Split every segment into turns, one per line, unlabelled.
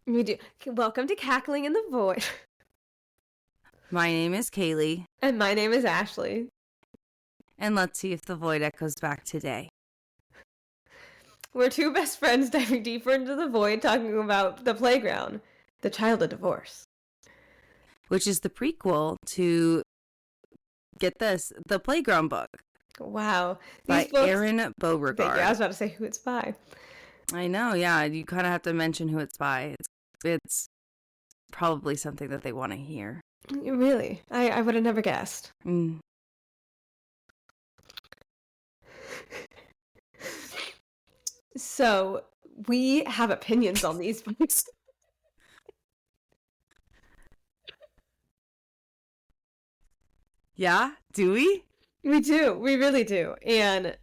We do. Welcome to Cackling in the Void.
My name is Kaylee.
And my name is Ashley.
And let's see if the void echoes back today.
We're two best friends diving deeper into the void, talking about The Playground, the Childhood Divorce.
Which is the prequel to, get this, The Playground book.
Wow.
By Aron Beauregard.
Yeah, I was about to say who it's by.
I know, yeah. You kind of have to mention who it's by. It's probably something that they want to hear.
Really? I would have never guessed. So, we have opinions on these books.
Yeah? Do we?
We do. We really do. And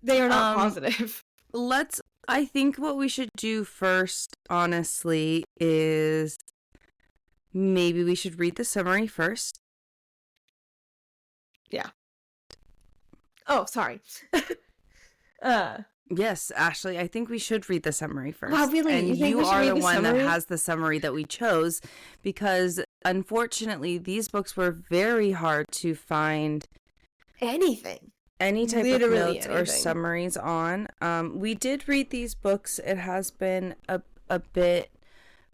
they are not positive.
I think what we should do first, honestly, is maybe we should read the summary first.
Yeah. Oh, sorry.
Yes, Ashley, I think we should read the summary first.
Wow, really?
And you are the one that has the summary that we chose, because unfortunately these books were very hard to find any type of notes or summaries on. We did read these books. It has been a bit.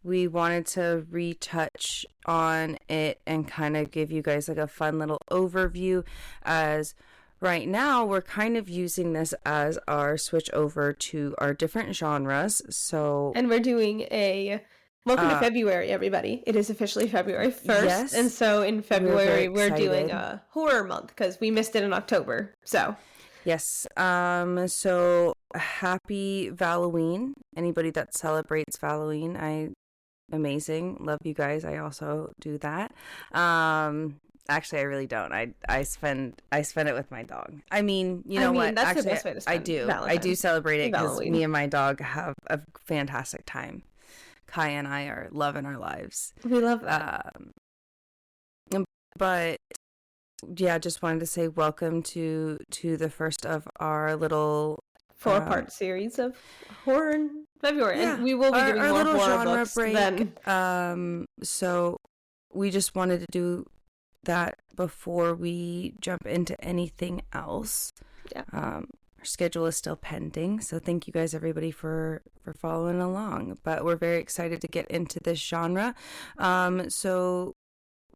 We wanted to retouch on it and kind of give you guys like a fun little overview, as right now we're kind of using this as our switch over to our different genres.
And we're doing a welcome to February, everybody. It is officially February 1st. Yes. And so in February we're doing a horror month because we missed it in October. So
yes. So happy Halloween. Anybody that celebrates Halloween, amazing. Love you guys. I also do that. Actually, I really don't. I spend it with my dog. I mean, you know what?
That's
actually,
the best way to spend
I do celebrate it because me and my dog have a fantastic time. Kaya and I are loving our lives.
We love that.
But yeah, just wanted to say welcome to the first of our little
4-part series of horror in February.
Yeah,
and we will be doing more
little
horror
genre
books
break.
Then.
So we just wanted to do that before we jump into anything else.
Yeah.
Our schedule is still pending, so thank you guys, everybody, for following along. But we're very excited to get into this genre. So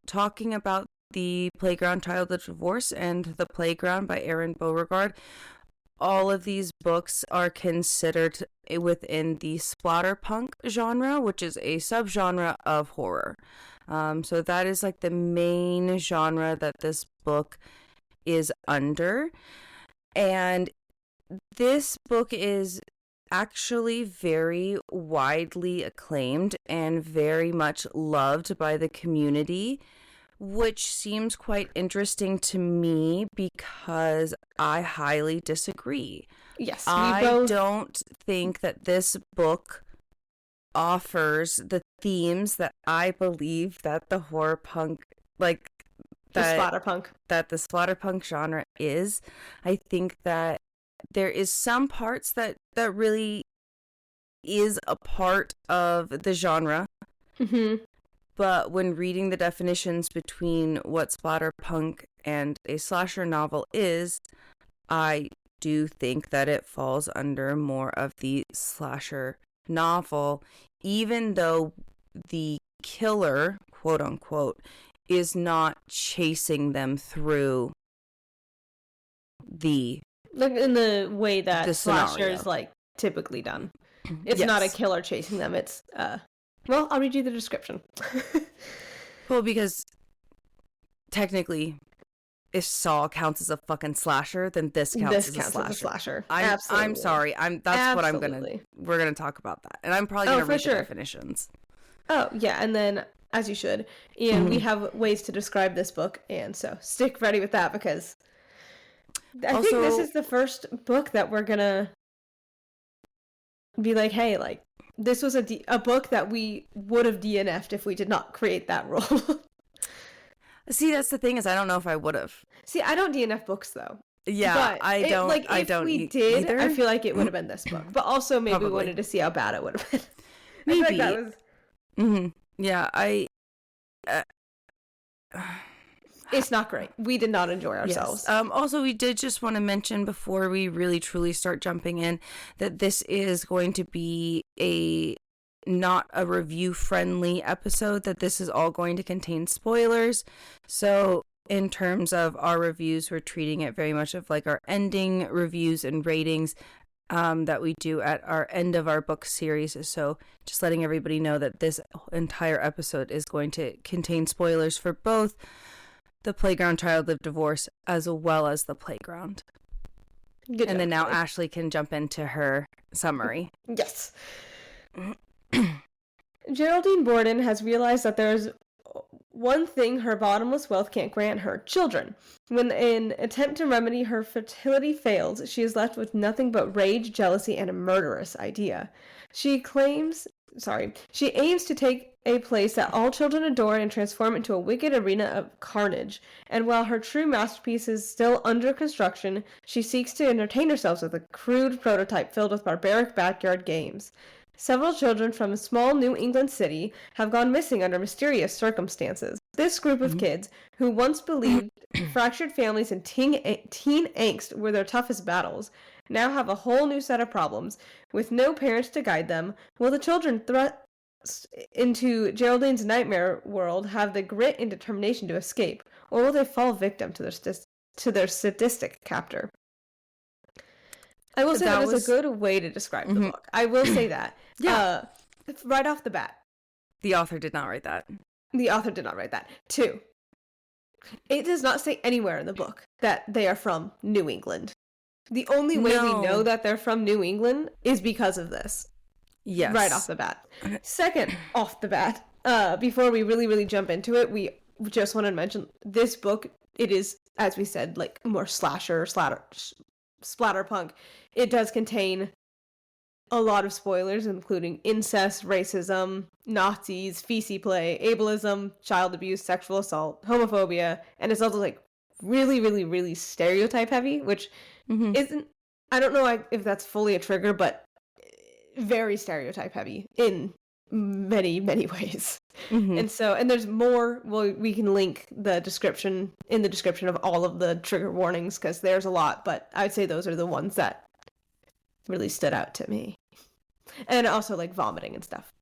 talking about The Playground, Childhood Divorce and The Playground by Aron Beauregard. All of these books are considered within the splatterpunk genre, which is a subgenre of horror. So that is like the main genre that this book is under. And this book is actually very widely acclaimed and very much loved by the community, which seems quite interesting to me because I highly disagree.
Yes,
I don't think that this book offers the themes that I believe that the horror punk, the splatterpunk genre is. I think that there is some parts that really is a part of the genre.
Mm-hmm.
But when reading the definitions between what splatterpunk and a slasher novel is, I do think that it falls under more of the slasher novel, even though the killer, quote unquote, is not chasing them through the
in the way that the slasher is typically done. It's not a killer chasing them. It's well, I'll read you the description.
Well, because technically, if Saw counts as a fucking slasher, then this counts as a slasher. I'm sorry. We're gonna talk about that, and I'm probably gonna read the definitions.
Oh yeah, and then as you should, and we have ways to describe this book, and so stick ready with that because I think this is the first book that we're gonna be like, hey, this was a book that we would have DNF'd if we did not create that rule.
See, that's the thing, is I don't know if I would have.
See, I don't DNF books though.
Yeah,
but
I don't.
If we did, either. I feel like it would have been this book. But also maybe we wanted to see how bad it would have been.
Maybe.
I feel like that was...
Yeah,
It's not great. We did not enjoy ourselves.
Yes. Also, we did just want to mention before we really truly start jumping in that this is going to be not a review friendly episode, that this is all going to contain spoilers. So in terms of our reviews, we're treating it very much of like our ending reviews and ratings that we do at our end of our book series. So just letting everybody know that this entire episode is going to contain spoilers for both The Playground Child Lived Divorce as well as The Playground.
Good
and then now
job.
Ashley can jump into her summary.
Yes. Geraldine Borden has realized that there's one thing her bottomless wealth can't grant her: children. When an attempt to remedy her fertility fails, she is left with nothing but rage, jealousy, and a murderous idea. She aims to take a place that all children adore and transform into a wicked arena of carnage. And while her true masterpiece is still under construction, she seeks to entertain herself with a crude prototype filled with barbaric backyard games. Several children from a small New England city have gone missing under mysterious circumstances. This group of kids, who once believed fractured families and teen angst were their toughest battles, now have a whole new set of problems. With no parents to guide them, will the children thrust into Geraldine's nightmare world have the grit and determination to escape, or will they fall victim to their sadistic captor? I will say that is a good way to describe the book. I will say that.
Yeah.
Right off the bat.
The author did not write that.
The author did not write that. 2, it does not say anywhere in the book that they are from New England. The only way we know that they're from New England is because of this.
Yes.
Right off the bat. Second, off the bat, before we really, really jump into it, we just want to mention this book, it is, as we said, like more splatterpunk. It does contain a lot of spoilers, including incest, racism, Nazis, feces play, ableism, child abuse, sexual assault, homophobia, and it's also like really, really, really stereotype heavy, which isn't, I don't know if that's fully a trigger, but very stereotype heavy in many, many ways. And there's more. Well, we can link the description of all of the trigger warnings, because there's a lot, but I'd say those are the ones that really stood out to me. And also like vomiting and stuff.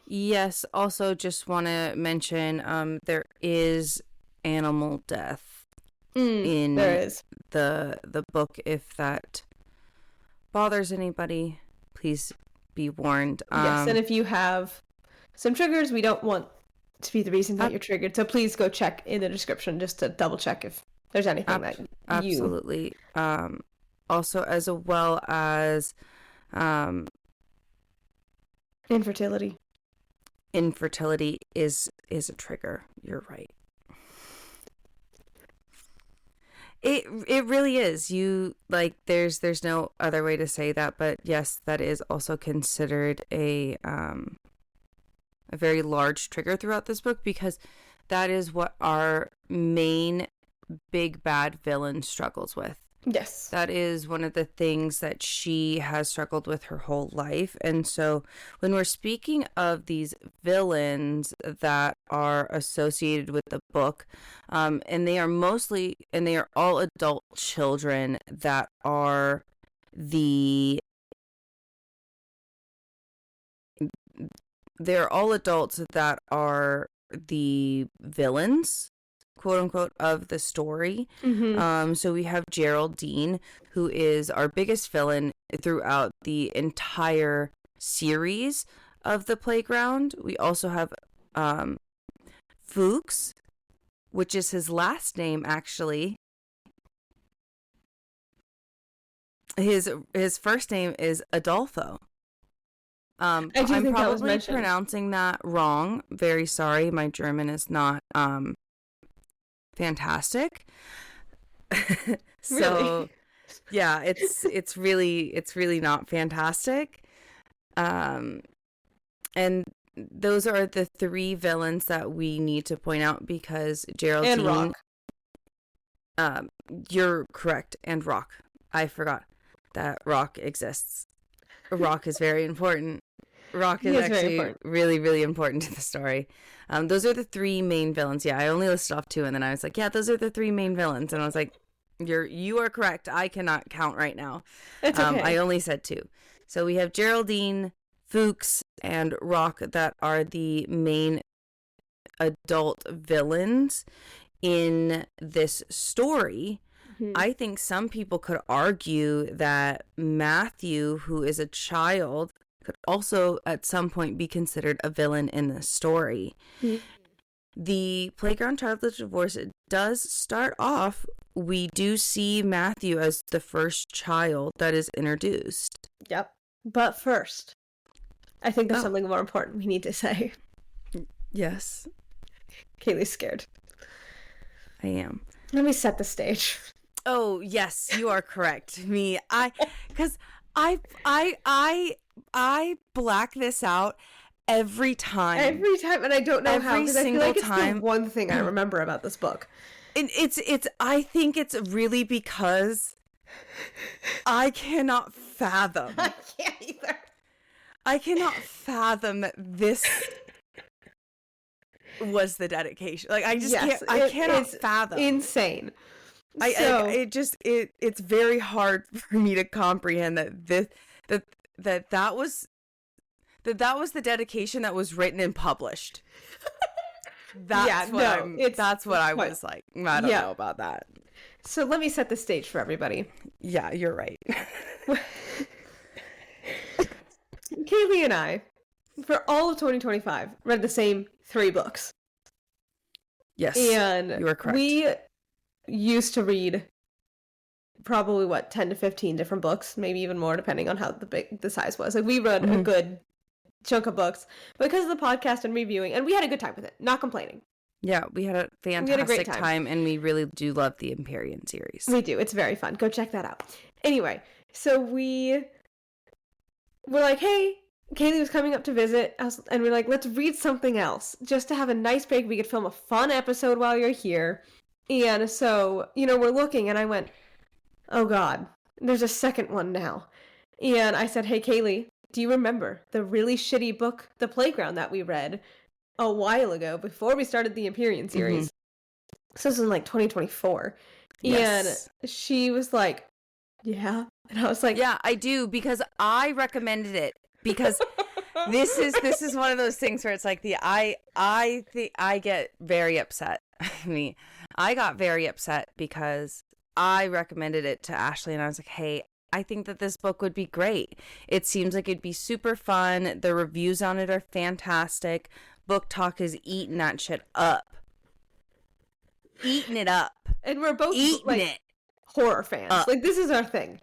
Yes, also just want to mention there is animal death in the book. If that bothers anybody, please be warned.
Yes, and if you have some triggers, we don't want to be the reason that you're triggered, so please go check in the description just to double check if there's anything that you...
Absolutely. Also, as well as
infertility.
Infertility is a trigger. You're right. It really is. You like there's no other way to say that, but yes, that is also considered a very large trigger throughout this book, because that is what our main big bad villain struggles with.
Yes.
That is one of the things that she has struggled with her whole life. And so when we're speaking of these villains that are associated with the book, and they are all adult children that are they're all adults that are the villains, quote unquote, of the story. So we have Geraldine, who is our biggest villain throughout the entire series of The Playground. We also have Fuchs, which is his last name, actually. His first name is Adolfo. I'm probably pronouncing that wrong. Very sorry. My German is not fantastic. So
really?
Yeah, it's really not fantastic. And those are the 3 villains that we need to point out, because Geraldine
and
Rock. You're correct, and Rock. I forgot that Rock exists. Rock is very important. Rock is actually really, really important to the story. Those are the three main villains. Yeah, I only listed off two, and then I was like, yeah, those are the three main villains. And I was like, you are correct. I cannot count right now.
It's okay.
I only said two. So we have Geraldine, Fuchs, and Rock that are the main adult villains in this story. I think some people could argue that Matthew, who is a child, could also at some point be considered a villain in this story. The Playground Childless Divorce, it does start off, we do see Matthew as the first child that is introduced.
Yep. But first, I think there's something more important we need to say.
Yes.
Kaylee's scared.
I am.
Let me set the stage.
Oh, yes, you are correct. Because I black this out every time.
Every time, and I don't know how. Because I feel like it's
time.
the one thing I remember about this book.
I think it's really because I cannot fathom.
I can't either.
I cannot fathom that this was the dedication. Like, I just can't. I cannot fathom.
Insane.
It's very hard for me to comprehend that was the dedication that was written and published. That's what I was like. I don't know about that.
So let me set the stage for everybody.
Yeah, you're right.
Kaylee and I, for all of 2025, read the same 3 books.
Yes,
and
you are correct.
We used to read probably 10 to 15 different books, maybe even more, depending on how the size was. Like, we read a good chunk of books because of the podcast and reviewing, and we had a good time with it. Not complaining.
Yeah, we had a fantastic time, and we really do love the Empyrean series.
We do. It's very fun. Go check that out. Anyway, so we were like, hey, Kaylee was coming up to visit us, and we're like, let's read something else just to have a nice break. We could film a fun episode while you're here. And so, we're looking, and I went, oh God, there's a second one now. And I said, hey, Kaylee, do you remember the really shitty book, The Playground, that we read a while ago before we started the Empyrean series? So this was in 2024. Yes. And she was like, yeah. And I was like,
yeah, I do, because I recommended it. Because this is one of those things where it's like I get very upset. I got very upset because I recommended it to Ashley, and I was like, hey, I think that this book would be great. It seems like it'd be super fun. The reviews on it are fantastic. Book Talk is eating that shit up. Eating it up.
And we're both horror fans. Like, this is our thing.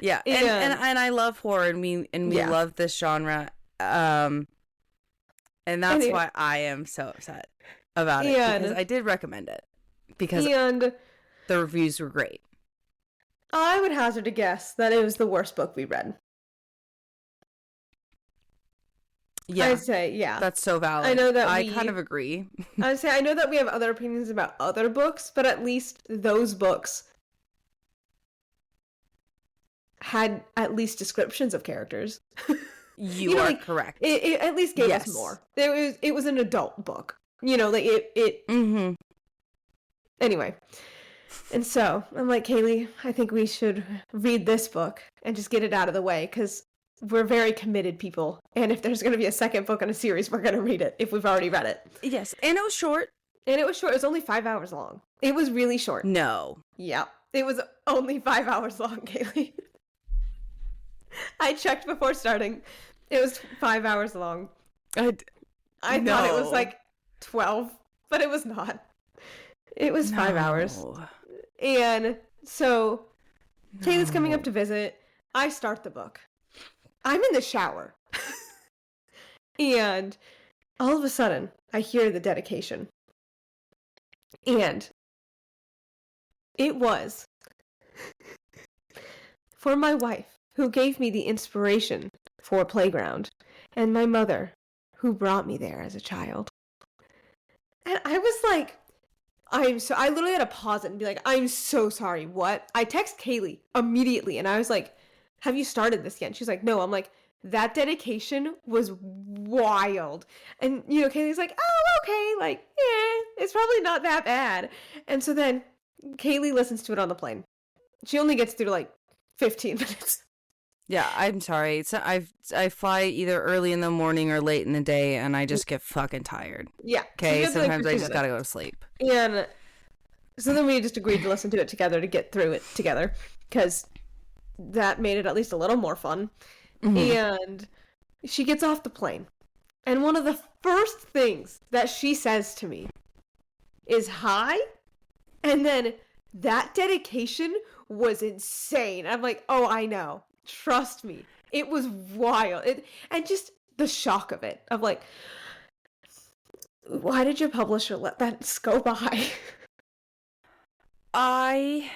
Yeah. And I love horror, and we love this genre. And that's why I am so upset about it, because I did recommend it. Because the reviews were great.
I would hazard a guess that it was the worst book we read. Yeah. I'd say, yeah.
That's so valid.
I know that
I kind of agree.
I'd say, I know that we have other opinions about other books, but at least those books had at least descriptions of characters.
You are correct.
It at least gave us more. It was an adult book. Anyway. And so, I'm like, Kaylee, I think we should read this book and just get it out of the way, because we're very committed people. And if there's going to be a second book in a series, we're going to read it if we've already read it.
Yes. And it was short.
It was only 5 hours long. It was really short.
No.
Yeah. It was only 5 hours long, Kaylee. I checked before starting. It was 5 hours long. I thought it was 12, but it was not. It was 5 hours. And so Kaylee's coming up to visit. I start the book. I'm in the shower. And all of a sudden, I hear the dedication. And it was for my wife, who gave me the inspiration for Playground, and my mother, who brought me there as a child. And I was like, I literally had to pause it and be like, I'm so sorry, what? I text Kaylee immediately, and I was like, have you started this yet? And she's like, no. I'm like, that dedication was wild. And, Kaylee's like, oh, okay, like, it's probably not that bad. And so then Kaylee listens to it on the plane. She only gets through, like, 15 minutes.
Yeah, I'm sorry. So I fly either early in the morning or late in the day, and I just get fucking tired.
Yeah.
Okay,
So
sometimes I just gotta go to sleep.
And so then we just agreed to listen to it together to get through it together, because that made it at least a little more fun. And she gets off the plane, and one of the first things that she says to me is hi, and then that dedication was insane. I'm like, oh, I know. Trust me. It was wild. And just the shock of it. Of like, why did your publisher let that go by?
I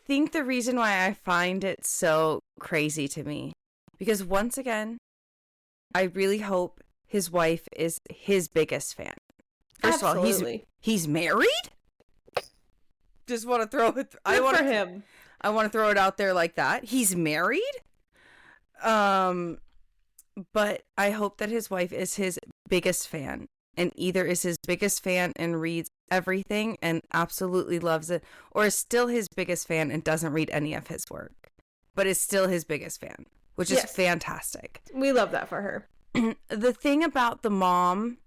think the reason why I find it so crazy to me, because once again, I really hope his wife is his biggest fan. First
Absolutely.
of all, he's married? Just want to throw it. I want to throw it out there like that. He's married? But I hope that his wife is his biggest fan, and either is his biggest fan and reads everything and absolutely loves it, or is still his biggest fan and doesn't read any of his work, but is still his biggest fan, which is fantastic.
We love that for her.
The thing about the mom,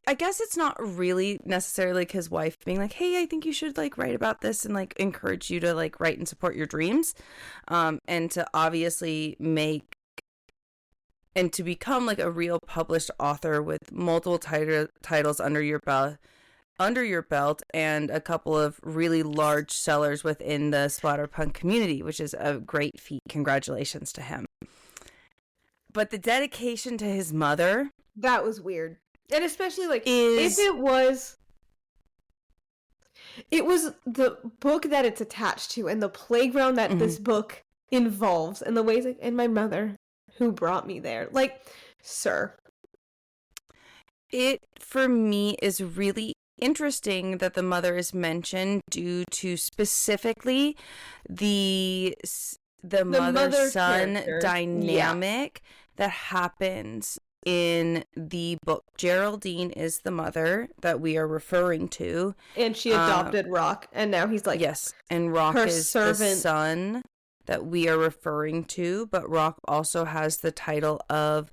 I guess it's not really necessarily like his wife being like, hey, I think you should like write about this and like encourage you to like write and support your dreams, and to obviously make and to become like a real published author with multiple titles under your belt and a couple of really large sellers within the splatterpunk community, which is a great feat. Congratulations to him. But the dedication to his mother,
that was weird. And especially like if it was the book that it's attached to and the playground that this book involves and the ways like, and my mother who brought me there. Like, sir.
It, for me, is really interesting that the mother is mentioned due to specifically the mother-son dynamic that happens in the book. Geraldine is the mother that we are referring to.
And she adopted Rock, and now he's like...
Yes, and Rock is the son that we are referring to, but Rock also has the title of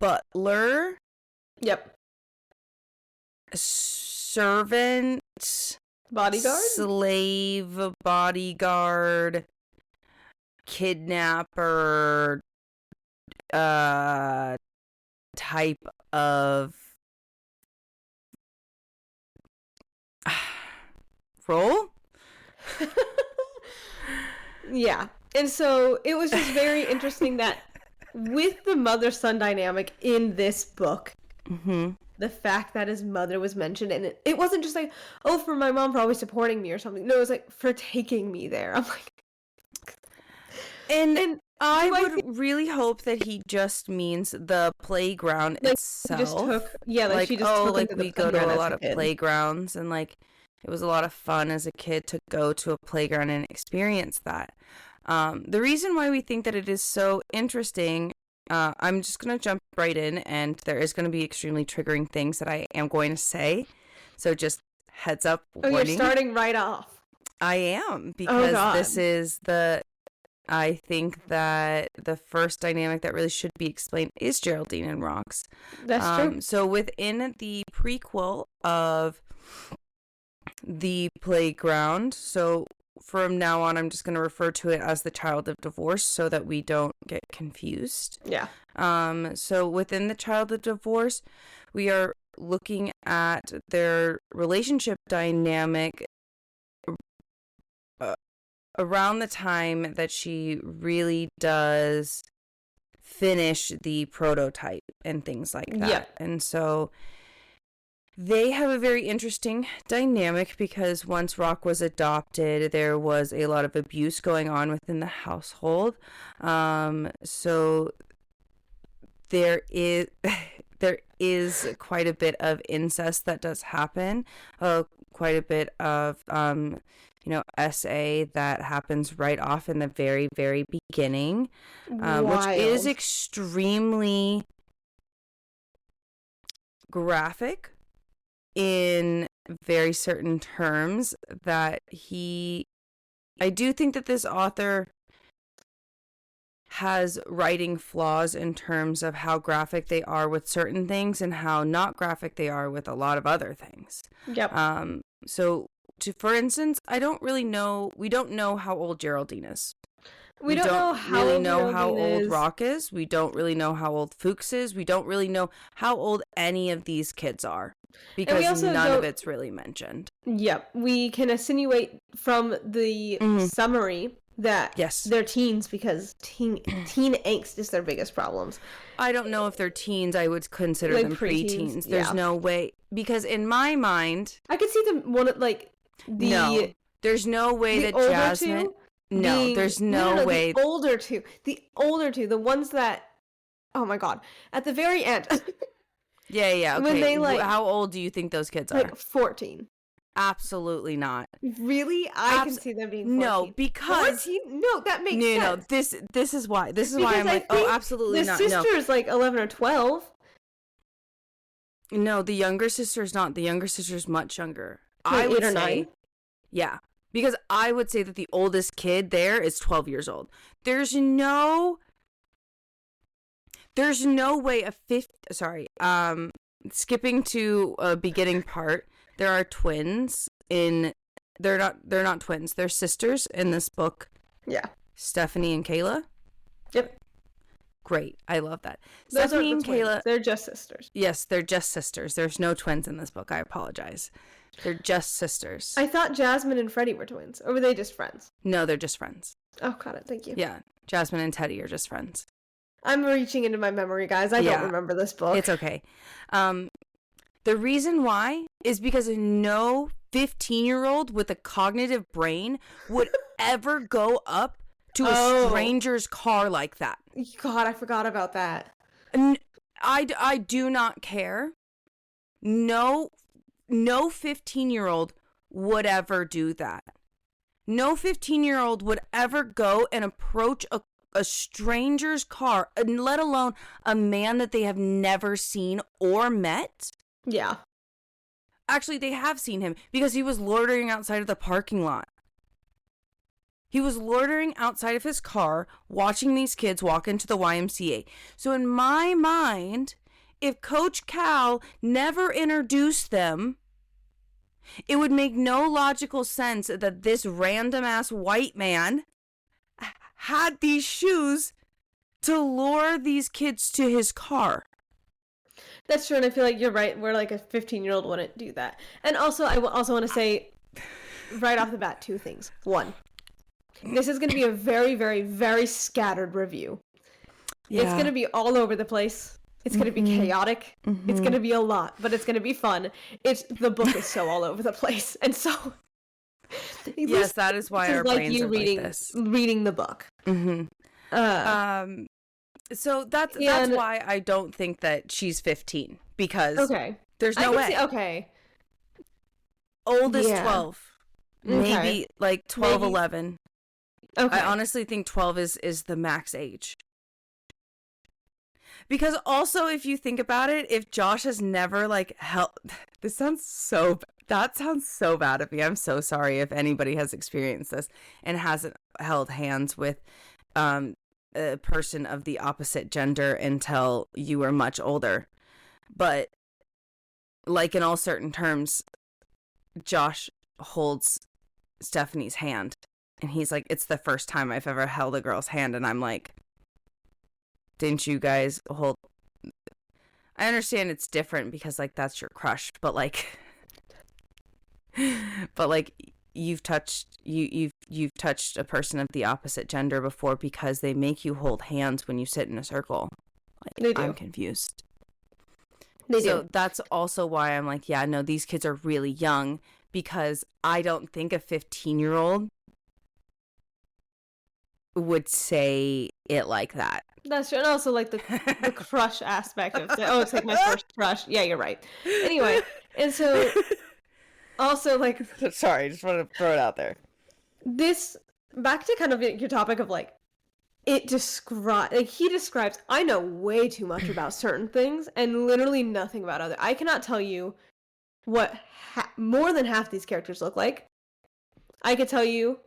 butler.
Yep.
Servant.
Bodyguard?
Slave, bodyguard, kidnapper, type of role.
Yeah. And so it was just very interesting that with the mother-son dynamic in this book, the fact that his mother was mentioned, and it wasn't just like, oh, for my mom for always supporting me or something. No, it was like, for taking me there. I'm like...
And I would really hope that he just means the playground itself.
She just took
we go to a lot of playgrounds, and like it was a lot of fun as a kid to go to a playground and experience that. The reason why we think that it is so interesting, I'm just going to jump right in, and there is going to be extremely triggering things that I am going to say. So just heads up.
Oh, warning. You're starting right off.
I am, because this is I think that the first dynamic that really should be explained is Geraldine and Rock's.
That's true.
So within the prequel of the playground, so from now on, I'm just going to refer to it as the child of divorce so that we don't get confused.
Yeah.
So within the child of divorce, we are looking at their relationship dynamic around the time that she really does finish the prototype and things like that.
Yeah.
And so they have a very interesting dynamic because once Rock was adopted, there was a lot of abuse going on within the household. So there is quite a bit of incest that does happen. quite a bit of, SA that happens right off in the very, very beginning, which is extremely graphic in very certain terms that I do think that this author has writing flaws in terms of how graphic they are with certain things and how not graphic they are with a lot of other things.
Yep.
So, for instance, we don't know how old Geraldine is.
We don't know how
old Rock is. We don't really know how old Fuchs is. We don't really know how old any of these kids are because none of it's really mentioned.
Yep. We can insinuate from the summary that they're teens because teen angst is their biggest problems.
I don't know if they're teens. I would consider them preteens. There's no way. Because in my mind...
I could see them
No. There's no way that Jasmine... No, there's no way.
The older two. The ones that... Oh my god. At the very end.
Yeah. Okay.
When they
how old do you think those kids are?
14.
Absolutely not.
Really? I can see them being 14.
No, because...
14? No, that makes sense.
No, this is why. This is why I'm like, oh, absolutely not.
The sister is 11 or 12.
No, the younger sister's not. The younger sister's much younger.
I would 8 or 9?
Yeah. Because I would say that the oldest kid there is 12 years old. There's no way skipping to a beginning part, there are twins they're not twins, they're sisters in this book.
Yeah.
Stephanie and Kayla.
Yep.
Great. I love that.
Those
Stephanie and
twins.
Kayla.
They're just sisters.
Yes, they're just sisters. There's no twins in this book. I apologize. They're just sisters.
I thought Jasmine and Freddie were twins. Or were they just friends?
No, they're just friends.
Oh, got it. Thank you.
Yeah. Jasmine and Teddy are just friends.
I'm reaching into my memory, guys. I don't remember this book.
It's okay. The reason why is because no 15-year-old with a cognitive brain would ever go up to a stranger's car like that.
God, I forgot about that.
I do not care. No 15-year-old would ever do that. No 15-year-old would ever go and approach a stranger's car, and let alone a man that they have never seen or met.
Yeah.
Actually, they have seen him because he was loitering outside of the parking lot. He was loitering outside of his car, watching these kids walk into the YMCA. So in my mind, if Coach Cal never introduced them, it would make no logical sense that this random-ass white man had these shoes to lure these kids to his car.
That's true, and I feel like you're right, where a 15-year-old wouldn't do that. And also, I also want to say, right off the bat, 2 things. 1, this is going to be a very, very, very scattered review. Yeah. It's going to be all over the place. It's going to be chaotic. Mm-hmm. It's going to be a lot, but it's going to be fun. The book is so all over the place, and so...
Yes, that is why our brains are like this.
Reading the book.
Mm-hmm. So that's why I don't think that she's 15, because there's no way. Old is 12. Maybe 12, 11. Okay. I honestly think 12 is the max age. Because also, if you think about it, if Josh has never held... That sounds so bad of me. I'm so sorry if anybody has experienced this and hasn't held hands with a person of the opposite gender until you were much older. But in all certain terms, Josh holds Stephanie's hand and he's like, it's the first time I've ever held a girl's hand. And I'm like, didn't you guys hold... I understand it's different because that's your crush, but you've touched a person of the opposite gender before because they make you hold hands when you sit in a circle.
They do.
I'm confused.
They
so
do.
That's also why I'm like, yeah, no, these kids are really young, because I don't think a 15-year-old would say it like that.
That's true. And also the crush aspect of it. Oh, it's my first crush. Yeah, you're right. Anyway, and so Also, like,
sorry, I just wanted to throw it out there.
This, back to kind of your topic of like, he describes, I know way too much about certain things and literally nothing about other. I cannot tell you what more than half these characters look like. I could tell you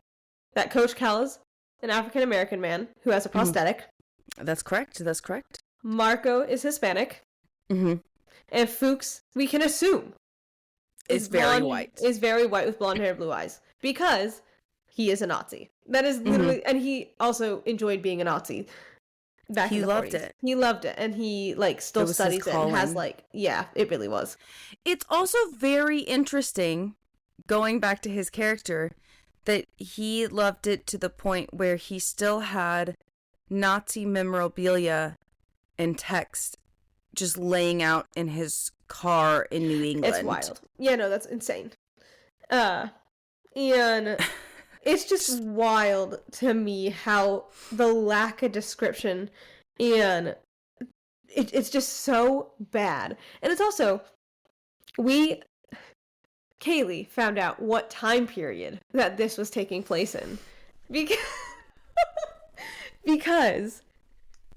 that Coach Cal is an African American man who has a prosthetic.
That's correct.
Marco is Hispanic.
Mm-hmm.
And Fuchs, we can assume,
is very white.
Is very white with blonde hair and blue eyes. Because he is a Nazi. That is literally, and he also enjoyed being a Nazi.
He loved it.
He loved it, and he like still studies it and has like, yeah, it really was.
It's also very interesting, going back to his character, that he loved it to the point where he still had Nazi memorabilia and text just laying out in his car in New England.
It's wild. Yeah, no, that's insane. And it's just wild to me how the lack of description and it's just so bad. And it's also, Kaylee found out what time period that this was taking place in. Because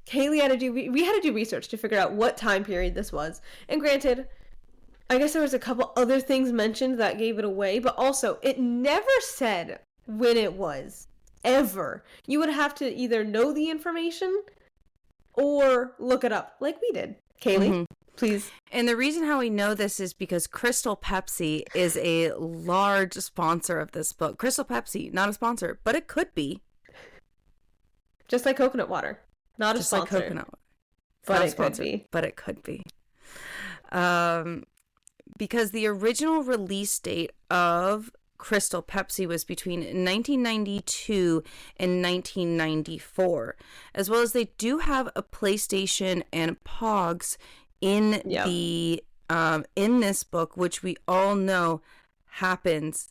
Kaylee had to do, we had to do research to figure out what time period this was. And granted, I guess there was a couple other things mentioned that gave it away, but also it never said when it was, ever. You would have to either know the information or look it up like we did. Kaylee, please.
And the reason how we know this is because Crystal Pepsi is a large sponsor of this book. Crystal Pepsi, not a sponsor, but it could be.
Just like coconut water. Not just a sponsor. Just like coconut water. But it could be.
But it could be. Because the original release date of Crystal Pepsi was between 1992 and 1994, as well as they do have a PlayStation and Pogs in the in this book, which we all know happens.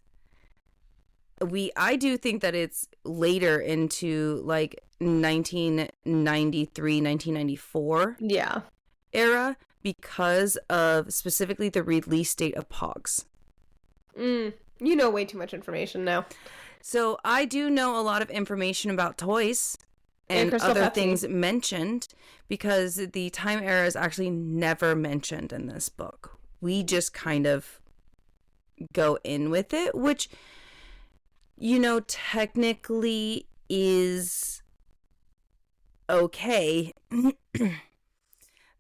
I do think that it's later into like 1993, 1994 era because of specifically the release date of Pogs.
You know way too much information now.
So I do know a lot of information about toys and other things mentioned because the time era is actually never mentioned in this book. We just kind of go in with it, which, you know, technically is okay.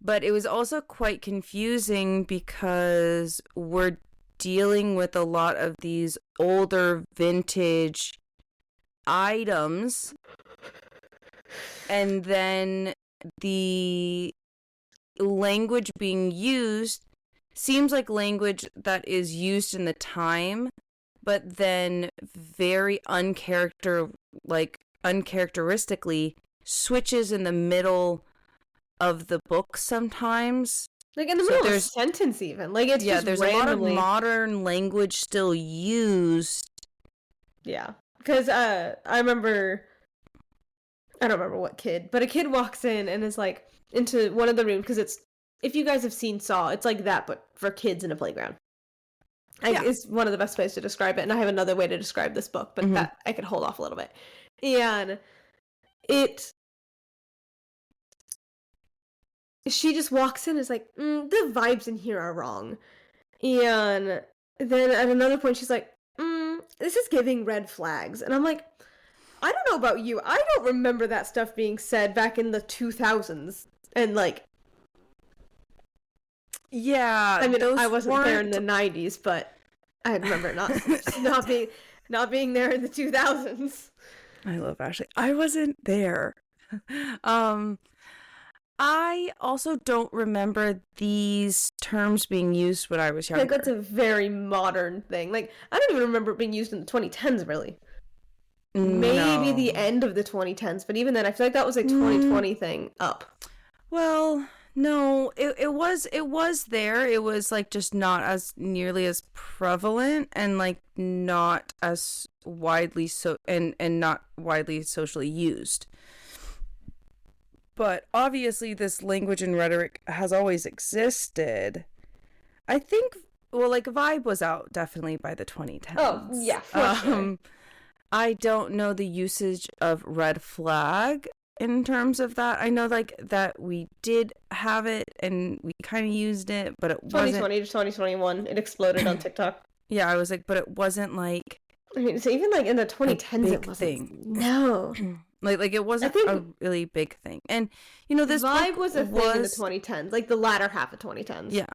But it was also quite confusing because we're dealing with a lot of these older vintage items, and then the language being used seems like language that is used in the time, but then very uncharacteristically switches in the middle of the book sometimes.
Like in the middle of a sentence even. Like it's just
there's
randomly...
a lot of modern language still used.
Yeah. Because I don't remember what kid, but a kid walks in and is like into one of the rooms, because it's, if you guys have seen Saw, it's like that, but for kids in a playground. It's one of the best ways to describe it, and I have another way to describe this book, but that I could hold off a little bit. And she just walks in and is like, the vibes in here are wrong. And then at another point, she's like, this is giving red flags. And I'm like, I don't know about you. I don't remember that stuff being said back in the 2000s. And like,
yeah,
I mean, I wasn't there in the 90s, but I remember not being there in the 2000s.
I love Ashley. I wasn't there. I also don't remember these terms being used when I was younger.
Like, that's a very modern thing. Like, I don't even remember it being used in the 2010s, really. Maybe the end of the 2010s, but even then, I feel like that was a 2020 thing up.
Well, no, it was there. It was like just not as nearly as prevalent and like not as widely and not widely socially used. But obviously this language and rhetoric has always existed. I think well, like Vibe was out definitely by the 2010s.
Oh, yeah, for sure.
I don't know the usage of red flag in terms of that. I know like that we did have it and we kind of used it, but it
2020 to 2021, it exploded on TikTok.
Yeah, I was like, but it wasn't like,
I mean, so even like in the 2010s, it wasn't.
Thing.
No.
like it wasn't a really big thing. And, you know, this
Vibe was a thing in the 2010s, like the latter half of 2010s.
Yeah.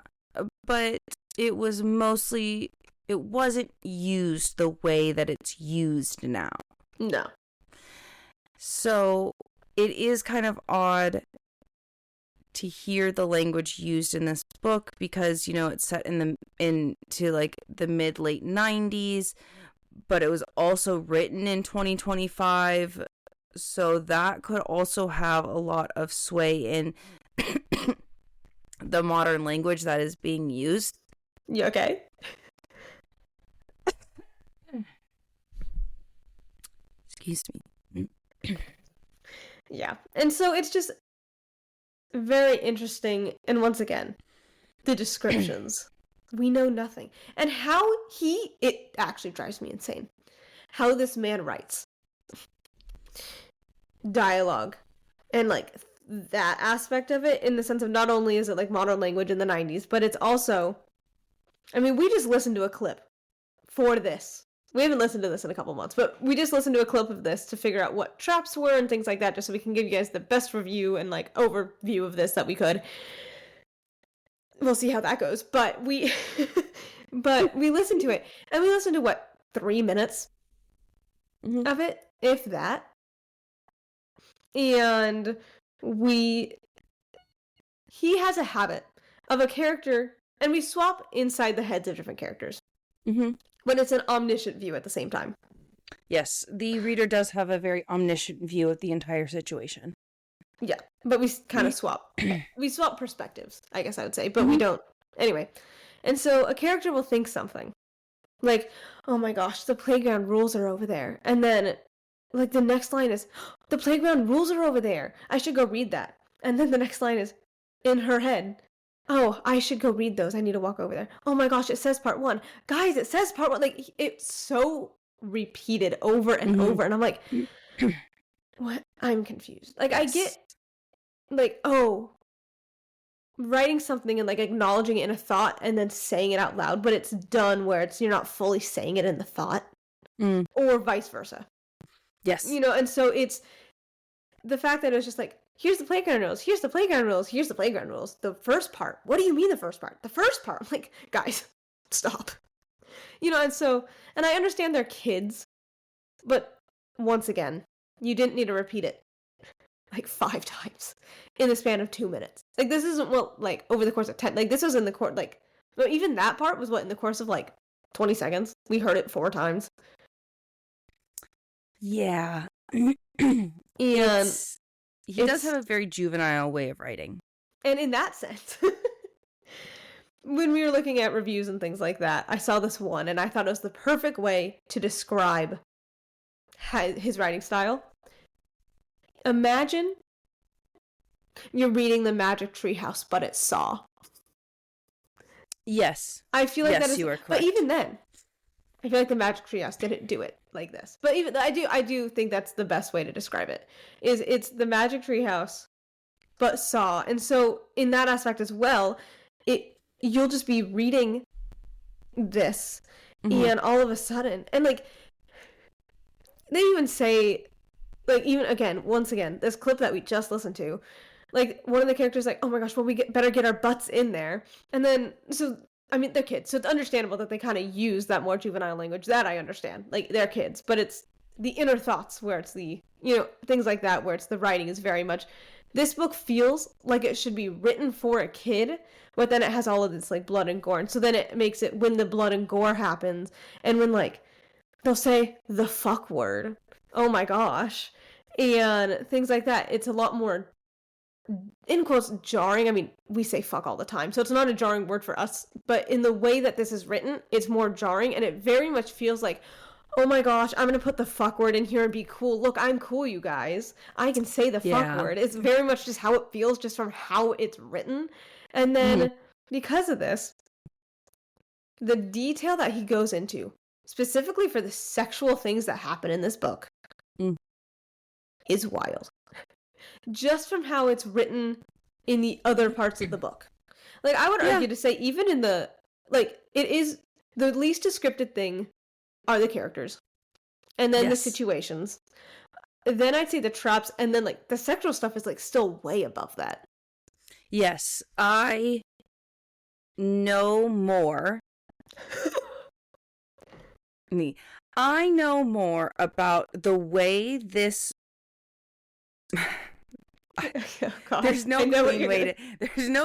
But it was mostly, it wasn't used the way that it's used now.
No.
So it is kind of odd to hear the language used in this book because, you know, it's set into like the mid-late 90s, but it was also written in 2025. So that could also have a lot of sway in the modern language that is being used.
You okay?
Excuse me.
Yeah. And so it's just very interesting. And once again, the descriptions. We know nothing. And how it actually drives me insane. How this man writes dialogue and like that aspect of it, in the sense of not only is it like modern language in the 90s, but it's also, I mean, we just listened to a clip for this. We haven't listened to this in a couple months, but we just listened to a clip of this to figure out what traps were and things like that, just so we can give you guys the best review and like overview of this that we could. We'll see how that goes, but we listened to it, and we listened to what, 3 minutes of it, if that. And he has a habit of a character, and we swap inside the heads of different characters. But it's an omniscient view at the same time.
Yes, the reader does have a very omniscient view of the entire situation.
Yeah, but we kind of swap. We swap perspectives, I guess I would say, but we don't. Anyway, and so a character will think something. Like, oh my gosh, the playground rules are over there. And then, like, the next line is, the playground rules are over there. I should go read that. And then the next line is, in her head, oh, I should go read those. I need to walk over there. Oh my gosh, it says part 1. Guys, it says part 1. Like, it's so repeated over and over. And I'm like, what? I'm confused. Like, yes. I get, like, oh, writing something and, like, acknowledging it in a thought and then saying it out loud, but it's done where you're not fully saying it in the thought. Or vice versa.
Yes.
You know, and so it's the fact that it's just like, here's the playground rules, here's the playground rules, here's the playground rules. The first part. What do you mean the first part? The first part. I'm like, guys, stop. You know, and I understand they're kids, but once again, you didn't need to repeat it like 5 times in the span of 2 minutes. Like, this isn't what, like, over the course of 10, like, this was in the course, like, well, even that part was what, in the course of, like, 20 seconds? We heard it 4 times.
Yeah.
And
he does have a very juvenile way of writing.
And in that sense, when we were looking at reviews and things like that, I saw this one, and I thought it was the perfect way to describe his writing style. Imagine you're reading The Magic Tree House, but it's Saw.
Yes.
I feel like that is,
you are correct.
But even then, I feel like The Magic Tree House didn't do it like this. But even I do think that's the best way to describe it. It's The Magic Tree House, but Saw. And so in that aspect as well, you'll just be reading this, and all of a sudden, and like they even say, like, even again, once again, this clip that we just listened to, like, one of the characters like, oh my gosh, well, we better get our butts in there. And then, so, I mean, they're kids, so it's understandable that they kind of use that more juvenile language. That I understand. Like, they're kids, but it's the inner thoughts where it's the, you know, things like that, where it's the writing is very much, this book feels like it should be written for a kid, but then it has all of this, like, blood and gore. And so then it makes it, when the blood and gore happens, and when, like, they'll say the fuck word, oh my gosh, and things like that, it's a lot more, in quotes, jarring. I mean, we say fuck all the time, so it's not a jarring word for us, but in the way that this is written, it's more jarring, and it very much feels like, oh my gosh, I'm gonna put the fuck word in here and be cool. Look, I'm cool, you guys. I can say the fuck word. It's very much just how it feels, just from how it's written. And then, because of this, the detail that he goes into, specifically for the sexual things that happen in this book, is wild. Just from how it's written in the other parts of the book. Like, I would argue to say, even in the, like, it is, the least descriptive thing are the characters. And then the situations. Then I'd say the traps, and then, like, the sexual stuff is, like, still way above that.
Yes, I know more. I know more about the way this... There's no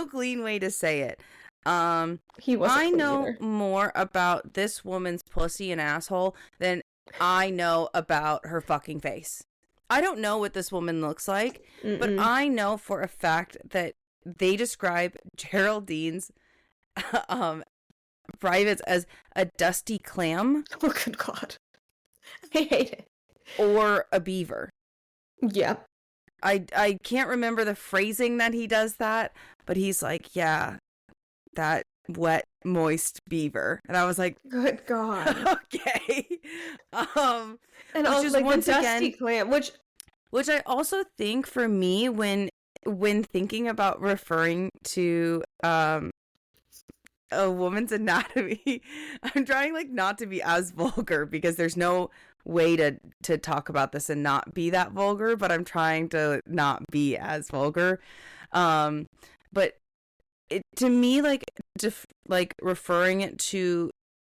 clean way to say it. I know more about this woman's pussy and asshole than I know about her fucking face. I don't know what this woman looks like, but I know for a fact that they describe Geraldine's privates as a dusty clam.
Oh, good God. I hate it.
Or a beaver.
Yeah.
I can't remember the phrasing that he does that, but he's like, yeah, that wet, moist beaver. And I was like,
good God.
Okay.
And also, like, the dusty clam, which I
also think for me, when thinking about referring to a woman's anatomy, I'm trying, like, not to be as vulgar, because there's no way to talk about this and not be that vulgar, but I'm trying to not be as vulgar. But to me, like, referring it to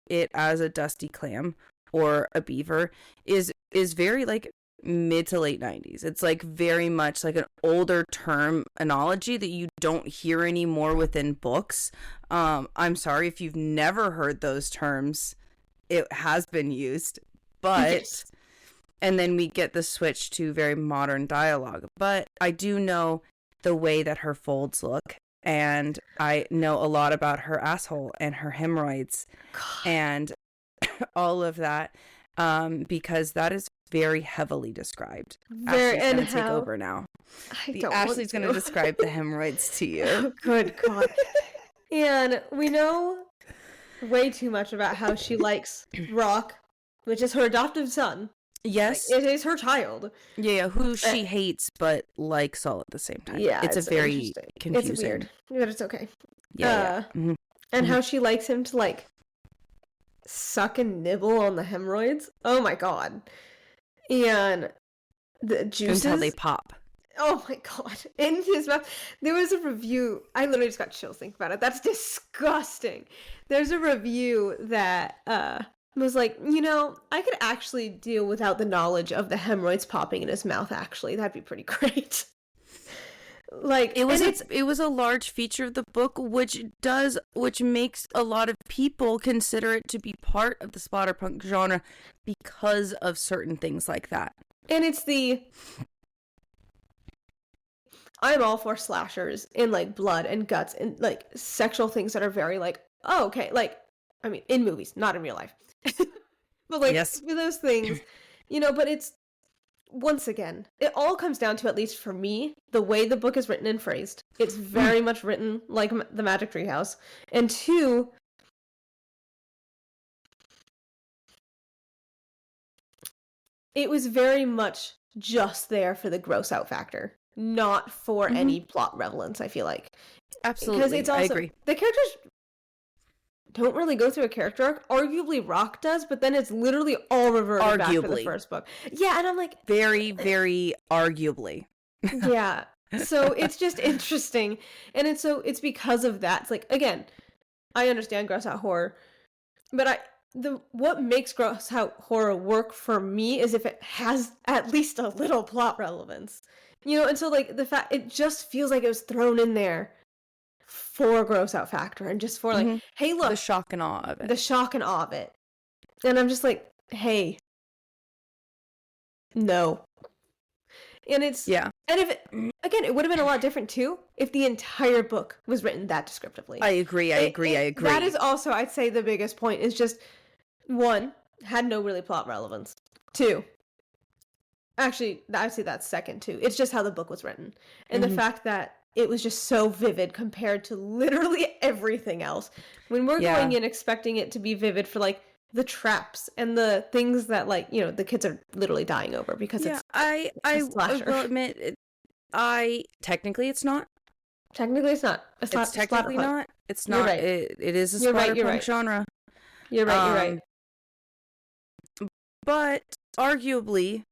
it as a dusty clam or a beaver is very, like, mid to late 90s. It's, like, very much like an older terminology that you don't hear anymore within books. I'm sorry if you've never heard those terms. It has been used, but yes. And then we get the switch to very modern dialogue. But I do know the way that her folds look, and I know a lot about her asshole and her hemorrhoids and all of that, because that is very heavily described. Ashley's going to take over now. Ashley's going to describe the hemorrhoids to you.
Oh, good God. And we know way too much about how she likes Rock, which is her adoptive son.
Yes.
Like, it is her child.
Yeah, who she hates but likes all at the same time. Yeah, it's a very confusing.
It's weird, but it's okay.
Yeah.
And how she likes him to, like, suck and nibble on the hemorrhoids. Oh my God. And the juices.
Until they pop.
Oh my God. In his mouth. There was a review. I literally just got chills thinking about it. That's disgusting. There's a review that was like, you know, I could actually deal without the knowledge of the hemorrhoids popping in his mouth, actually. That'd be pretty great. Like,
it was a large feature of the book, which makes a lot of people consider it to be part of the splatterpunk genre because of certain things like that.
And it's I'm all for slashers and, like, blood and guts and, like, sexual things that are very, like, oh, okay, like, I mean, in movies, not in real life. But, like, yes. For those things, you know, but it's, once again, it all comes down to, at least for me, the way the book is written and phrased. It's very much written like the Magic Tree House. And two, it was very much just there for the gross out factor, not for any plot relevance, I feel like.
Absolutely,
because it's also, I agree. The characters don't really go through a character arc. Arguably Rock does, but then it's literally all reverted back to the first book. Yeah, and I'm like...
Very, very arguably.
Yeah. So it's just interesting. And it's because of that. It's like, again, I understand gross out horror, but what makes gross out horror work for me is if it has at least a little plot relevance. You know, and so, like, the fact, it just feels like it was thrown in there for gross out factor and just for, like, hey, look,
the shock and awe of it.
And I'm just like, hey, no. And it's, yeah. And if again, it would have been a lot different too if the entire book was written that descriptively.
I agree.
That is also, I'd say, the biggest point is just, one, had no really plot relevance. Two, actually, I'd say that's second too. It's just how the book was written. And the fact that it was just so vivid compared to literally everything else. When we're going in expecting it to be vivid for like the traps and the things that like, you know, the kids are literally dying over because it's
I will admit, technically it's not.
Technically it's not.
It's technically not. It's not.
Right.
It is a splatterpunk genre.
You're right.
But arguably,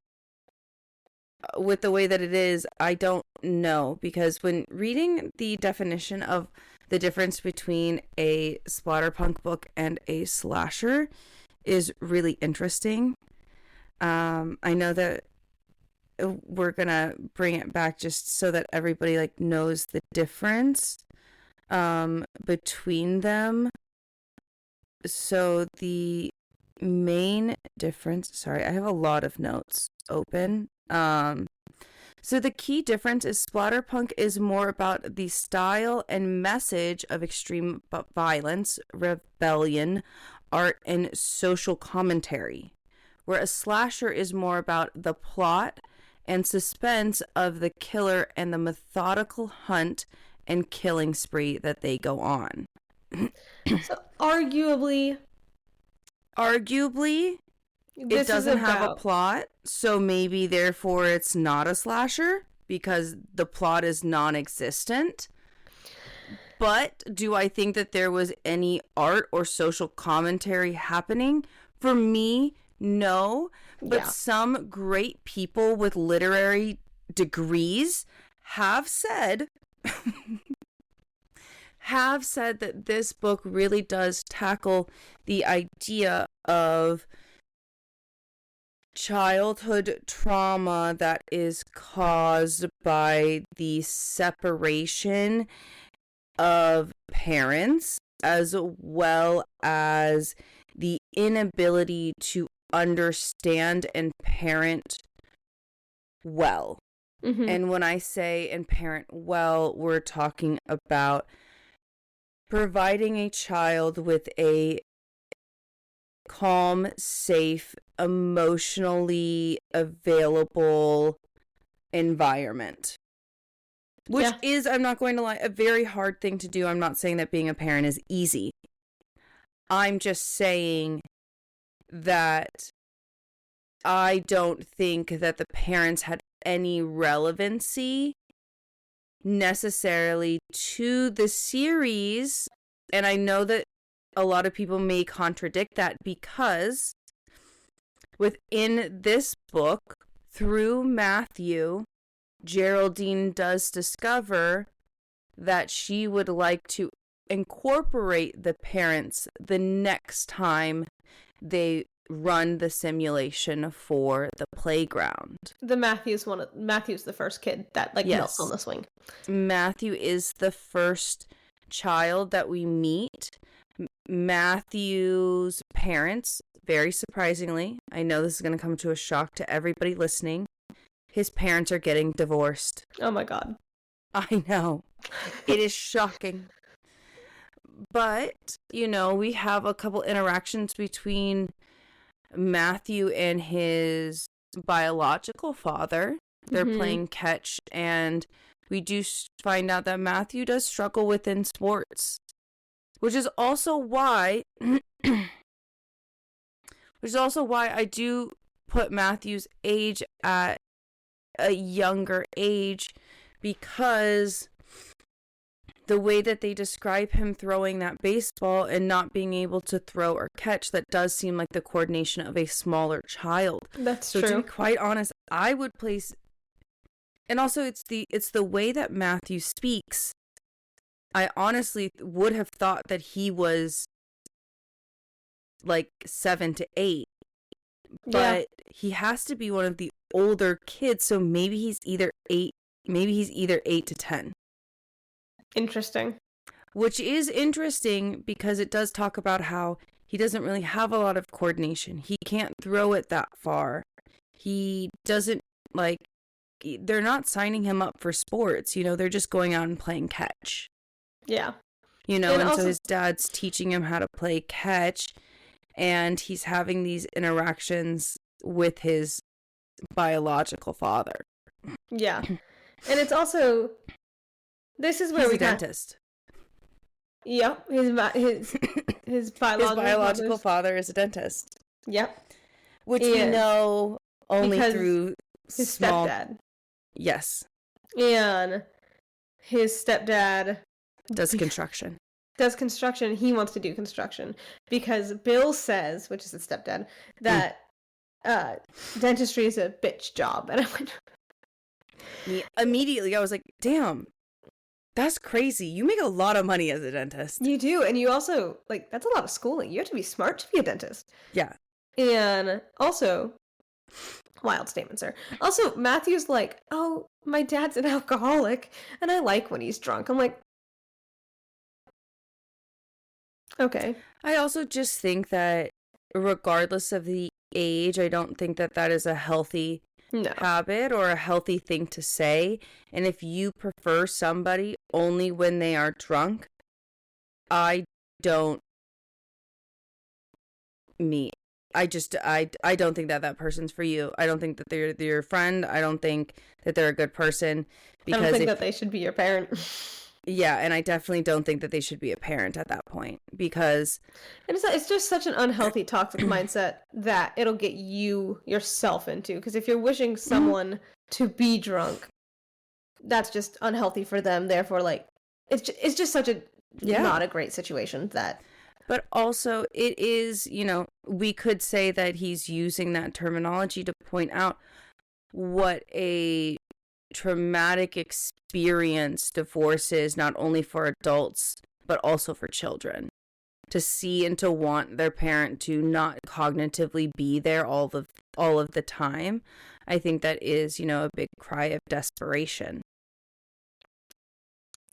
with the way that it is, I don't know, because when reading the definition of the difference between a splatterpunk book and a slasher is really interesting. I know that we're gonna bring it back just so that everybody like knows the difference between them. So the main difference, sorry, I have a lot of notes open. So the key difference is splatterpunk is more about the style and message of extreme violence, rebellion, art, and social commentary, where a slasher is more about the plot and suspense of the killer and the methodical hunt and killing spree that they go on.
So arguably,
it doesn't have a plot, so maybe therefore it's not a slasher because the plot is non-existent. But do I think that there was any art or social commentary happening? For me, no. But some great people with literary degrees have said that this book really does tackle the idea of childhood trauma that is caused by the separation of parents, as well as the inability to understand and parent well. Mm-hmm. And when I say and parent well, we're talking about providing a child with a calm, safe, emotionally available environment. Which is, I'm not going to lie, a very hard thing to do. I'm not saying that being a parent is easy. I'm just saying that I don't think that the parents had any relevancy necessarily to the series. And I know that a lot of people may contradict that because within this book, through Matthew, Geraldine does discover that she would like to incorporate the parents the next time they run the simulation for the playground.
Matthew's the first kid that melts on the swing.
Matthew is the first child that we meet. Matthew's parents, very surprisingly, I know this is going to come to a shock to everybody listening, his parents are getting divorced.
Oh my God.
I know. It is shocking. But, we have a couple interactions between Matthew and his biological father. They're playing catch, and we do find out that Matthew does struggle within sports. Which is also why I do put Matthew's age at a younger age, because the way that they describe him throwing that baseball and not being able to throw or catch, that does seem like the coordination of a smaller child.
That's true.
To be quite honest, I would place, and also it's the way that Matthew speaks. I honestly would have thought that he was like 7 to 8, but he has to be one of the older kids, so maybe he's either 8 to 10.
Interesting.
Which is interesting because it does talk about how he doesn't really have a lot of coordination. He can't throw it that far. He doesn't, they're not signing him up for sports, they're just going out and playing catch.
Yeah.
And also, so his dad's teaching him how to play catch, and he's having these interactions with his biological father.
Yeah. And it's also, this is where
He's
we
a dentist.
Yep, his biological
father is a dentist.
Yep,
which we know only through
his stepdad.
Yes,
and his stepdad
does construction.
He wants to do construction because Bill says, which is his stepdad, that dentistry is a bitch job, and I went.
Immediately, I was like, "Damn, that's crazy. You make a lot of money as a dentist.
You do, and you also, like, that's a lot of schooling. You have to be smart to be a dentist."
Yeah.
And also, wild statement, sir. Also, Matthew's like, "Oh, my dad's an alcoholic, and I like when he's drunk." I'm like, okay.
I also just think that regardless of the age, I don't think that that is a healthy habit or a healthy thing to say. And if you prefer somebody only when they are drunk, I don't I don't think that that person's for you. I don't think that they're your friend. I don't think that they're a good person.
Because I don't think that they should be your parent.
Yeah, and I definitely don't think that they should be a parent at that point, because
it's just such an unhealthy, toxic mindset that it'll get yourself into. Because if you're wishing someone to be drunk, that's just unhealthy for them. Therefore, like, it's just such a not a great situation that.
But also, it is, we could say that he's using that terminology to point out what a traumatic experience divorce is, not only for adults, but also for children. To see and to want their parent to not cognitively be there all of the time, I think that is, a big cry of desperation.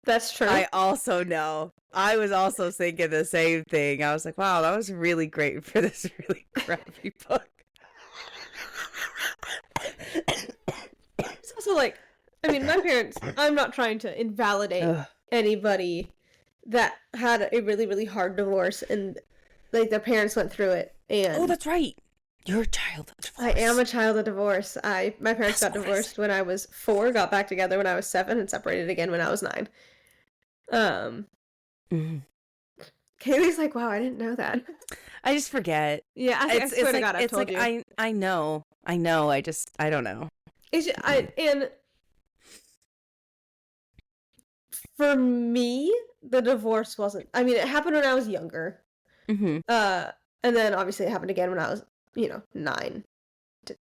That's true.
I also know. I was also thinking the same thing. I was like, wow, that was really great for this really crappy book.
It's also like, I mean, my parents, I'm not trying to invalidate anybody that had a really, really hard divorce and, like, their parents went through it. And
oh, that's right. You're a child of divorce.
I am a child of divorce. My parents got divorced when I was 4, got back together when I was 7, and separated again when I was 9. Kaylee's like, wow, I didn't know that.
I just forget.
Yeah, I swear to God, I've told you.
I know. I don't know.
And for me, the divorce wasn't. I mean, it happened when I was younger.
Mm-hmm.
And then obviously it happened again when I was, 9.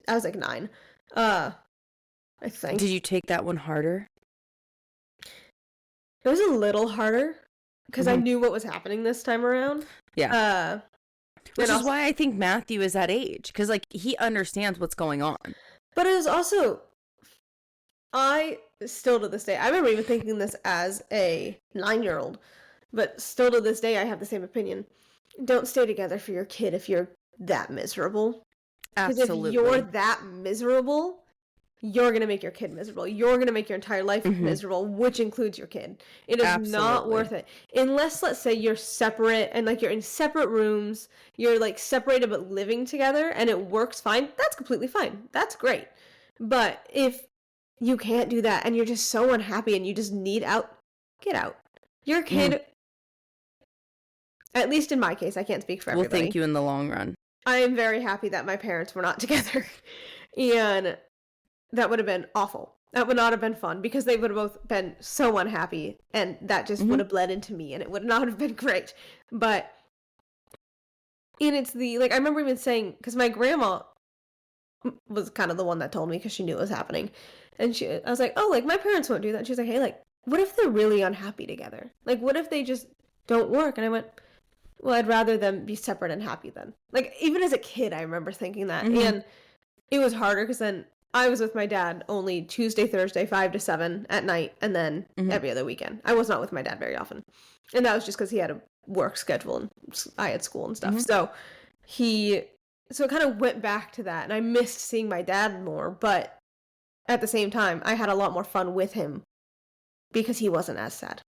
I was like 9. I think.
Did you take that one harder?
It was a little harder because I knew what was happening this time around.
Yeah. Which is why I think Matthew is that age, because, like, he understands what's going on.
But it was also, I still to this day, I remember even thinking this as a 9-year-old, but still to this day, I have the same opinion. Don't stay together for your kid if you're that miserable.
Absolutely.
Because if you're that miserable, you're going to make your kid miserable. You're going to make your entire life miserable, which includes your kid. It is not worth it. Unless, let's say, you're separate and, like, you're in separate rooms, you're, like, separated but living together, and it works fine, that's completely fine. That's great. But if you can't do that and you're just so unhappy and you just need out, get out. Your kid, at least in my case, I can't speak for everybody.
Will thank you in the long run.
I am very happy that my parents were not together. And that would have been awful. That would not have been fun because they would have both been so unhappy and that just would have bled into me and it would not have been great. But, and it's I remember even saying, because my grandma was kind of the one that told me because she knew it was happening. And I was like, oh, like, my parents won't do that. And she was like, hey, like, what if they're really unhappy together? Like, what if they just don't work? And I went, well, I'd rather them be separate and happy then. Like, even as a kid, I remember thinking that. And it was harder because then I was with my dad only Tuesday, Thursday, 5 to 7 at night, and then every other weekend. I was not with my dad very often. And that was just because he had a work schedule and I had school and stuff. So it kind of went back to that, and I missed seeing my dad more, but at the same time, I had a lot more fun with him because he wasn't as sad.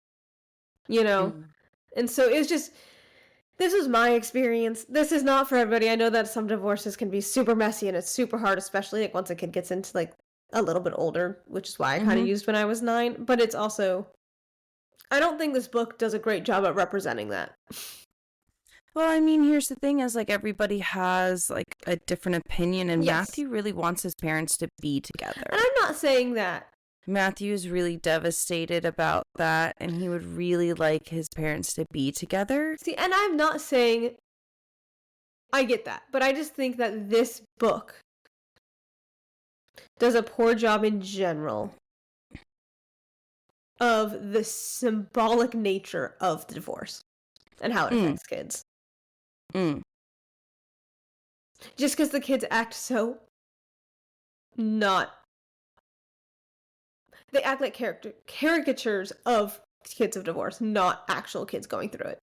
And so it was just, this was my experience. This is not for everybody. I know that some divorces can be super messy and it's super hard, especially like once a kid gets into like a little bit older, which is why I kind of used when I was 9. But it's also, I don't think this book does a great job at representing that.
Well, I mean, here's the thing is, like, everybody has, like, a different opinion, and
Yes.
Matthew really wants his parents to be together.
And I'm not saying that.
Matthew is really devastated about that, and he would really like his parents to be together.
See, and I'm not saying I get that, but I just think that this book does a poor job in general of the symbolic nature of the divorce and how it affects kids. Just because the kids act so not... They act like caricatures of kids of divorce, not actual kids going through it.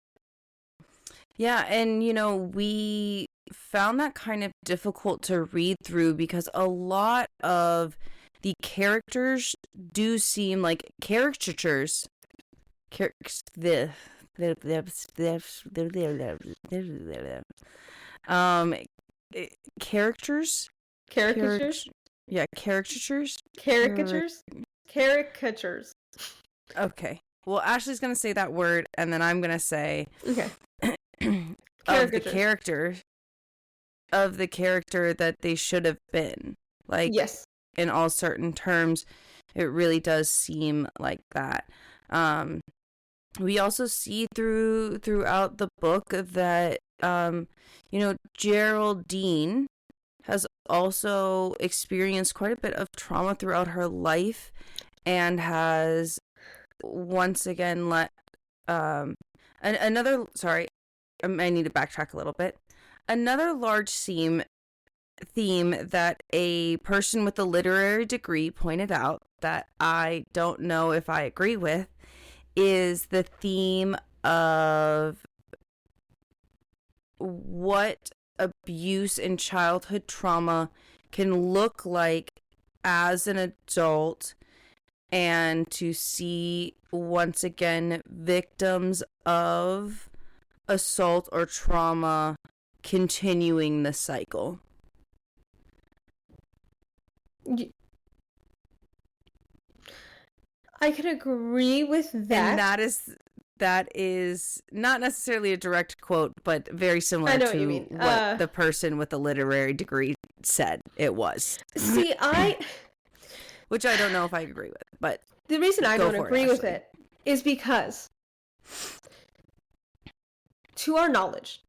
Yeah, and, you know, we found that kind of difficult to read through because a lot of the characters do seem like caricatures. Caricatures. Yeah, caricatures.
Caricatures.
Okay. Well, Ashley's going to say that word, and then I'm going to say...
Okay.
of the character that they should have been. Like,
yes.
In all certain terms, it really does seem like that. We also see throughout the book that, you know, Geraldine has also experienced quite a bit of trauma throughout her life and has once again let I need to backtrack a little bit. Another large theme that a person with a literary degree pointed out that I don't know if I agree with is the theme of what abuse and childhood trauma can look like as an adult, and to see once again victims of assault or trauma continuing the cycle.
I can agree with that.
And that is not necessarily a direct quote, but very similar to what the person with the literary degree said it was.
See,
which I don't know if I agree with, but
the reason I don't agree with it is because, to our knowledge,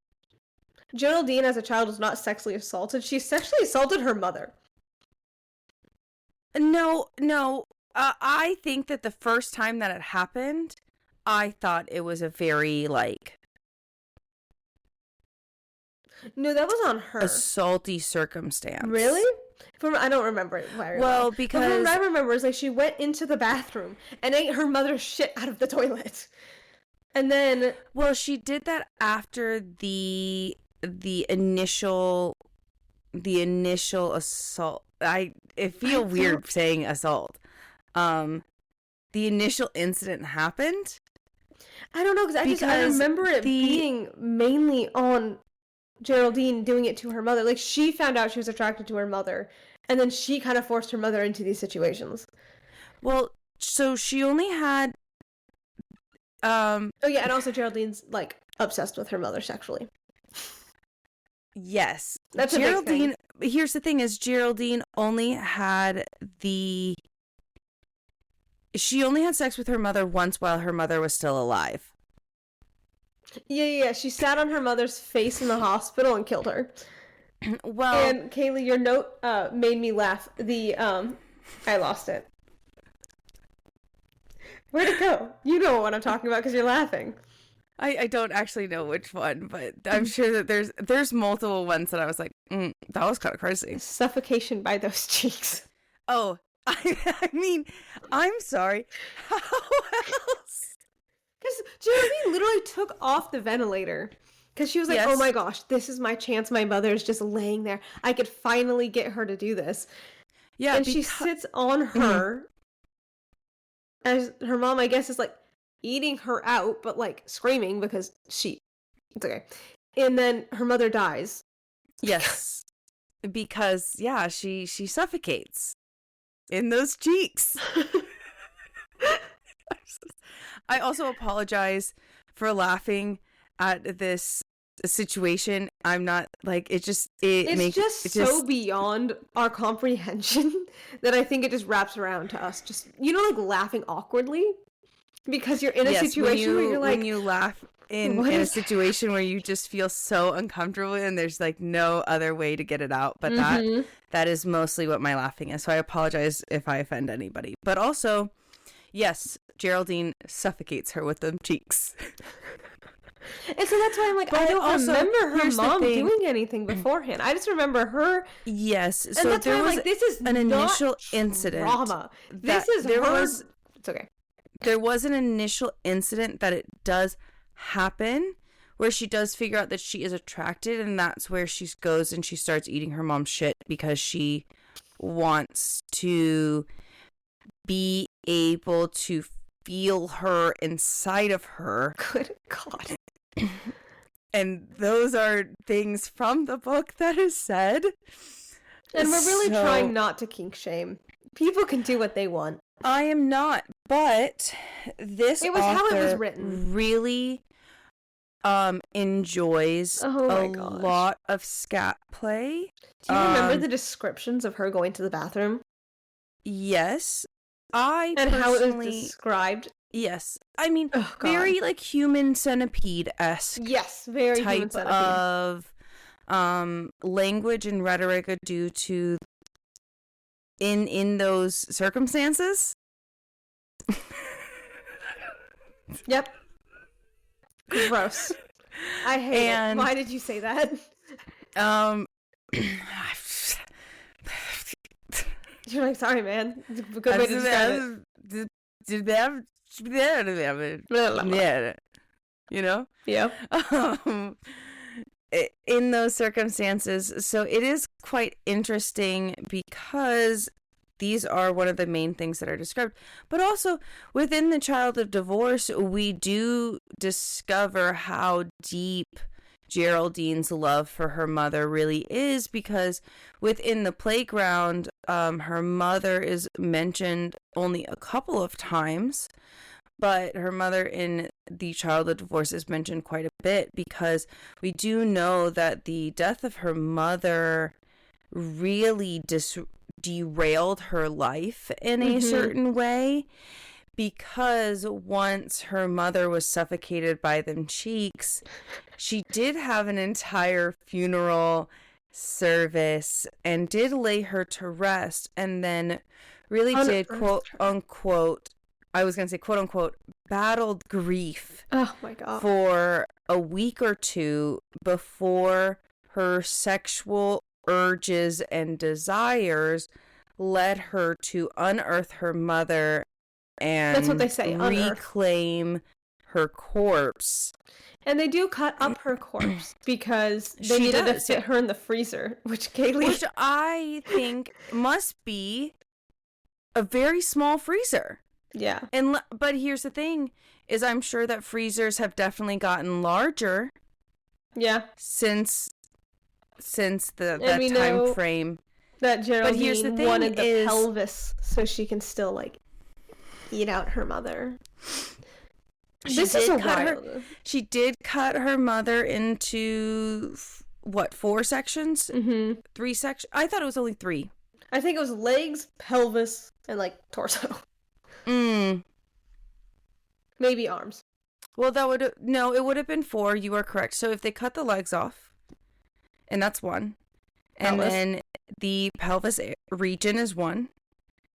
Geraldine as a child was not sexually assaulted. She sexually assaulted her mother.
No. I think that the first time that it happened, I thought it was a very, like...
No, that was on her.
Assaulty circumstance.
Really? I don't remember it very well.
Because...
But what I remember is, like, she went into the bathroom and ate her mother's shit out of the toilet. And then...
Well, she did that after the initial assault. I feel weird saying assault. The initial incident happened.
I don't know, because I remember it being mainly on Geraldine doing it to her mother. Like, she found out she was attracted to her mother, and then she kind of forced her mother into these situations.
Well, so she only had
oh yeah, and also Geraldine's, like, obsessed with her mother sexually.
Yes.
That's Geraldine.
A big thing. Here's the thing is, Geraldine only had she only had sex with her mother once while her mother was still alive.
Yeah. She sat on her mother's face in the hospital and killed her.
Well,
and Kaylee, your note made me laugh. I lost it. Where'd it go? You know what I'm talking about because you're laughing.
I don't actually know which one, but I'm sure that there's multiple ones that I was like, that was kind of crazy.
Suffocation by those cheeks.
Oh, I mean, I'm sorry. How else?
Because Geraldine literally took off the ventilator. Because she was like, yes. Oh my gosh, this is my chance. My mother is just laying there. I could finally get her to do this. Yeah, and she sits on her. As her mom, I guess, is like eating her out, but like screaming because it's okay. And then her mother dies.
Yes. Because, yeah, she suffocates in those cheeks. I also apologize for laughing at this situation. I'm not like it's just
so beyond our comprehension that I think it just wraps around to us. Just like laughing awkwardly because you're in a situation where you're like,
when you laugh in a situation where you just feel so uncomfortable and there's like no other way to get it out. But that is mostly what my laughing is. So I apologize if I offend anybody. But also, yes, Geraldine suffocates her with them cheeks.
And so that's why I'm like, I don't remember her mom doing anything beforehand. I just remember her.
Yes.
And
so
that's
there
why I'm
was
like, this is
an initial
not
incident.
Drama. This is it's okay.
There was an initial incident that it does happen where she does figure out that she is attracted, and that's where she goes and she starts eating her mom's shit because she wants to be able to feel her inside of her.
Good God.
And those are things from the book that is said.
And we're really trying not to kink shame. People can do what they want.
I am not, but this
it was
author
how it was written.
Really enjoys a lot of scat play.
Do you remember the descriptions of her going to the bathroom?
Yes.
And how it was described?
Yes. I mean, very like human centipede-esque.
Yes, very
type
human centipede.
Of language and rhetoric due to in those circumstances.
Yep. Gross. I hate it. Why did you say that? You're like, sorry, man. It's a good way to describe it.
You know?
Yeah.
In those circumstances. So it is quite interesting because these are one of the main things that are described. But also within the child of divorce, we do discover how deep Geraldine's love for her mother really is, because within the playground, her mother is mentioned only a couple of times, but her mother in the child of divorce is mentioned quite a bit, because we do know that the death of her mother really derailed her life in a certain way, because once her mother was suffocated by them cheeks, she did have an entire funeral service and did lay her to rest, and then really did quote unquote, I was going to say quote unquote, battled grief.
Oh my God.
For a week or two before her sexual urges and desires led her to unearth her mother and
that's what they say,
reclaim her corpse.
And they do cut up her corpse because they needed to fit her in the freezer, which
I think must be a very small freezer.
Yeah.
But here's the thing, is I'm sure that freezers have definitely gotten larger.
Yeah.
Since that time frame.
That Geraldine wanted the pelvis so she can still like eat out her mother. She did cut her mother into 4 sections? 3 sections? I thought it was only 3. I think it was legs, pelvis, and like torso. Maybe arms.
Well, it would have been 4. You are correct. So if they cut the legs off, and that's 1, and then the pelvis region is 1,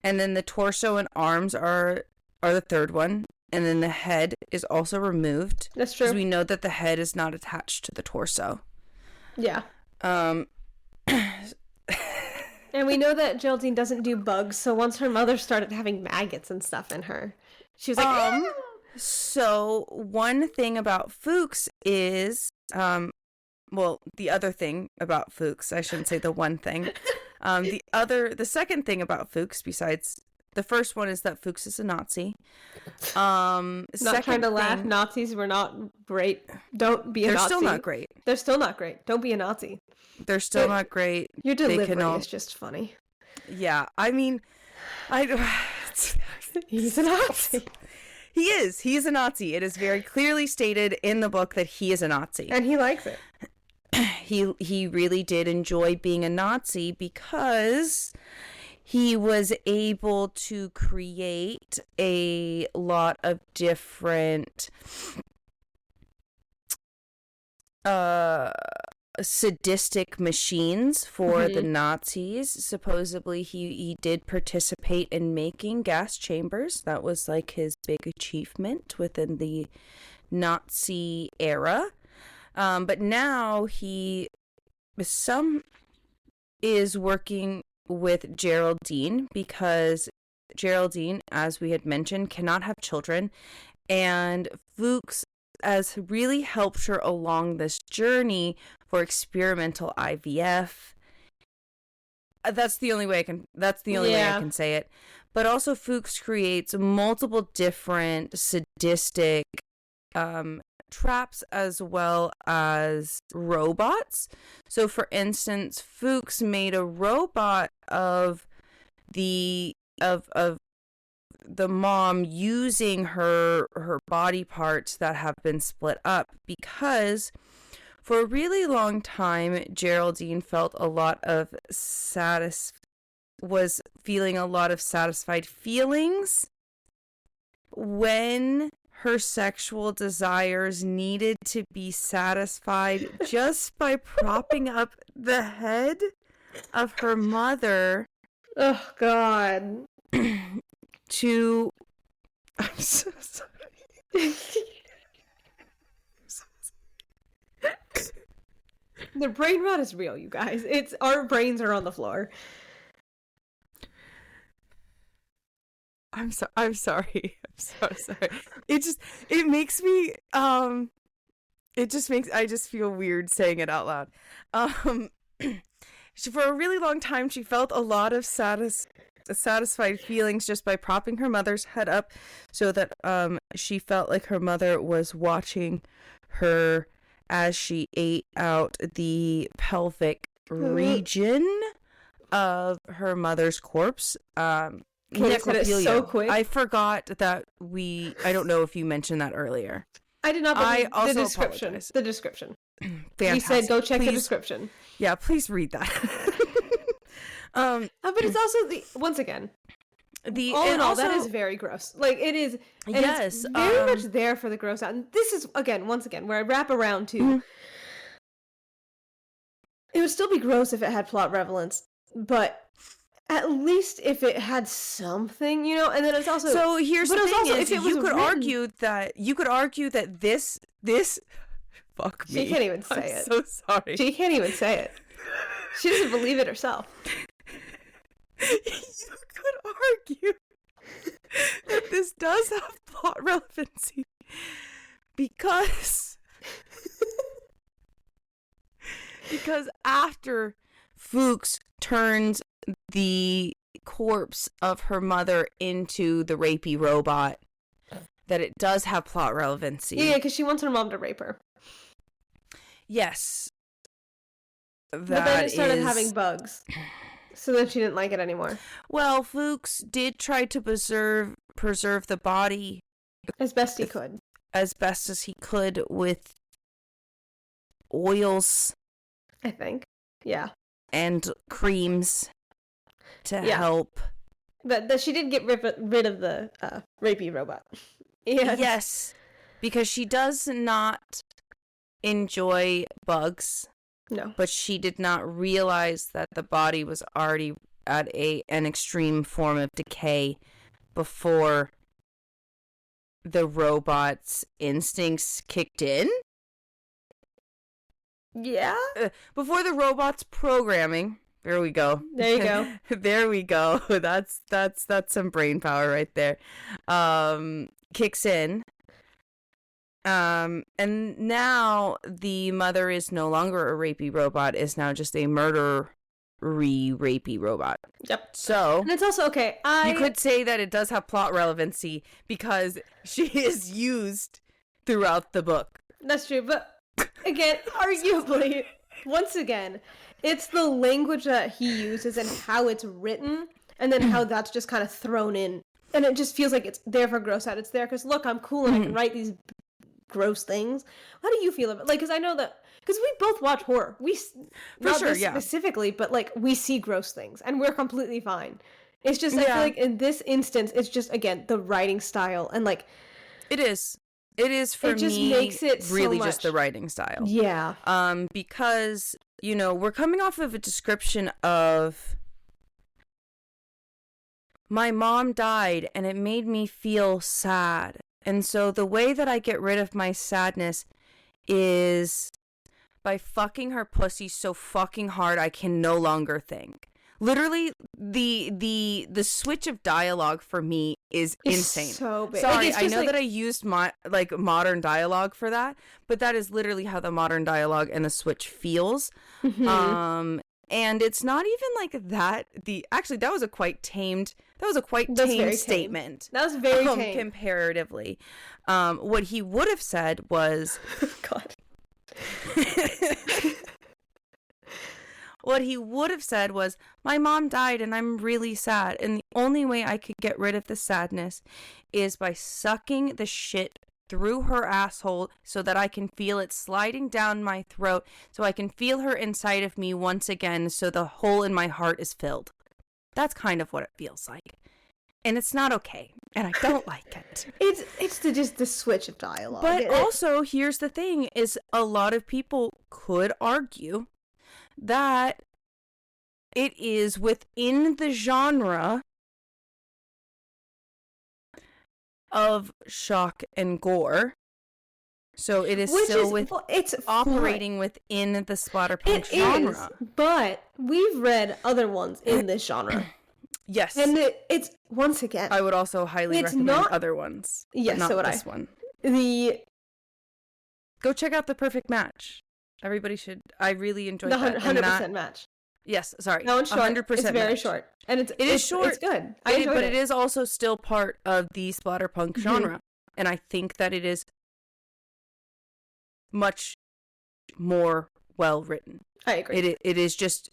and then the torso and arms are the 3rd one, and then the head is also removed.
That's true.
Because we know that the head is not attached to the torso.
Yeah. And we know that Geraldine doesn't do bugs, so once her mother started having maggots and stuff in her, she was like,
So one thing about Fuchs is, the other thing about Fuchs, I shouldn't say the one thing. The second thing about Fuchs, besides the first one, is that Fuchs is a Nazi.
Not trying to laugh. Nazis were not great. Don't be a Nazi.
They're still not great.
They're still not great. Don't be a Nazi.
They're still not great.
Your delivery is just funny.
Yeah, I mean,
he's a Nazi.
He is. He's a Nazi. It is very clearly stated in the book that he is a Nazi.
And he likes it.
He really did enjoy being a Nazi because he was able to create a lot of different sadistic machines for the Nazis. Supposedly he did participate in making gas chambers. That was like his big achievement within the Nazi era. But now he is working with Geraldine because Geraldine, as we had mentioned, cannot have children, and Fuchs has really helped her along this journey for experimental IVF. That's the only way I can say it. But also Fuchs creates multiple different sadistic traps as well as robots. So for instance, Fuchs made a robot of the mom using her body parts that have been split up, because for a really long time Geraldine felt a lot of was feeling a lot of satisfied feelings when her sexual desires needed to be satisfied just by propping up the head of her mother.
Oh, God.
To... I'm so sorry.
The brain rot is real, you guys. Our brains are on the floor.
I'm sorry. I'm so sorry. It makes me I just feel weird saying it out loud. For a really long time she felt a lot of satisfied feelings just by propping her mother's head up, so that she felt like her mother was watching her as she ate out the pelvic region of her mother's corpse. Necrophilia. So quick. I forgot that I don't know if you mentioned that earlier.
I did not, but
I also
the description.
Apologize.
The description.
Fantastic.
We said go check the description.
Yeah, please read that.
But it's also once again, all in all, that is very gross. Like, it is. And yes, it's very much there for the gross out. And this is once again, where I wrap around to. Mm-hmm. It would still be gross if it had plot relevance, but at least if it had something, and then it's also.
So here's the thing: you could argue that this. Fuck me.
She can't even say it.
So sorry.
She can't even say it. She doesn't believe it herself.
You could argue that this does have plot relevancy because after Fuchs turns the corpse of her mother into the rapey robot, that it does have plot relevancy.
Yeah, because she wants her mom to rape her.
Yes.
But then it started having bugs. So then she didn't like it anymore.
Well, Fuchs did try to preserve the body
as best he could.
As best as he could with oils,
I think. Yeah.
And creams to help.
But she did get rid of the rapey robot. Yeah.
Yes. Because she does not enjoy bugs.
No.
But she did not realize that the body was already at an extreme form of decay before the robot's instincts kicked in.
Yeah.
Before the robot's programming. There we go.
There you go.
There we go. That's some brain power right there. Kicks in. And now the mother is no longer a rapey robot, is now just a murdery rapey robot.
Yep.
So,
and it's also okay.
You could say that it does have plot relevancy because she is used throughout the book.
That's true, but again, arguably, once again, it's the language that he uses and how it's written, and then how that's just kind of thrown in and it just feels like it's there for gross out. It's there because, look, I'm cool and I can write these gross things. How do you feel about it? Like, because I know that, because we both watch horror. Not this specifically, but, like, we see gross things, and we're completely fine. It's just, I feel like in this instance, it's just, again, the writing style, and, like...
It is for me. It just makes it really so just the writing style.
Yeah.
Because, you know, we're coming off of a description of... My mom died, and it made me feel sad. And so the way that I get rid of my sadness is by fucking her pussy so fucking hard I can no longer think. Literally, the switch of dialogue for me is insane.
So big.
Sorry, I know that I used modern dialogue for that, but that is literally how the modern dialogue and the switch feels. Mm-hmm. And it's not even like that. Actually, that was a quite tame statement.
That was very tame.
Comparatively. What he would have said was...
God.
What he would have said was, my mom died and I'm really sad. And the only way I could get rid of the sadness is by sucking the shit through her asshole so that I can feel it sliding down my throat, so I can feel her inside of me once again, so the hole in my heart is filled. That's kind of what it feels like. And it's not okay. And I don't like it.
It's just the switch of dialogue.
But also, here's the thing, is a lot of people could argue that it is within the genre of shock and gore. So it is it's operating within the splatterpunk genre.
But we've read other ones in this genre.
Yes.
And it's, once again...
I would also highly recommend other ones.
Yes,
not
so would
this one.
Go
check out The Perfect Match. Everybody should. I really enjoyed
the
that.
100% match.
Yes, sorry.
That one's short. 100% it's very match. Short. And it is short. It's good. But
it is also still part of the splatterpunk genre. And I think that it is much more well written.
I agree.
It is just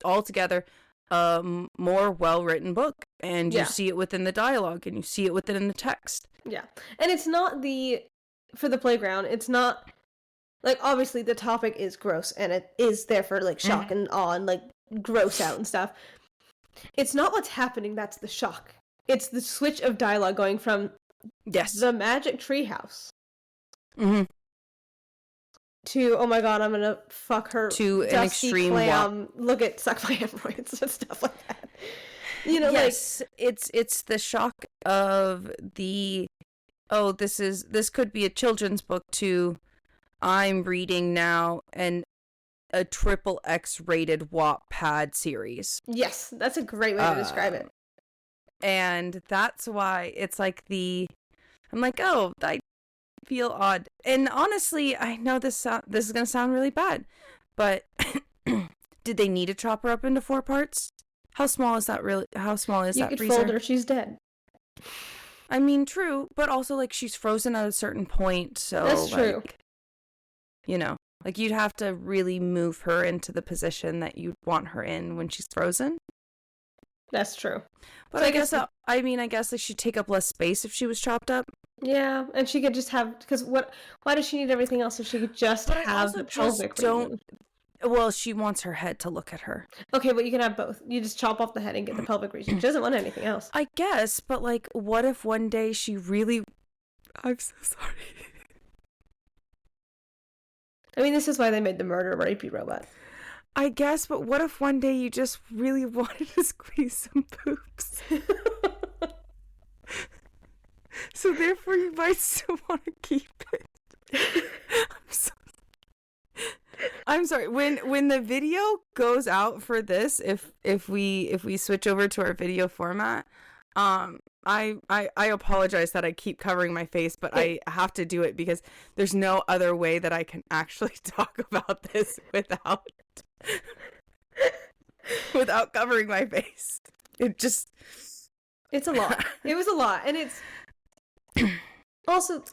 altogether a more well written book, and you see it within the dialogue, and you see it within the text.
Yeah, and it's not for the playground. It's not like, obviously the topic is gross, and it is there for like shock and awe and like gross out and stuff. It's not what's happening that's the shock. It's the switch of dialogue going from the magic treehouse. To, oh my god, I'm gonna fuck her
to an extreme
clam, look at suck my hemorrhoids and stuff like that. You know,
yes, like, it's the shock of the, oh, this could be a children's book, to I'm reading now a triple X rated Wattpad series.
Yes, that's a great way to describe it.
And that's why it's like I'm like, oh, I feel odd. And honestly, I know this is gonna sound really bad, but did they need to chop her up into 4 parts? How small is that freezer? You could fold her, she's dead. I mean, true, but also like she's frozen at a certain point, so
that's true.
You know, like you'd have to really move her into the position that you'd want her in when she's frozen.
That's true.
But so I guess like she'd take up less space if she was chopped up.
Yeah, and she could just have, because why does she need everything else if she could just have the pelvic region?
Well, she wants her head to look at her.
Okay, but you can have both. You just chop off the head and get the pelvic region. She doesn't want anything else.
I guess, but like, what if one day she really... I'm so sorry.
I mean, this is why they made the murder rapey robot.
I guess, but what if one day you just really wanted to squeeze some poops? So therefore you might still want to keep it. I'm sorry. When the video goes out for this, if we switch over to our video format, I apologize that I keep covering my face, but I have to do it because there's no other way that I can actually talk about this without covering my face.
It's a lot. It was a lot, and it's also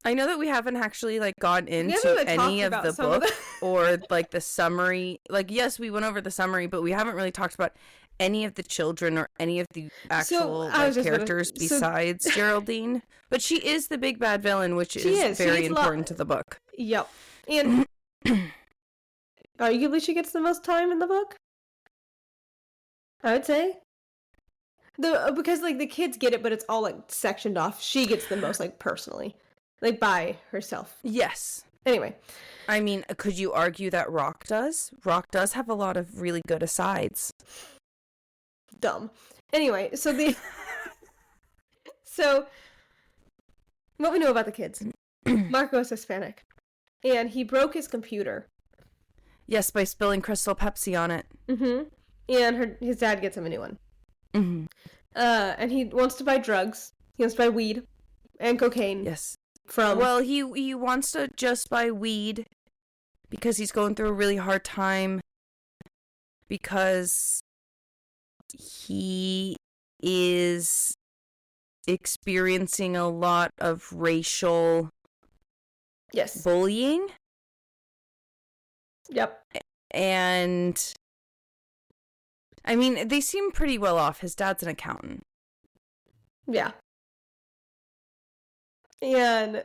I know that we haven't actually like gone into any of the book or like the summary. Like, yes, we went over the summary, but we haven't really talked about any of the children or any of the actual characters besides Geraldine. But she is the big bad villain, which is very important to the book.
Yep. And arguably she gets the most time in the book, I would say. Because like the kids get it, but it's all like sectioned off. She gets the most like personally. Like, by herself.
Yes.
Anyway.
I mean, could you argue that Rock does? Rock does have a lot of really good asides.
Dumb. Anyway, So, what we know about the kids. Marco is Hispanic. And he broke his computer.
Yes, by spilling Crystal Pepsi on it.
Mm-hmm. And his dad gets him a new one.
Mm-hmm.
And he wants to buy drugs. He wants to buy weed and cocaine.
Yes.
Well,
he wants to just buy weed because he's going through a really hard time because he is experiencing a lot of racial bullying.
Yep.
And I mean, they seem pretty well off. His dad's an accountant.
Yeah. And,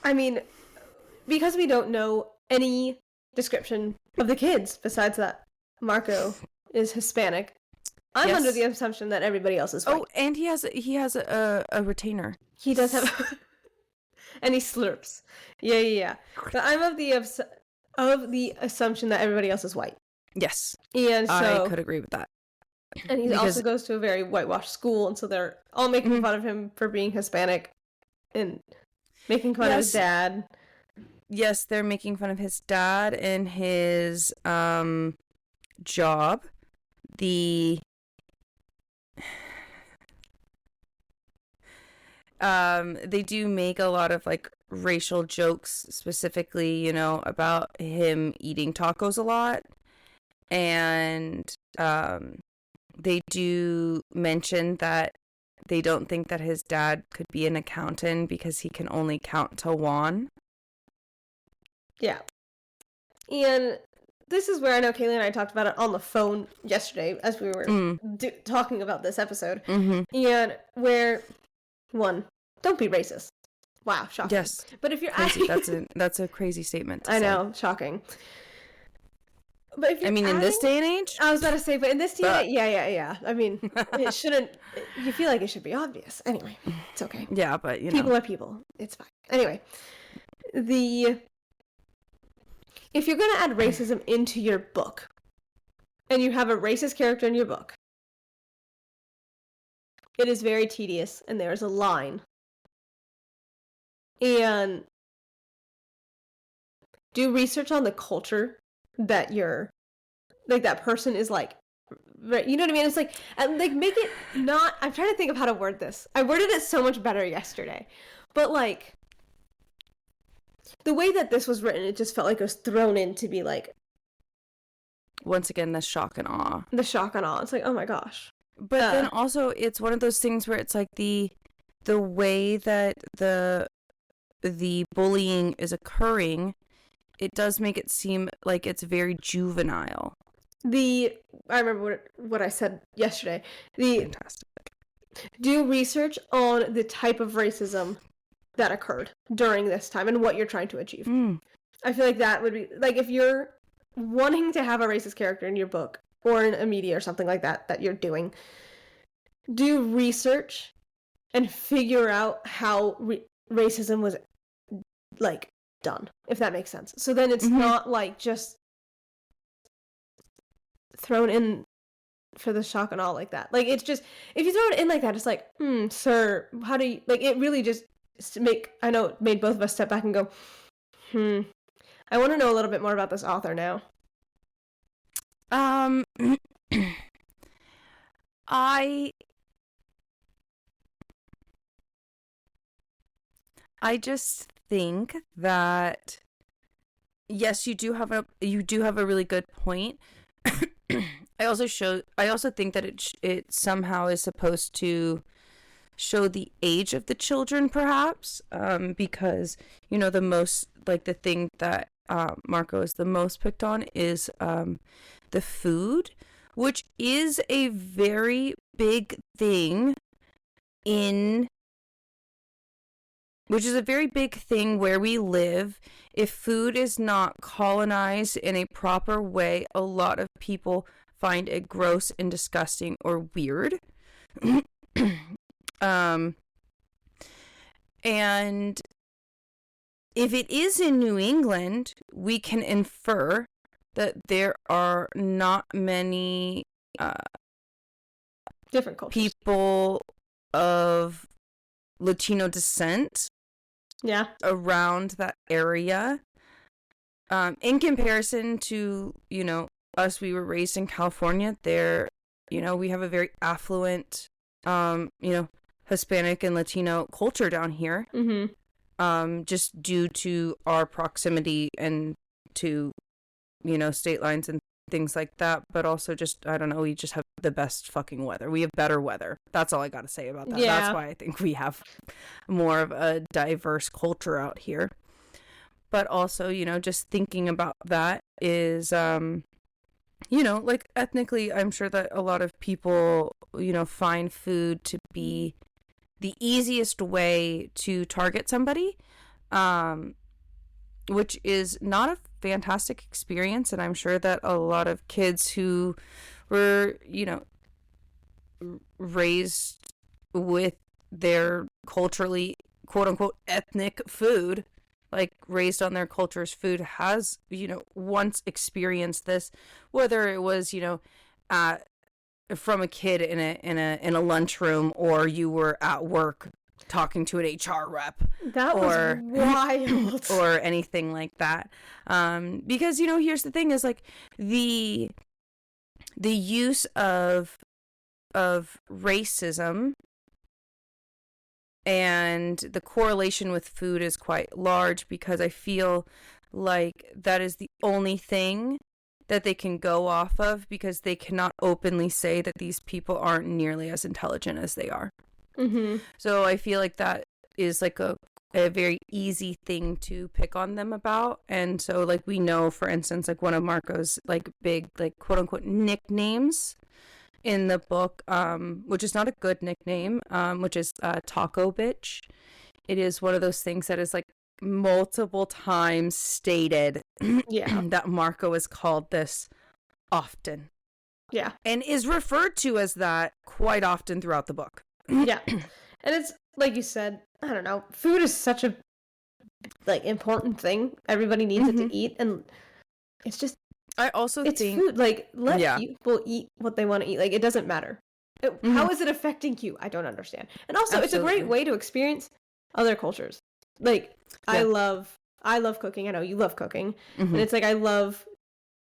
I mean, because we don't know any description of the kids besides that Marco is Hispanic, I'm under the assumption that everybody else is white.
Oh, and he has a retainer.
He does have, and he slurps. Yeah. But I'm of the assumption that everybody else is white.
Yes,
and so
I could agree with that.
And he also goes to a very whitewashed school, and so they're all making fun of him for being Hispanic and making fun of his dad.
Yes, they're making fun of his dad and his job. They do make a lot of like racial jokes, specifically, about him eating tacos a lot. And they do mention that they don't think that his dad could be an accountant because he can only count to one.
Yeah. And this is where I know Kaylee and I talked about it on the phone yesterday as we were talking about this episode.
Mm-hmm.
And where, one, don't be racist. Wow, shocking.
Yes.
But if you're
crazy, that's a crazy statement to
I
say.
know, shocking. But if you're
in this day and age?
I was about to say, but in this day and age, yeah. I mean, it shouldn't, you feel like it should be obvious. Anyway, it's okay.
Yeah, but,
People are people. It's fine. Anyway, if you're going to add racism into your book, and you have a racist character in your book, it is very tedious, and there's a line. And do research on the culture that that person is like, right, you know what I mean? It's like make it not, I'm trying to think of how to word this. I worded it so much better yesterday, but like the way that this was written, it just felt like it was thrown in to be like,
once again, the shock and awe.
It's like, oh my gosh.
But then also it's one of those things where it's like the way that the bullying is occurring, it does make it seem like it's very juvenile. I remember what I said yesterday. Fantastic.
Do research on the type of racism that occurred during this time and what you're trying to achieve. I feel like that would be, like, if you're wanting to have a racist character in your book or in a media or something like that you're doing, do research and figure out how racism was, like, done, if that makes sense. So then it's not like just thrown in for the shock and awe like that. Like, it's just, if you throw it in like that, it's like, sir, how do you, like, it really just I know it made both of us step back and go, I want to know a little bit more about this author now.
I just think that, yes, you do have a really good point. I also think that it somehow is supposed to show the age of the children, perhaps, because, you know, the most, like, the thing that Marco is the most picked on is the food, which is a very big thing where we live. If food is not colonized in a proper way, a lot of people find it gross and disgusting or weird. And if it is in New England, we can infer that there are not many
different cultures,
people of Latino descent around that area. In comparison to, you know, us, we were raised in California. There, you know, we have a very affluent, you know, Hispanic and Latino culture down here. Just due to our proximity and to, you know, state lines and things like that, but also just, I don't know, we just have the best fucking weather. We have better weather. That's all I gotta say about that. Yeah. That's why I think we have more of a diverse culture out here. But also, you know, just thinking about that is, you know, like, ethnically, I'm sure that a lot of people, you know, find food to be the easiest way to target somebody, which is not a fantastic experience. And I'm sure that a lot of kids who were, you know, raised with their culturally, quote unquote, ethnic food, like raised on their culture's food, has, you know, once experienced this, whether it was, you know, from a kid in a lunchroom, or you were at work talking to an HR rep.
That was wild.
Or anything like that. Because, you know, here's the thing is, like, the use of racism and the correlation with food is quite large, because I feel like that is the only thing that they can go off of, because they cannot openly say that these people aren't nearly as intelligent as they are. So I feel like that is like a very easy thing to pick on them about. And so, like, we know, for instance, like, one of Marco's, like, big, like, quote unquote nicknames in the book, which is not a good nickname, which is taco bitch. It is one of those things that is, like, multiple times stated that Marco is called this often.
Yeah.
And is referred to as that quite often throughout the book.
Yeah. And it's, like you said, I don't know, food is such a, like, important thing. Everybody needs it to eat, and it's just,
I also
it's
think
food. Like, let people eat what they want to eat. Like, it doesn't matter. How is it affecting you? I don't understand. And also, it's a great way to experience other cultures. Like, I love cooking. I know you love cooking. And it's like, I love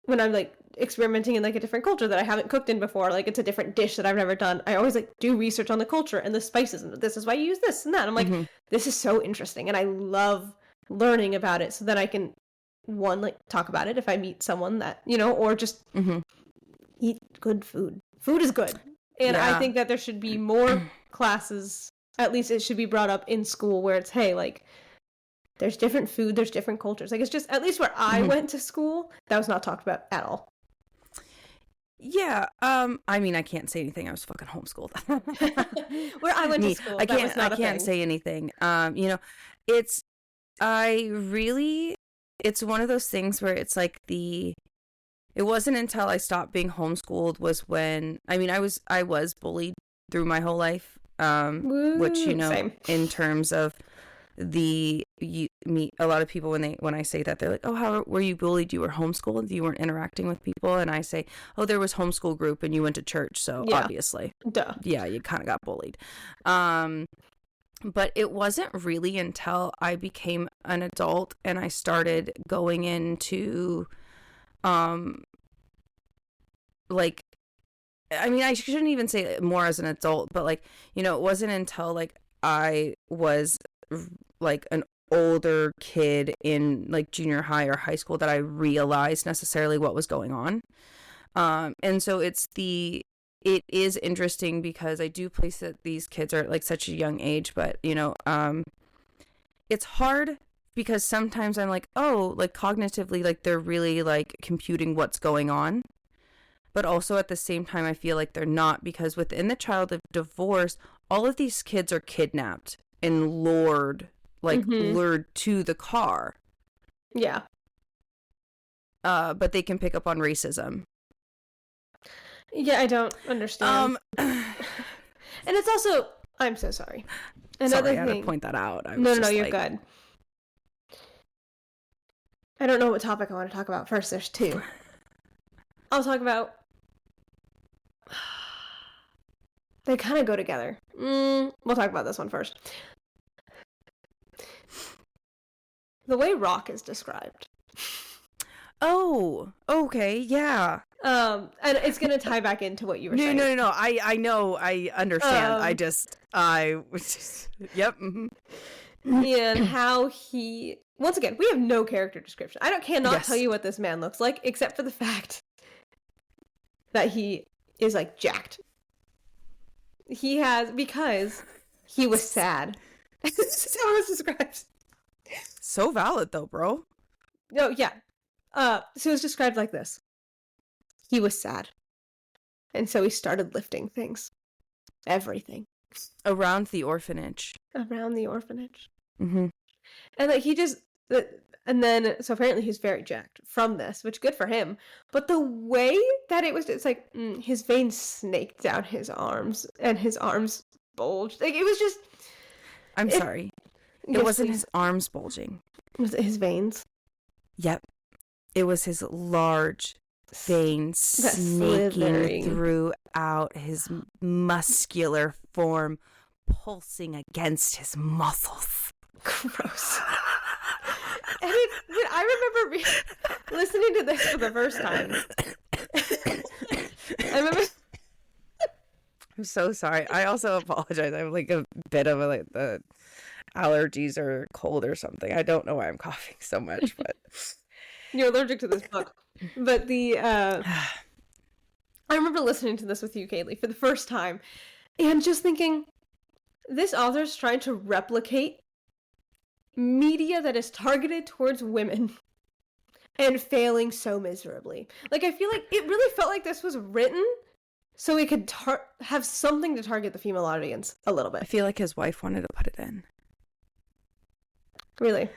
when I'm, like, experimenting in, like, a different culture that I haven't cooked in before. Like, it's a different dish that I've never done. I always, like, do research on the culture and the spices, and this is why you use this and that. I'm like, this is so interesting, and I love learning about it, so that I can, one, like, talk about it if I meet someone that, you know, or just eat good food. Food is good. And I think that there should be more classes, at least it should be brought up in school, where it's, hey, like, there's different food, there's different cultures. Like, it's just, at least where I went to school, that was not talked about at all.
Yeah, I mean, I can't say anything. I was fucking homeschooled.
Where I went to school,
I can't say anything. You know, it's one of those things where it's like it wasn't until I stopped being homeschooled was when, I mean, I was bullied through my whole life, which, you know,
same.
In terms of a lot of people, when I say that, they're like, oh, how were you bullied? You were homeschooled, you weren't interacting with people. And I say, oh, there was homeschool group and you went to church, so obviously you kind of got bullied. But it wasn't really until I became an adult and I started going into like, I mean, I shouldn't even say more as an adult, but, like, you know, it wasn't until, like, I was like an older kid in, like, junior high or high school that I realized necessarily what was going on. And so it's the it is interesting because I do place that these kids are like such a young age, but you know, it's hard because sometimes I'm like, oh, like cognitively, like they're really like computing what's going on. But also at the same time, I feel like they're not, because within the child of divorce, all of these kids are kidnapped and lured to the car.
Yeah.
But they can pick up on racism.
Yeah, I don't understand. And it's also, I'm so sorry. Another thing. I had to
point that out.
No, you're good. I don't know what topic I want to talk about first. There's two. I'll talk about. They kind of go together. We'll talk about this one first. The way Rock is described.
Oh, okay, yeah.
And it's gonna tie back into what you were saying.
No. I know. I understand. Yep. Mm-hmm.
And how he. Once again, we have no character description. I cannot tell you what this man looks like, except for the fact that he is like jacked. Because he was sad. This is how it was described.
So valid though, bro.
No, yeah. So it was described like this. He was sad. And so he started lifting things. Everything.
Around the orphanage.
Mm-hmm. And like he just... And then, so apparently he's very jacked from this, which good for him. But the way that it's like his veins snaked down his arms, and his arms bulged. Like it was just.
I'm sorry. It wasn't his arms bulging.
Was it his veins?
Yep. It was his large veins snaking throughout his muscular form, pulsing against his muscles.
Gross. And I remember listening to this for the first time. I remember.
I'm so sorry. I also apologize. I have like a bit of the allergies or cold or something. I don't know why I'm coughing so much, but
you're allergic to this book. But I remember listening to this with you, Kaylee, for the first time, and just thinking, this author's trying to replicate media that is targeted towards women and failing so miserably. Like, I feel like it really felt like this was written so it could have something to target the female audience a little bit.
I feel like his wife wanted to put it in.
Really?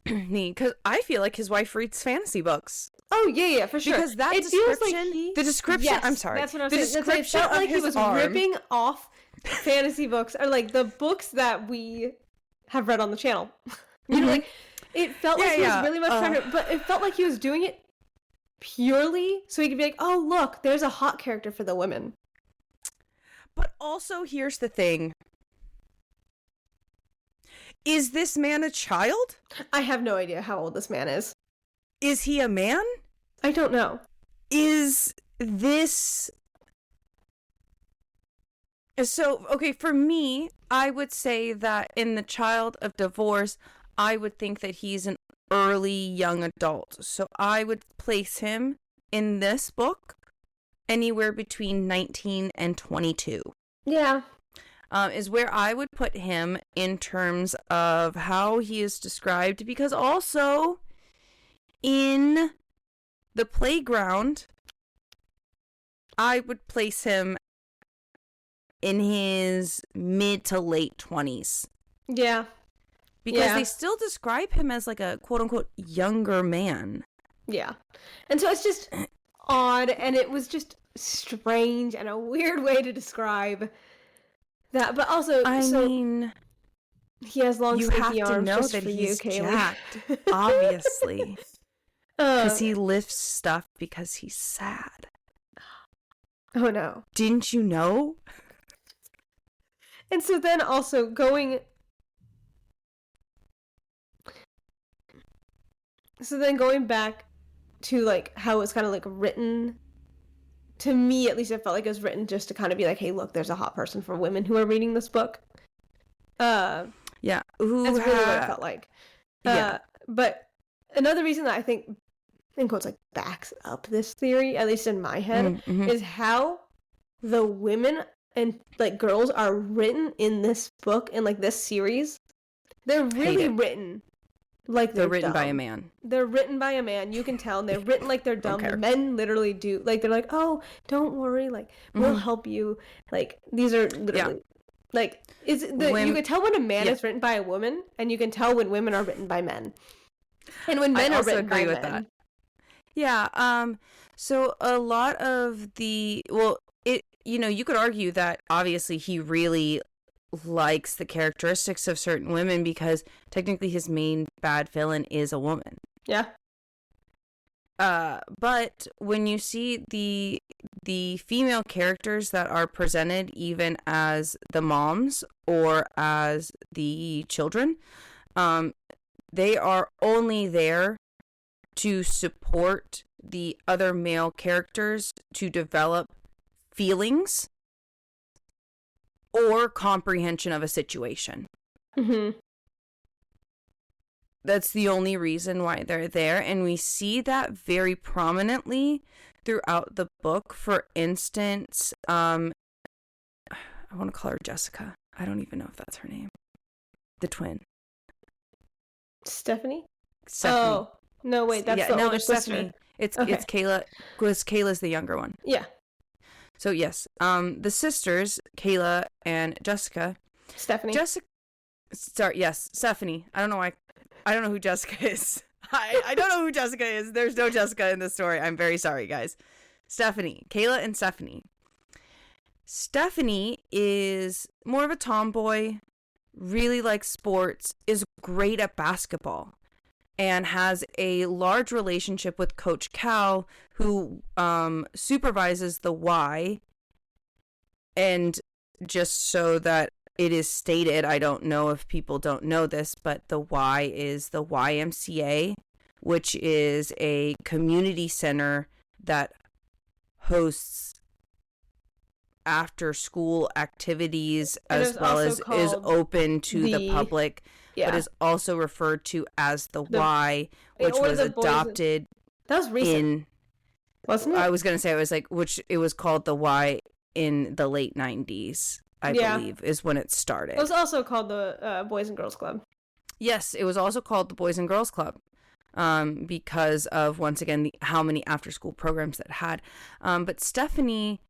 Because I feel like his wife reads fantasy books.
Oh, yeah, for sure.
Because that the description,
yes,
I'm sorry.
That's what I'm saying. It felt like he was ripping off fantasy books, or like the books that we have read on the channel. You know, like it felt like he was really much trying to, but it felt like he was doing it purely so he could be like, oh look, there's a hot character for the women.
But also, here's the thing: is this man a child?
I have no idea how old this man is.
Is he a man?
I don't know.
Is this... So, okay, for me, I would say that in the child of divorce, I would think that he's an early young adult. So I would place him in this book anywhere between 19 and 22.
Yeah.
Is where I would put him in terms of how he is described, because also in the playground, I would place him in his mid to late 20s.
Yeah.
Because they still describe him as like a quote-unquote younger man.
Yeah. And so it's just odd, and it was just strange and a weird way to describe that. But also,
I mean,
he has long sleepy arms. You have to know that he's
jacked, obviously. Because he lifts stuff because he's sad.
Oh no.
Didn't you know?
And so then also going back to like how it's kind of like written, to me at least it felt like it was written just to kind of be like, hey look, there's a hot person for women who are reading this book. Yeah. That's really what it felt like. Yeah. But another reason that I think in quotes like backs up this theory, at least in my head, is how the women and like girls are written in this book and like this series, they're really written like they're
written
dumb.
by a man.
They're written by a man. You can tell, and they're written like they're dumb. The men literally do, like, they're like, oh, don't worry, like, we'll help you. Like, these are literally, like, you can tell when a man is written by a woman, and you can tell when women are written by men. And when men are written by men. That.
Yeah, so a lot of the, well, you could argue that obviously he really likes the characteristics of certain women because technically his main bad villain is a woman.
Yeah.
But when you see the female characters that are presented even as the moms or as the children, they are only there to support the other male characters to develop feelings or comprehension of a situation.
Mm-hmm.
That's the only reason why they're there, and we see that very prominently throughout the book. For instance, I want to call her Jessica. I don't even know if that's her name. The twin.
Stephanie? Oh, no, wait, that's the older sister.
It's Kayla, because Kayla's the younger one.
Yeah.
So yes, the sisters, Kayla and Jessica.
Stephanie.
Stephanie. I don't know who Jessica is. I don't know who Jessica is. There's no Jessica in this story. I'm very sorry, guys. Stephanie. Kayla and Stephanie. Stephanie is more of a tomboy, really likes sports, is great at basketball, and has a large relationship with Coach Cal, who supervises the Y. And just so that it is stated, I don't know if people don't know this, but the Y is the YMCA, which is a community center that hosts after school activities as well as is open to the public. Yeah. But is also referred to as the Y, which was adopted.
That was recent, wasn't it?
I was gonna say it was called the Y in the late 90s. I believe is when it started.
It was also called the Boys and Girls Club.
Yes, it was also called the Boys and Girls Club, because of once again how many after school programs that had. But Stephanie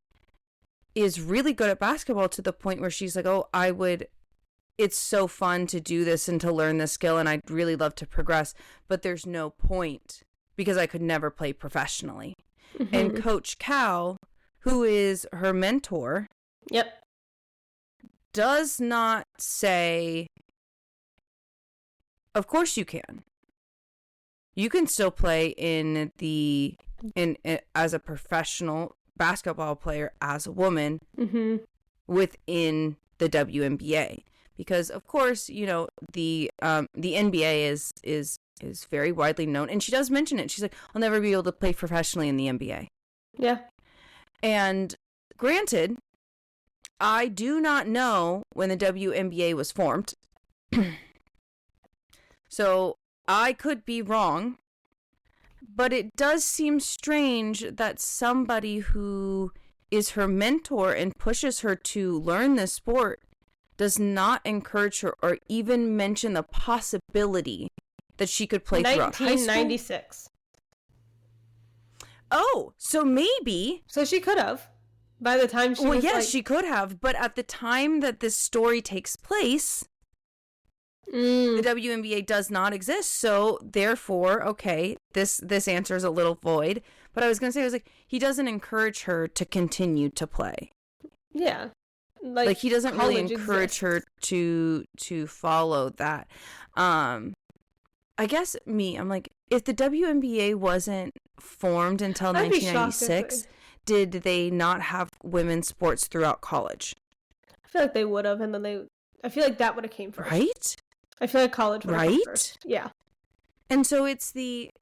is really good at basketball to the point where she's like, oh, it's so fun to do this and to learn this skill, and I'd really love to progress, but there's no point because I could never play professionally. Mm-hmm. And Coach Cal, who is her mentor, does not say, of course you can. You can still play in as a professional basketball player as a woman within the WNBA. Because of course, the NBA is very widely known, and she does mention it. She's like, I'll never be able to play professionally in the NBA.
Yeah.
And granted, I do not know when the WNBA was formed. So I could be wrong, but it does seem strange that somebody who is her mentor and pushes her to learn this sport does not encourage her or even mention the possibility that she could play throughout high school.
1996.
Oh, so maybe.
So she could have. By the time she was
yes, she could have. But at the time that this story takes place, the WNBA does not exist. So therefore, okay, this answer is a little void. But I was going to say, he doesn't encourage her to continue to play.
Yeah.
Like he doesn't really encourage her to follow that. I guess I'm like, if the WNBA wasn't formed until 1996, did they not have women's sports throughout college?
I feel like they would have, and then I feel like that would have came first.
Right?
I feel like college would have come first. Yeah.
And so it's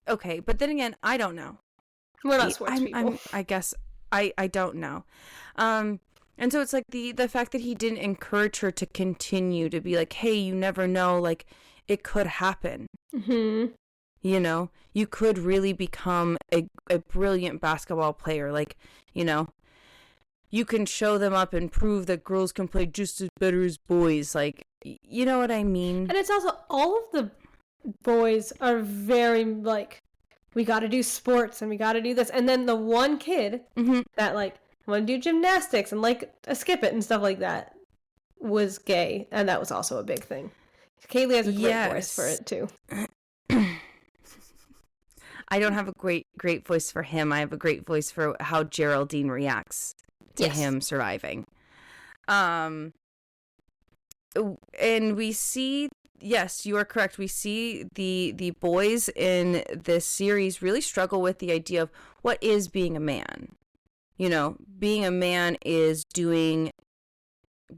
okay, but then again, I don't know.
We're not sports people.
I guess I don't know. And so it's like the fact that he didn't encourage her to continue to be like, hey, you never know, like, it could happen.
Mm-hmm.
You could really become a brilliant basketball player. Like, you can show them up and prove that girls can play just as better as boys. Like, you know what I mean?
And it's also, all of the boys are very, like, we got to do sports and we got to do this. And then the one kid that, like, want to do gymnastics and, like, skip it and stuff like that was gay. And that was also a big thing. Kaylee has a great voice for it, too.
I don't have a great voice for him. I have a great voice for how Geraldine reacts to him surviving. And we see, yes, you are correct. We see the boys in this series really struggle with the idea of what is being a man. You know, being a man is doing,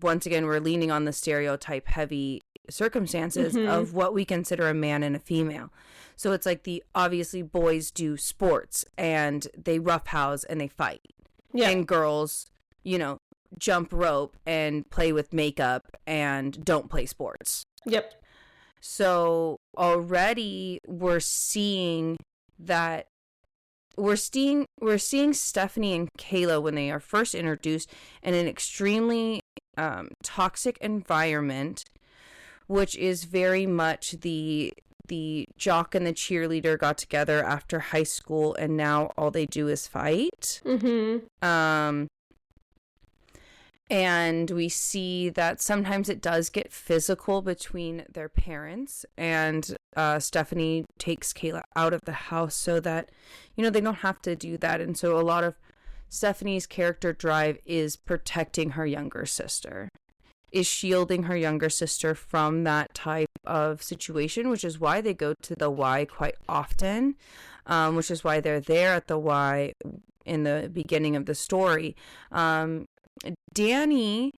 once again, we're leaning on the stereotype heavy circumstances of what we consider a man and a female. So it's like obviously boys do sports and they roughhouse and they fight. Yeah. And girls, you know, jump rope and play with makeup and don't play sports. Yep. So already we're seeing that we're seeing Stephanie and Kayla when they are first introduced in an extremely toxic environment, which is very much the jock and the cheerleader got together after high school and now all they do is fight. And we see that sometimes it does get physical between their parents, and Stephanie takes Kayla out of the house so that, you know, they don't have to do that. And so a lot of Stephanie's character drive is protecting her younger sister, is shielding her younger sister from that type of situation, which is why they go to the Y quite often, which is why they're there at the Y in the beginning of the story. Danny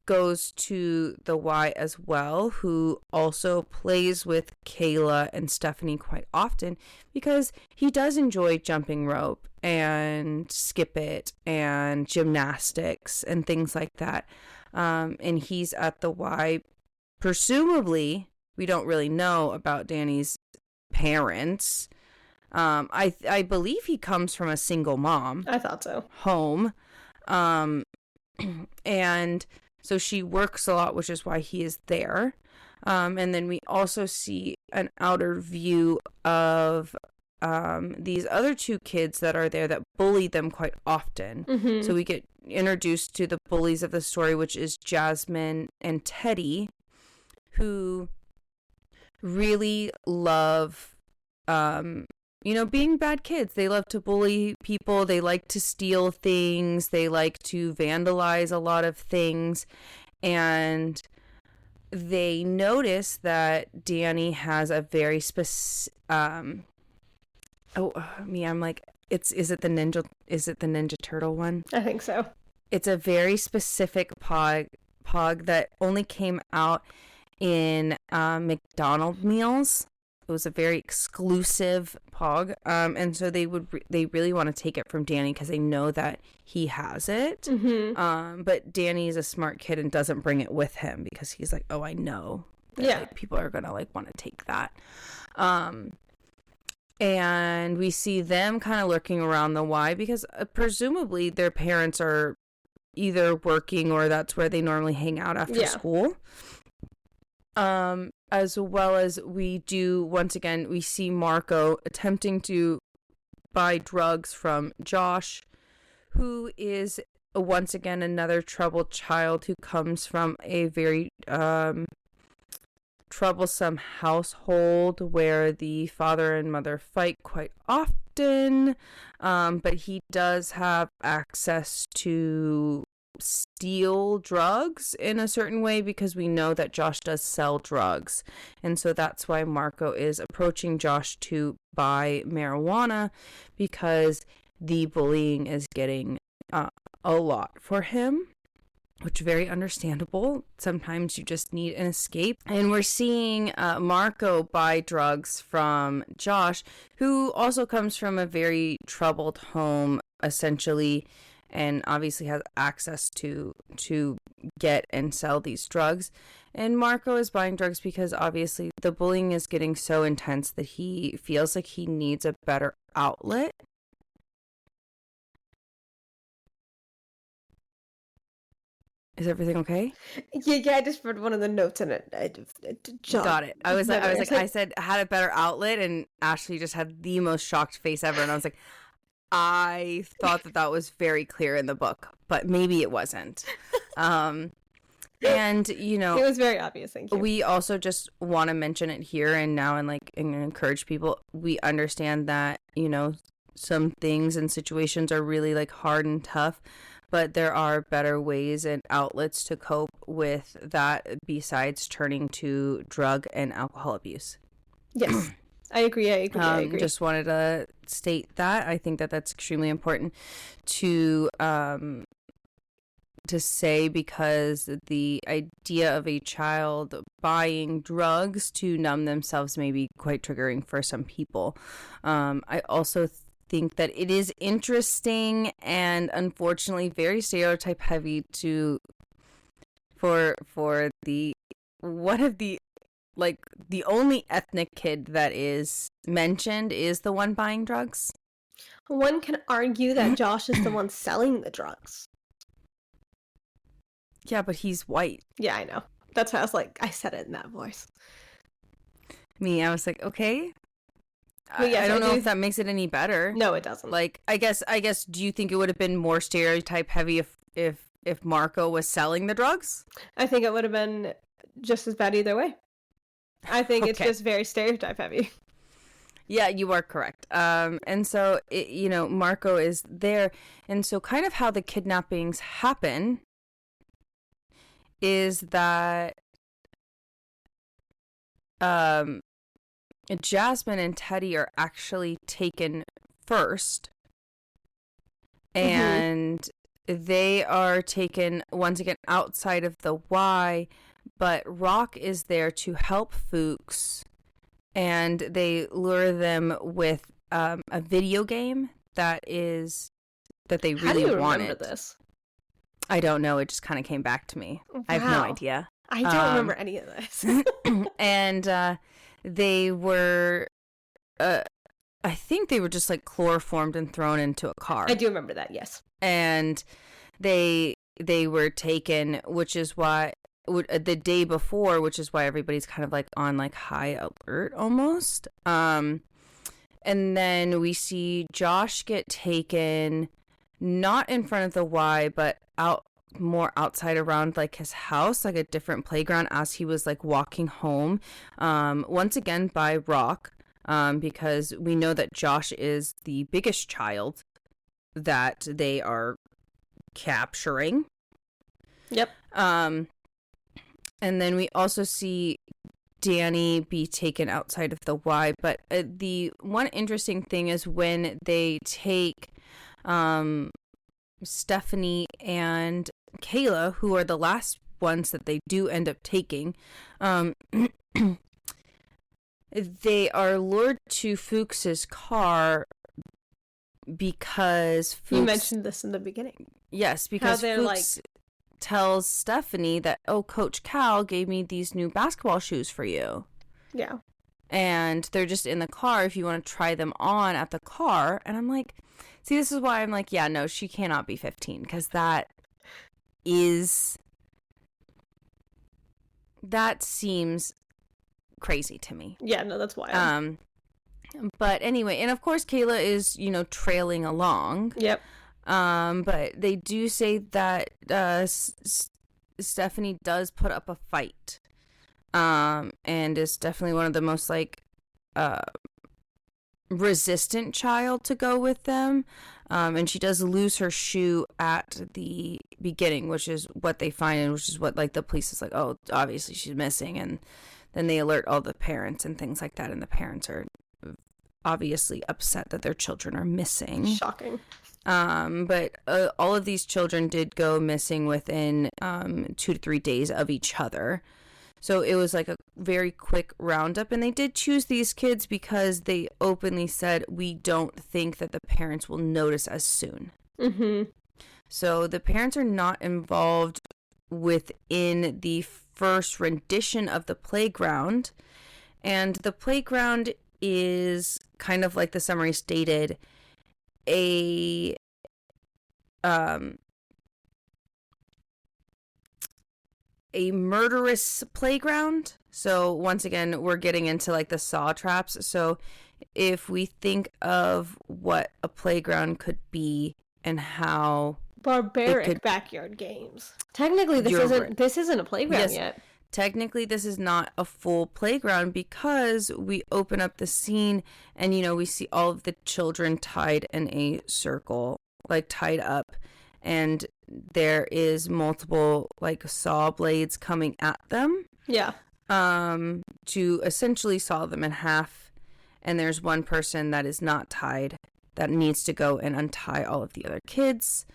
goes to the Y as well, who also plays with Kayla and Stephanie quite often because he does enjoy jumping rope and skip it and gymnastics and things like that. And he's at the Y, presumably, we don't really know about Danny's parents. I believe he comes from a single mom.
I thought so.
Home. And so she works a lot, which is why he is there. And then we also see an outer view of these other two kids that are there that bully them quite often. So we get introduced to the bullies of the story, which is Jasmine and Teddy, who really love you know, being bad kids. They love to bully people. They like to steal things. They like to vandalize a lot of things. And they notice that Danny has a very specific, I'm like, is it the Ninja Turtle one?
I think so.
It's a very specific pog that only came out in McDonald's meals. It was a very exclusive pog, and so they really want to take it from Danny because they know that he has it. But Danny is a smart kid and doesn't bring it with him because he's like, oh, I know that like, people are gonna like want to take that. And we see them kind of lurking around the Y because presumably their parents are either working or that's where they normally hang out after school. As well as we do, once again, we see Marco attempting to buy drugs from Josh, who is once again another troubled child who comes from a very troublesome household where the father and mother fight quite often, but he does have access to steal drugs in a certain way because we know that Josh does sell drugs, and so that's why Marco is approaching Josh to buy marijuana because the bullying is getting a lot for him, which very understandable. Sometimes you just need an escape. And we're seeing Marco buy drugs from Josh, who also comes from a very troubled home, essentially, and obviously has access to get and sell these drugs. And Marco is buying drugs because obviously the bullying is getting so intense that he feels like he needs a better outlet. Is everything okay?
Yeah, I just read one of the notes and it
got it. I
I
said I had a better outlet, and Ashley just had the most shocked face ever, and I was like, I thought that was very clear in the book, but maybe it wasn't. And
it was very obvious. Thank you.
We also just want to mention it here and now, and encourage people. We understand that some things and situations are really like hard and tough, but there are better ways and outlets to cope with that besides turning to drug and alcohol abuse.
Yes, I agree. I agree.
Just wanted to state that. I think that that's extremely important to say, because the idea of a child buying drugs to numb themselves may be quite triggering for some people. I also think that it is interesting and unfortunately very stereotype heavy for the one of the the only ethnic kid that is mentioned is the one buying drugs.
One can argue that Josh is the one selling the drugs.
Yeah, but he's white.
Yeah, I know. That's why I was like, I said it in that voice.
I was like, okay.
Yes,
I don't know if that makes it any better.
No, it doesn't.
Like, I guess, do you think it would have been more stereotype heavy if Marco was selling the drugs?
I think it would have been just as bad either way. I think it's just very stereotype heavy.
Yeah, you are correct. And so, Marco is there. And so kind of how the kidnappings happen is that Jasmine and Teddy are actually taken first. And they are taken, once again, outside of the Y, but Rock is there to help Fuchs, and they lure them with a video game that they really wanted. How do you remember
this?
I don't know. It just kind of came back to me. Wow. I have no idea.
I don't remember any of this.
And they were, I think they were just like chloroformed and thrown into a car.
I do remember that, yes. And
they were taken, which is why the day before, which is why everybody's kind of like on like high alert almost. And then we see Josh get taken, not in front of the Y, but more outside around like his house, like a different playground, as he was like walking home, once again by Rock, because we know that Josh is the biggest child that they are capturing.
Yep.
And then we also see Danny be taken outside of the Y. But the one interesting thing is when they take Stephanie and Kayla, who are the last ones that they do end up taking, they are lured to Fuchs's car because Fuchs...
You mentioned this in the beginning.
Yes, because Fuchs tells Stephanie that, Coach Cal gave me these new basketball shoes for you.
Yeah.
And they're just in the car if you want to try them on at the car. And I'm like, see, this is why I'm like, yeah, no, she cannot be 15, because that seems crazy to me.
Yeah, no, that's wild.
But anyway, and of course Kayla is, trailing along.
Yep.
But they do say that Stephanie does put up a fight, and is definitely one of the most resistant child to go with them. And she does lose her shoe at the beginning, which is what they find, and which is what the police is like, oh, obviously she's missing, and then they alert all the parents and things like that, and the parents are obviously upset that their children are missing.
Shocking.
But all of these children did go missing within 2 to 3 days of each other. So it was like a very quick roundup, and they did choose these kids because they openly said, we don't think that the parents will notice as soon.
Mm-hmm.
So the parents are not involved within the first rendition of the playground, and the playground is kind of like the summary stated, a a murderous playground. So once again, we're getting into like the saw traps. So if we think of what a playground could be and how
barbaric backyard games. Technically, this isn't a playground yet.
Technically, this is not a full playground because we open up the scene and, you know, we see all of the children tied in a circle, like tied up. And there is multiple, like, saw blades coming at them.
Yeah.
To essentially saw them in half. And there's one person that is not tied that needs to go and untie all of the other kids.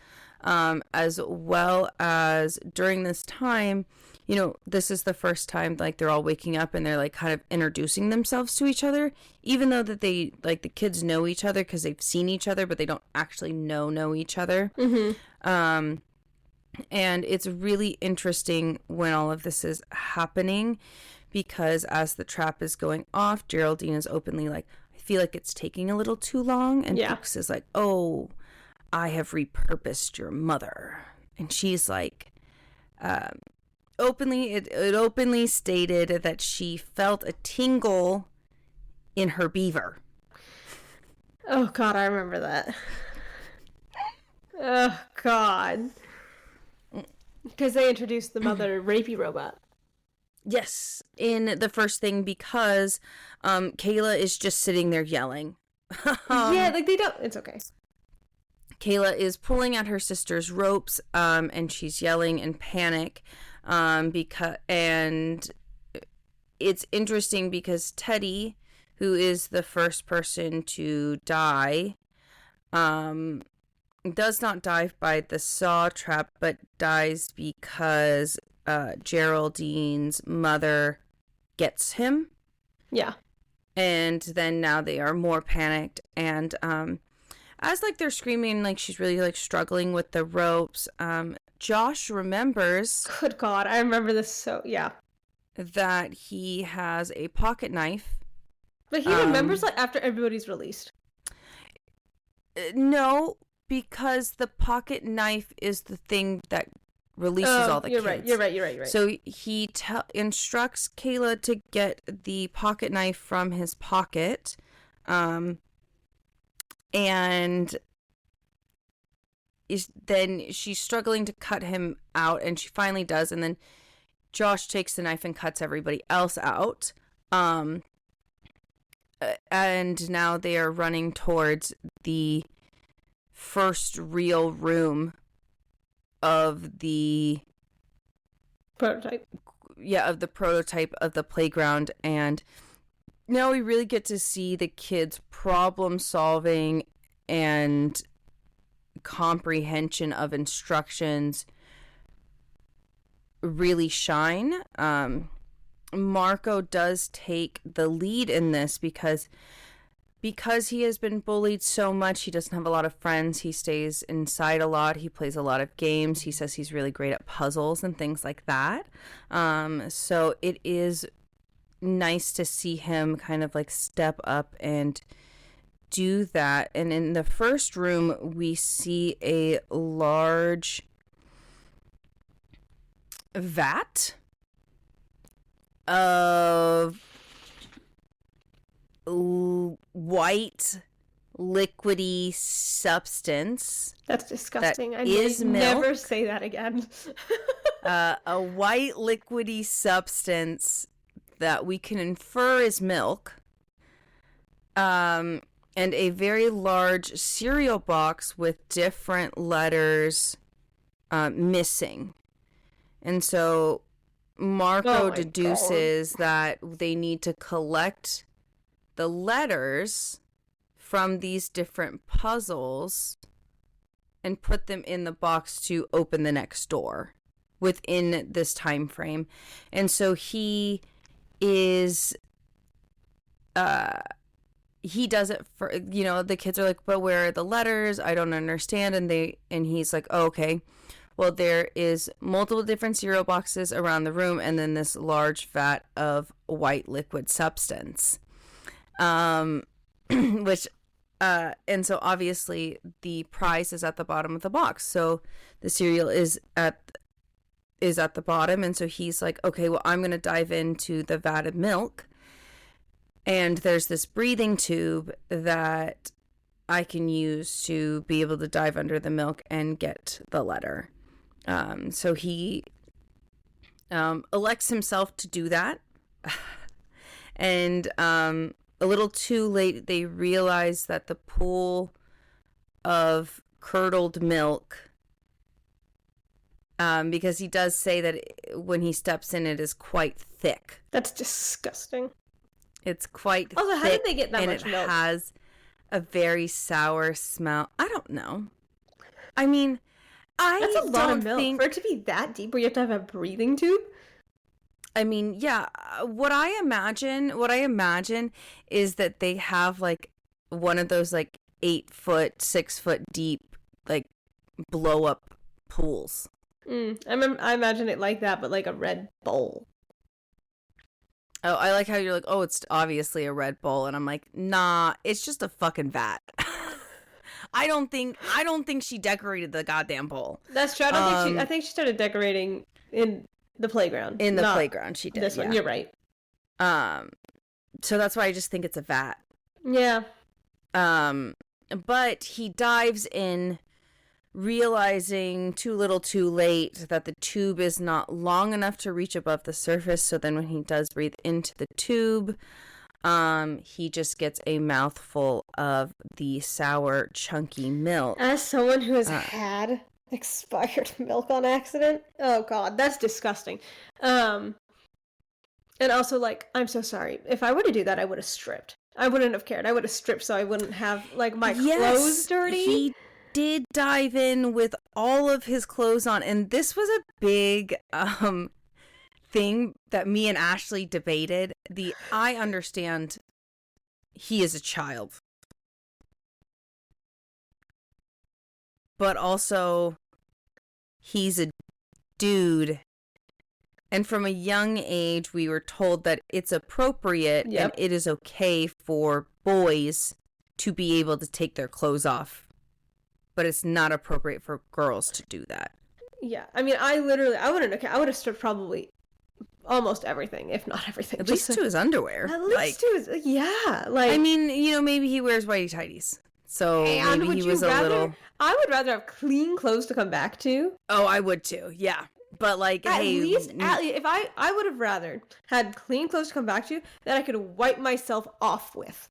As well as during this time, you know, this is the first time, like, they're all waking up and they're, like, kind of introducing themselves to each other, even though that they, like, the kids know each other because they've seen each other, but they don't actually know each other.
Mm-hmm.
And it's really interesting when all of this is happening because as the trap is going off, Geraldine is openly like, I feel like it's taking a little too long. And Fuchs is like, oh, I have repurposed your mother. And she's like, it openly stated that she felt a tingle in her beaver.
Oh, God, I remember that. Oh, God. Because they introduced the mother rapey robot.
Yes, in the first thing because Kayla is just sitting there yelling.
Yeah, like they don't... It's okay.
Kayla is pulling at her sister's ropes and she's yelling in panic. And it's interesting because Teddy, who is the first person to die, does not die by the saw trap, but dies because Geraldine's mother gets him. Yeah. And then now they are more panicked. And as like they're screaming, like she's really like struggling with the ropes, Josh remembers.
Good God, I remember this so, yeah.
That he has a pocket knife.
But he remembers like after everybody's released.
No, because the pocket knife is the thing that releases all the kids.
You're right.
So he instructs Kayla to get the pocket knife from his pocket. And then she's struggling to cut him out, and she finally does, and then Josh takes the knife and cuts everybody else out. And now they are running towards the first real room of the
prototype.
Yeah, of the prototype of the playground. And now we really get to see the kids' problem solving and comprehension of instructions really shine. Marco does take the lead in this because he has been bullied so much. He doesn't have a lot of friends. He stays inside a lot. He plays a lot of games. He says he's really great at puzzles and things like that. So it is nice to see him kind of like step up and do that. And in the first room, we see a large vat of white liquidy substance.
That's disgusting.
That
I
is milk.
Never say that again.
A white liquidy substance that we can infer is milk. And a very large cereal box with different letters missing. And so Marco deduces that they need to collect the letters from these different puzzles and put them in the box to open the next door within this time frame. And so he is he does it for, you know, the kids are like, but where are the letters? I don't understand. And he's like, oh, okay. Well, there is multiple different cereal boxes around the room and then this large vat of white liquid substance. Which, and so obviously the prize is at the bottom of the box. So the cereal is at is at the bottom. And so he's like, okay, well, I'm going to dive into the vat of milk. And there's this breathing tube that I can use to be able to dive under the milk and get the letter. So he elects himself to do that. And a little too late, they realize that the pool of curdled milk, because he does say that when he steps in, it is quite thick.
That's disgusting.
It's quite
also,
thick.
How did they get that much milk?
And it has a very sour smell. I don't know. I mean,
that's a lot of milk. For it to be that deep where you have to have a breathing tube?
I mean, yeah. What I imagine is that they have like one of those like 8-foot, 6-foot deep, like blow up pools.
I imagine it like that, but like a red bowl.
Oh, I like how you're like, oh, it's obviously a red bowl, and I'm like, nah, it's just a fucking vat. I don't think she decorated the goddamn bowl.
That's true. I think she started decorating in the playground.
In the playground, she did.
This one, you're right.
So that's why I just think it's a vat.
Yeah.
But he dives in, realizing too little too late that the tube is not long enough to reach above the surface. So then when he does breathe into the tube, he just gets a mouthful of the sour, chunky milk.
As someone who has had expired milk on accident, oh god, that's disgusting. And also, like, I'm so sorry. If I were to do that, I would have stripped. I wouldn't have cared. I would have stripped so I wouldn't have, like, my clothes dirty.
He did dive in with all of his clothes on, and this was a big thing that me and Ashley debated. I understand he is a child, but also he's a dude, and from a young age we were told that it's appropriate and it is okay for boys to be able to take their clothes off, but it's not appropriate for girls to do that.
Yeah, I mean, I wouldn't have, I would have stripped probably almost everything, if not everything.
At least to his underwear.
At least to his, yeah. Like, I
mean, maybe he wears whitey tighties, so maybe he was a little.
I would rather have clean clothes to come back to.
Oh, I would too. Yeah, but like,
at least if I would have rather had clean clothes to come back to that I could wipe myself off with.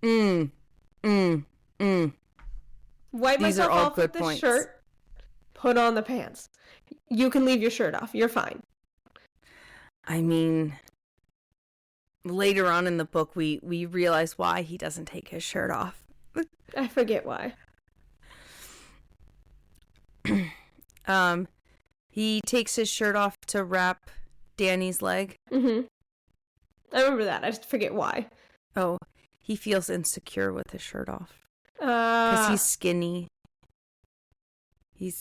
Wipe myself off with the shirt, put on the pants. You can leave your shirt off. You're fine.
I mean, later on in the book, we realize why he doesn't take his shirt off.
I forget why.
He takes his shirt off to wrap Danny's leg.
I remember that. I just forget why.
Oh, he feels insecure with his shirt off. Because he's skinny. He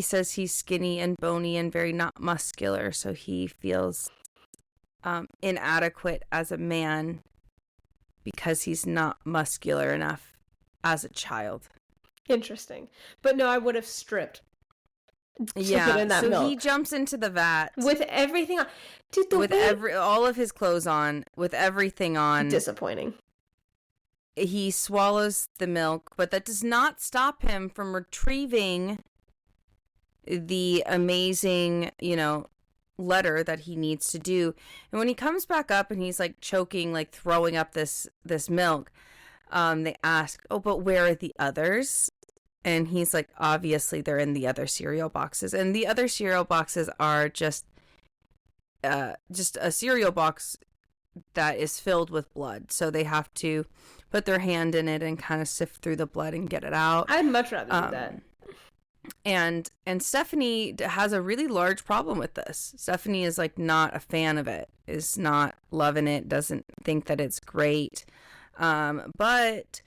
says he's skinny and bony and very not muscular, so he feels inadequate as a man because he's not muscular enough as a child.
Interesting. But no, I would have stripped.
Yeah, so milk. He jumps into the vat
with everything on. Dude,
all of his clothes on, with everything on.
Disappointing.
He swallows the milk, but that does not stop him from retrieving the amazing, letter that he needs to do. And when he comes back up and he's like choking, like throwing up this milk, they ask, "Oh, but where are the others?" And he's like, "Obviously they're in the other cereal boxes." And the other cereal boxes are just a cereal box that is filled with blood. So they have to put their hand in it and kind of sift through the blood and get it out.
I'd much rather do that.
And Stephanie has a really large problem with this. Stephanie is like not a fan of it, is not loving it, doesn't think that it's great. But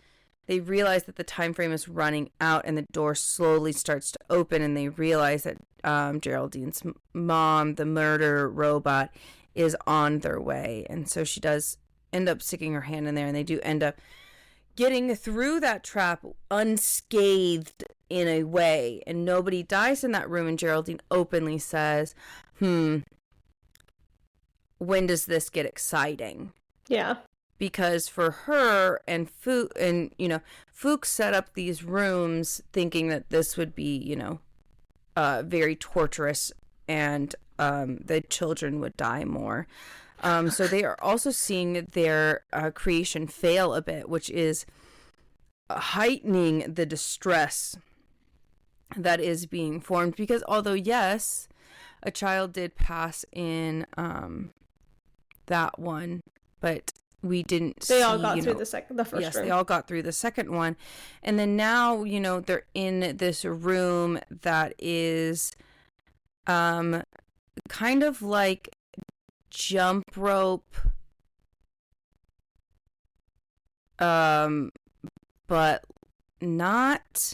they realize that the time frame is running out and the door slowly starts to open, and they realize that Geraldine's mom, the murder robot, is on their way. And so she does end up sticking her hand in there, and they do end up getting through that trap unscathed in a way, and nobody dies in that room. And Geraldine openly says, when does this get exciting?
Yeah.
Because for her and Fuchs set up these rooms thinking that this would be, very torturous, and the children would die more. So they are also seeing their creation fail a bit, which is heightening the distress that is being formed. Because although, yes, a child did pass in that one, but we didn't see.
They all got through the first room.
Yes, they all got through the second one. And then now, they're in this room that is kind of like jump rope, but not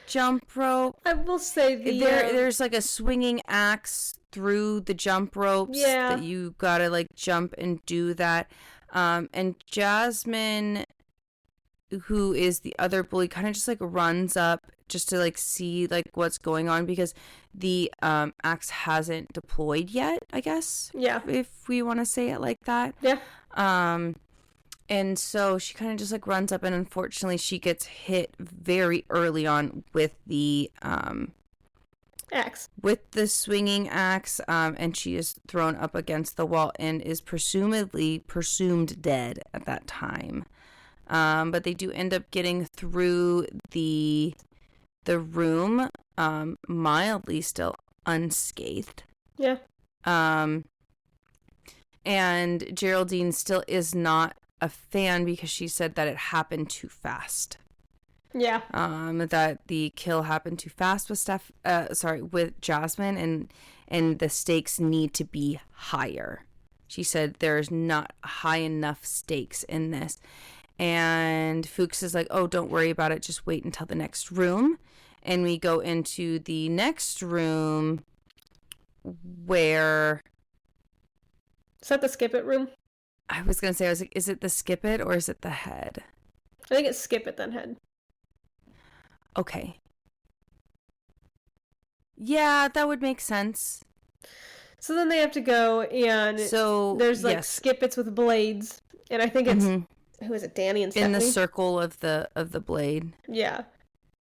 jump rope.
I will say
there's like a swinging axe through the jump ropes that you gotta like jump and do that. And Jasmine, who is the other bully, kind of just like runs up just to like see like what's going on, because the axe hasn't deployed yet, I guess.
Yeah.
If we want to say it like that.
Yeah.
And so she kind of just like runs up, and unfortunately she gets hit very early on with the
axe.
With the swinging axe, and she is thrown up against the wall and is presumed dead at that time. But they do end up getting through the room, mildly still unscathed.
Yeah.
And Geraldine still is not a fan because she said that it happened too fast.
Yeah.
That the kill happened too fast with Jasmine, and the stakes need to be higher. She said there's not high enough stakes in this. And Fuchs is like, oh, don't worry about it. Just wait until the next room. And we go into the next room where...
Is that the skip it room?
I was like, is it the skip it or is it the head?
I think it's skip it then head.
Okay. Yeah, that would make sense.
So then they have to go, and there's like skip its with blades, and I think it's who is it, Danny and Stephanie?
In the circle of the blade.
Yeah,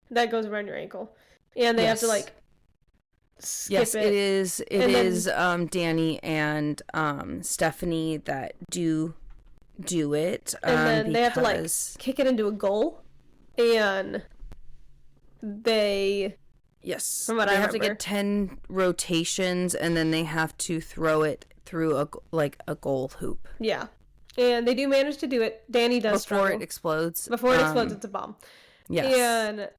that goes around your ankle, and they have to like skip it.
It is Danny and Stephanie that do it,
and then they have to like kick it into a goal, and they have to get 10 rotations, and then they have to throw it through a goal hoop. Yeah, and they do manage to do it. Danny does
before it explodes.
Before it explodes, it's a bomb. Yes, and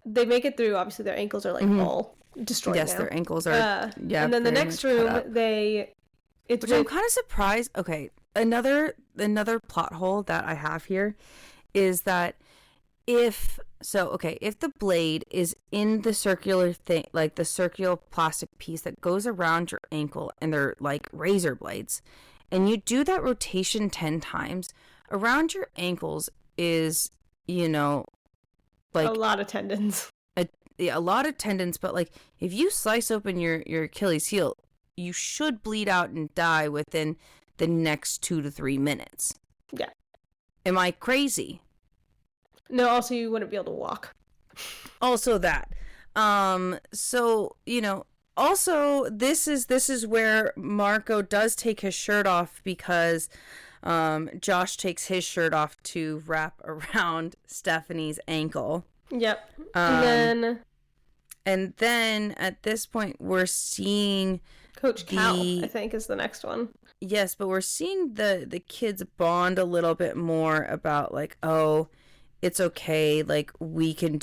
they make it through. Obviously, their ankles are like all destroyed.
Yes,
now.
Their ankles are.
And then the next room, I'm
kind of surprised. Okay, another plot hole that I have here is that if the blade is in the circular thing, like the circular plastic piece that goes around your ankle, and they're like razor blades, and you do that rotation 10 times, around your ankles is, like
a lot of tendons.
A lot of tendons, but like if you slice open your Achilles heel, you should bleed out and die within the next 2 to 3 minutes.
Yeah.
Am I crazy?
No, also you wouldn't be able to walk.
Also that. So, also this is where Marco does take his shirt off, because Josh takes his shirt off to wrap around Stephanie's ankle. Yep. And then at this point we're seeing
Coach Cal, I think, is the next one.
Yes, but we're seeing the kids bond a little bit more about like, oh, it's okay, like we can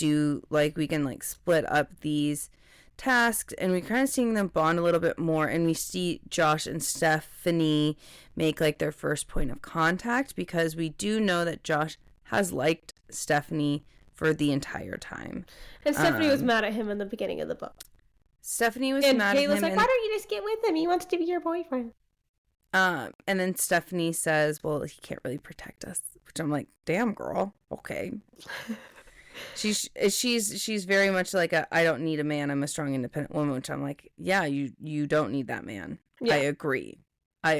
split up these tasks, and we're kind of seeing them bond a little bit more, and we see Josh and Stephanie make like their first point of contact, because we do know that Josh has liked Stephanie for the entire time.
And Stephanie was mad at him in the beginning of the book.
Stephanie was mad at him.
And Kayla's like, why don't you just get with him? He wants to be your boyfriend.
And then Stephanie says, well, he can't really protect us, which I'm like, damn, girl. Okay. She's very much like I don't need a man. I'm a strong, independent woman, which I'm like, yeah, you don't need that man. Yeah. I agree. But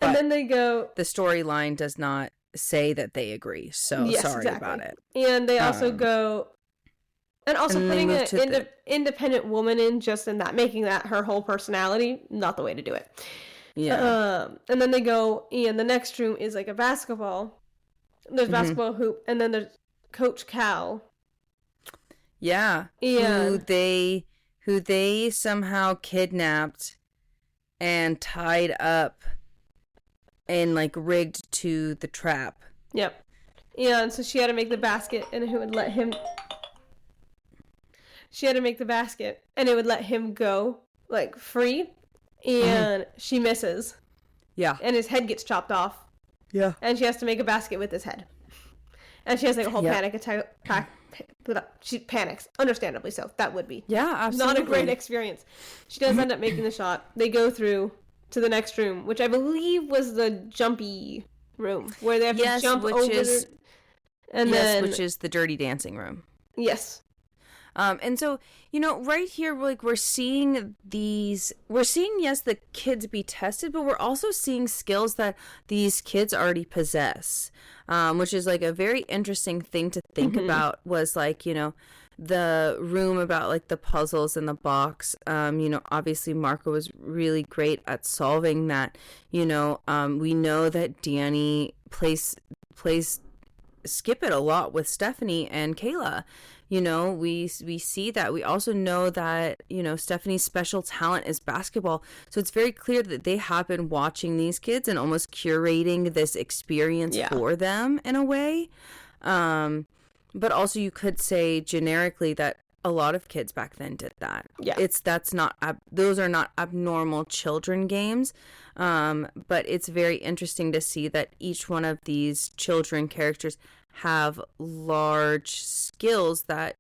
and then they go,
the storyline does not say that they agree. So
yes,
sorry
exactly.
about it.
And they also go, and also putting an independent woman in just in that, making that her whole personality, not the way to do it.
Yeah.
And then they go, and the next room is like a basketball. There's basketball hoop, and then there's Coach Cal.
Yeah.
And
who they somehow kidnapped and tied up and like rigged to the trap.
Yep. And so she had to make the basket, and who would let him. She had to make the basket, and it would let him go, like, free, and she misses.
Yeah.
And his head gets chopped off.
Yeah.
And she has to make a basket with his head. And she has, like, a whole panic attack. She panics. Understandably so. That would be.
Yeah, absolutely.
Not a great experience. She does end up making the shot. They go through to the next room, which I believe was the jumpy room, where they have to jump over.
Which is the Dirty Dancing room.
Yes.
And so, right here, like, we're seeing, yes, the kids be tested, but we're also seeing skills that these kids already possess, which is, like, a very interesting thing to think about, was, like, the room about, like, the puzzles in the box. Obviously Marco was really great at solving that. We know that Danny plays skip it a lot with Stephanie and Kayla. We see that. We also know that, Stephanie's special talent is basketball. So it's very clear that they have been watching these kids and almost curating this experience for them in a way. But also you could say generically that a lot of kids back then did that. Yeah. Those are not abnormal children games. But it's very interesting to see that each one of these children characters have large skills that,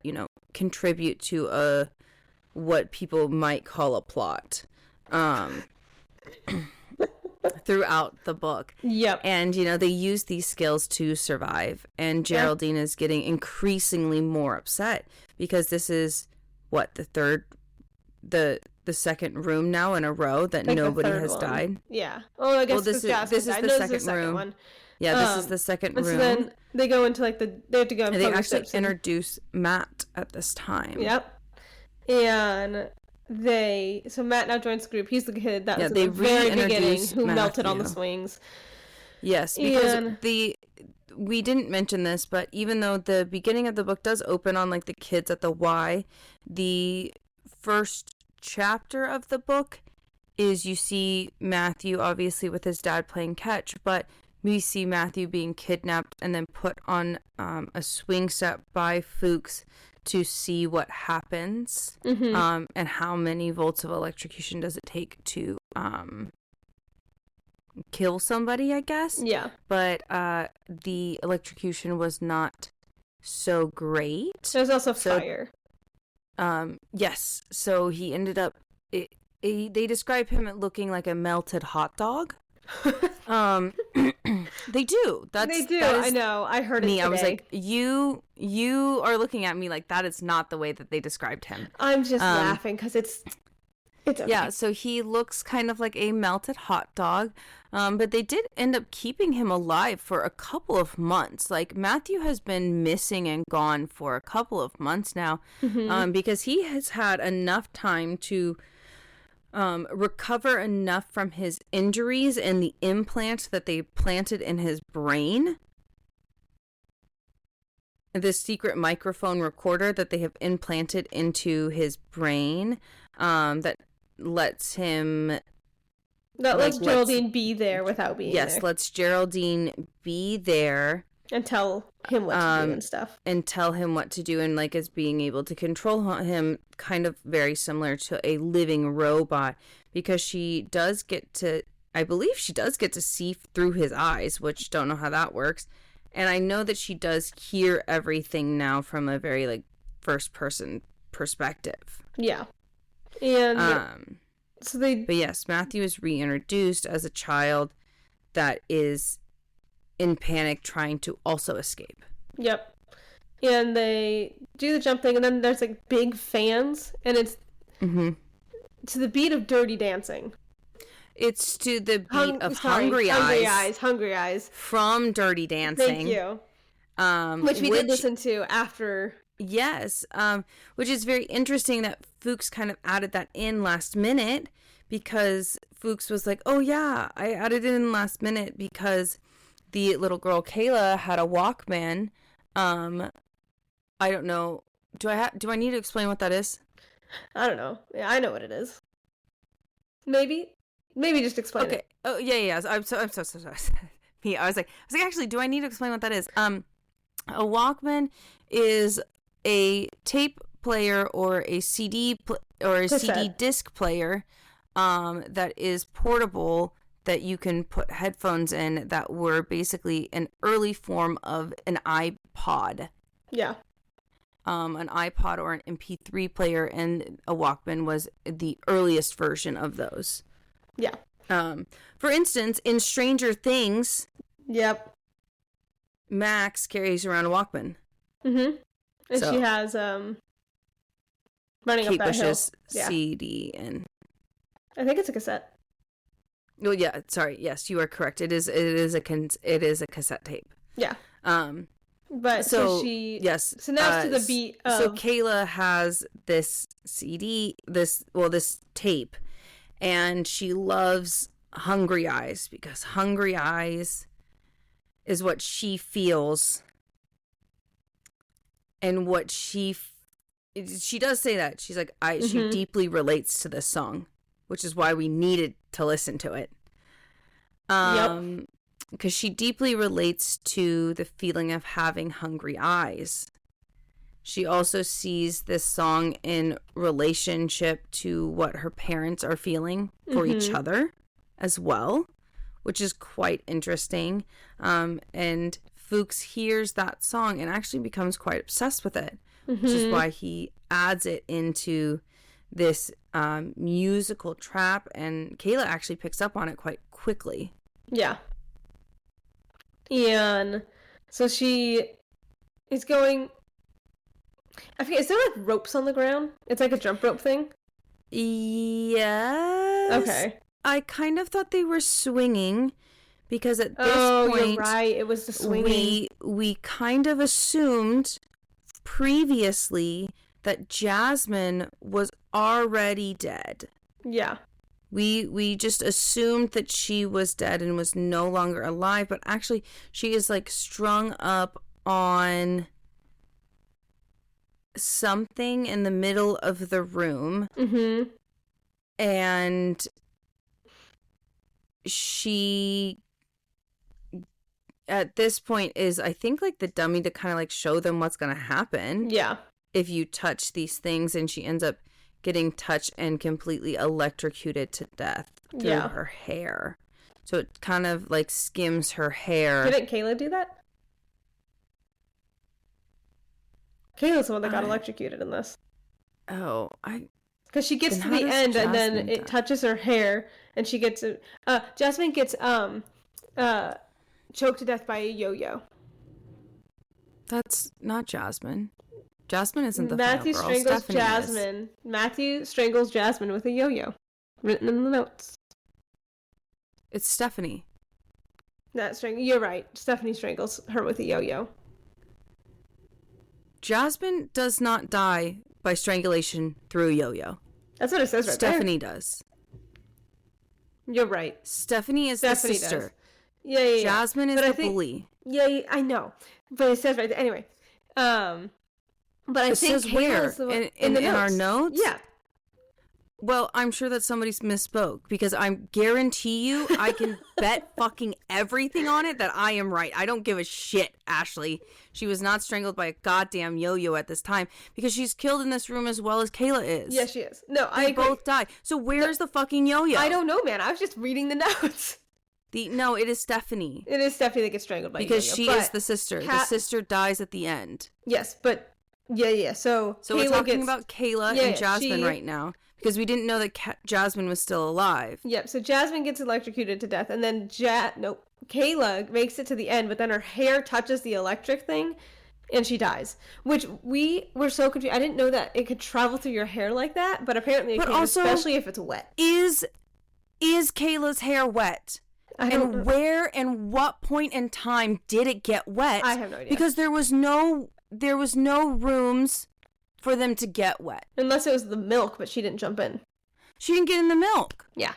contribute to what people might call a plot throughout the book.
Yep.
And, they use these skills to survive. And Geraldine is getting increasingly more upset because this is, the second room now in a row that nobody has died.
Yeah. Oh, I guess
this is the second room. One. Yeah, this is the second room.
So then they go into they have to go.
They actually introduce Matt at this time.
Yep. And Matt now joins the group. He's the kid that was at the very beginning who melted on the swings.
Yes, because we didn't mention this, but even though the beginning of the book does open on like the kids at the Y, the first chapter of the book is you see Matthew obviously with his dad playing catch, but we see Matthew being kidnapped and then put on a swing set by Fuchs to see what happens, and how many volts of electrocution does it take to kill somebody, I guess.
Yeah.
But the electrocution was not so great.
There's also fire.
Yes. So he ended up. They describe him looking like a melted hot dog. They do.
They do. I know. I heard it today.
I was like, you are looking at me like that is not the way that they described him.
I'm just laughing because it's okay.
Yeah. So he looks kind of like a melted hot dog. But they did end up keeping him alive for a couple of months. Like Matthew has been missing and gone for a couple of months now, because he has had enough time to recover enough from his injuries and the implant that they planted in his brain. This secret microphone recorder that they have implanted into his brain, that lets him...
That lets Geraldine be there without being there.
Yes, lets Geraldine be there.
And tell him what to do and stuff.
And tell him what to do, and like is being able to control him, kind of very similar to a living robot, because she does get to, I believe she does get to see through his eyes, which don't know how that works. And I know that she does hear everything now from a very like first person perspective.
Yeah. And
But yes, Matthew is reintroduced as a child that is in panic trying to also escape.
Yep. And they do the jump thing, and then there's like big fans, and it's to the beat of Dirty Dancing.
It's to the beat of Hungry Eyes from Dirty Dancing.
Thank you. Which we did listen to after.
Yes, which is very interesting that Fuchs kind of added that in last minute, because Fuchs was like, oh yeah, I added it in last minute because the little girl Kayla had a Walkman. I don't know. Do I need to explain what that is?
I don't know. Yeah, I know what it is. Maybe just explain it.
Oh yeah. I'm so sorry. I was like, actually, do I need to explain what that is? A Walkman is a tape player or a CD CD disc player that is portable, that you can put headphones in, that were basically an early form of an iPod.
Yeah.
An iPod or an MP3 player, and a Walkman was the earliest version of those.
Yeah.
For instance, in Stranger Things,
yep,
Max carries around a Walkman.
Mm-hmm. And she has Running
Kate
Up That
Bush's
Hill.
CD, and
I think it's a cassette.
Oh yeah, sorry. Yes, you are correct. It is a cassette tape.
Yeah. But
so
she
yes.
So now it's to the beat of.
So Kayla has this CD, this tape, and she loves Hungry Eyes because Hungry Eyes is what she feels, and what she does say that she's like she deeply relates to this song, which is why we needed to listen to it.
Yep.
Because she deeply relates to the feeling of having hungry eyes. She also sees this song in relationship to what her parents are feeling for each other as well, which is quite interesting. And Fuchs hears that song and actually becomes quite obsessed with it, which is why he adds it into this musical trap, and Kayla actually picks up on it quite quickly.
Yeah. And so she is going, I forget, is there like ropes on the ground? It's like a jump rope thing?
Yes.
Okay.
I kind of thought they were swinging, because at this point,
you're right, it was the swinging.
We kind of assumed previously that Jasmine was already dead.
Yeah.
We just assumed that she was dead and was no longer alive, but actually she is like strung up on something in the middle of the room. And she at this point is, I think, like the dummy to kind of like show them what's gonna happen.
Yeah.
If you touch these things, and she ends up getting touched and completely electrocuted to death through her hair. So it kind of like skims her hair.
Didn't Kayla do that? Kayla's the one that got electrocuted in this.
Oh,
because she gets to the end and then it touches her hair, and she gets Jasmine gets choked to death by a yo-yo.
That's not Jasmine. Jasmine isn't the
Matthew
final girl.
strangles
Stephanie
Jasmine.
is.
Matthew strangles Jasmine with a yo-yo. Written in the notes.
It's Stephanie.
You're right. Stephanie strangles her with a yo-yo.
Jasmine does not die by strangulation through a yo-yo.
That's what it says right
Stephanie does.
You're right.
Stephanie is the sister.
Does. Yeah.
Jasmine is the bully.
Yeah, I know. But it says right there. Anyway. But I think
says where? In our notes?
Yeah.
Well, I'm sure that somebody misspoke, because I guarantee you I can bet fucking everything on it that I am right. I don't give a shit, Ashley. She was not strangled by a goddamn yo-yo at this time, because she's killed in this room as well as Kayla is.
Yes, she is. No,
they both die. So where's the fucking yo-yo?
I don't know, man. I was just reading the notes.
No, it is Stephanie.
It is Stephanie that gets strangled by
because
yo-yo.
she is the sister. The sister dies at the end.
Yes, but Yeah. So
we're talking about Kayla and Jasmine right now, because we didn't know that Jasmine was still alive.
Yep. So Jasmine gets electrocuted to death, and then Kayla makes it to the end, but then her hair touches the electric thing, and she dies. Which we were so confused. I didn't know that it could travel through your hair like that, but apparently it can, also, especially if it's wet.
Is Kayla's hair wet? And where and what point in time did it get wet?
I have no idea.
Because there was no rooms for them to get wet.
Unless it was the milk, but she didn't jump in.
She didn't get in the milk.
Yeah.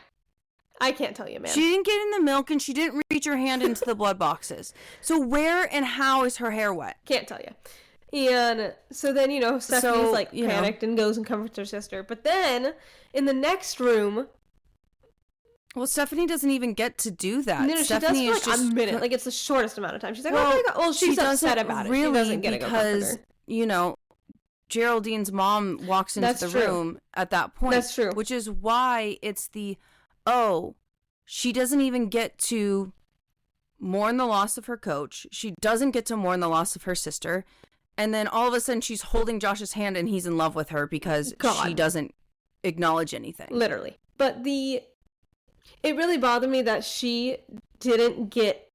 I can't tell you, man.
She didn't get in the milk, and she didn't reach her hand into the blood boxes. So where and how is her hair wet?
Can't tell you. And so then, Stephanie's panicked and goes and comforts her sister. But then in the next room...
Well, Stephanie doesn't even get to do that.
No,
Stephanie
she does for a minute. Like, it's the shortest amount of time. She's like, oh my God. Well, she's upset about it.
Really,
she doesn't get
because, Geraldine's mom walks into the room at that point.
That's true.
Which is why it's she doesn't even get to mourn the loss of her coach. She doesn't get to mourn the loss of her sister. And then all of a sudden she's holding Josh's hand and he's in love with her because she doesn't acknowledge anything.
Literally. But it really bothered me that she didn't get...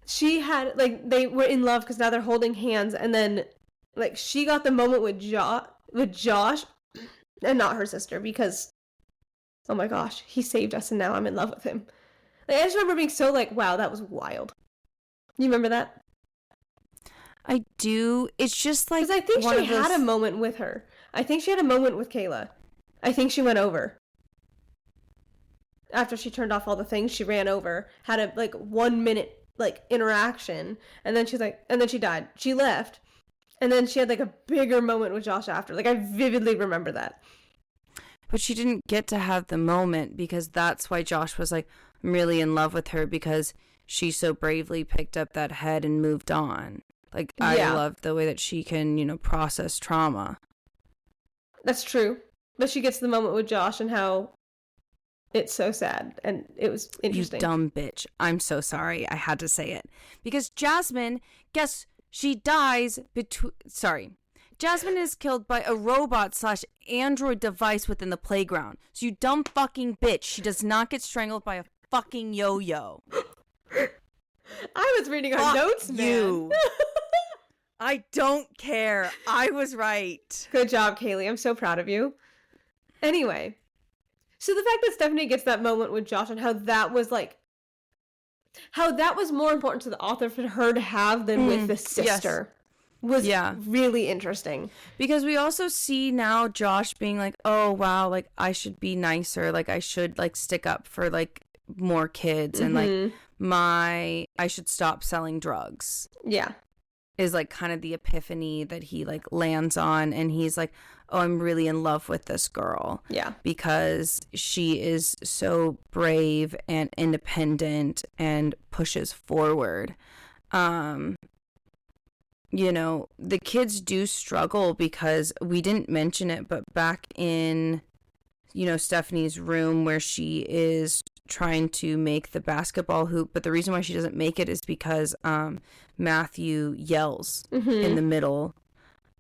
She had, they were in love because now they're holding hands, and then, she got the moment with Josh and not her sister because, oh my gosh, he saved us and now I'm in love with him. I just remember being so wow, that was wild. You remember that?
I do. It's just
because I think she had a moment with her. I think she had a moment with Kayla. I think she went over. After she turned off all the things, she ran over, had a 1 minute interaction, and then and then she died. She left, and then she had a bigger moment with Josh after. I vividly remember that.
But she didn't get to have the moment because that's why Josh was I'm really in love with her, because she so bravely picked up that head and moved on. I love the way that she can, process trauma.
That's true. But she gets the moment with Josh and how it's so sad, and it was interesting.
You dumb bitch. I'm so sorry. I had to say it. Because Jasmine, she dies Jasmine is killed by a robot/android device within the playground. So you dumb fucking bitch. She does not get strangled by a fucking yo-yo.
I was reading our notes, man. You.
I don't care. I was right.
Good job, Kaylee. I'm so proud of you. Anyway. So the fact that Stephanie gets that moment with Josh and how that was more important to the author for her to have than with the sister was really interesting.
Because we also see now Josh being oh wow, I should be nicer, I should stick up for more kids, and I should stop selling drugs.
Yeah.
Is kind of the epiphany that he lands on, and he's oh, I'm really in love with this girl. Yeah. Because she is so brave and independent and pushes forward. The kids do struggle because we didn't mention it, but back in, Stephanie's room where she is trying to make the basketball hoop, but the reason why she doesn't make it is because Matthew yells in the middle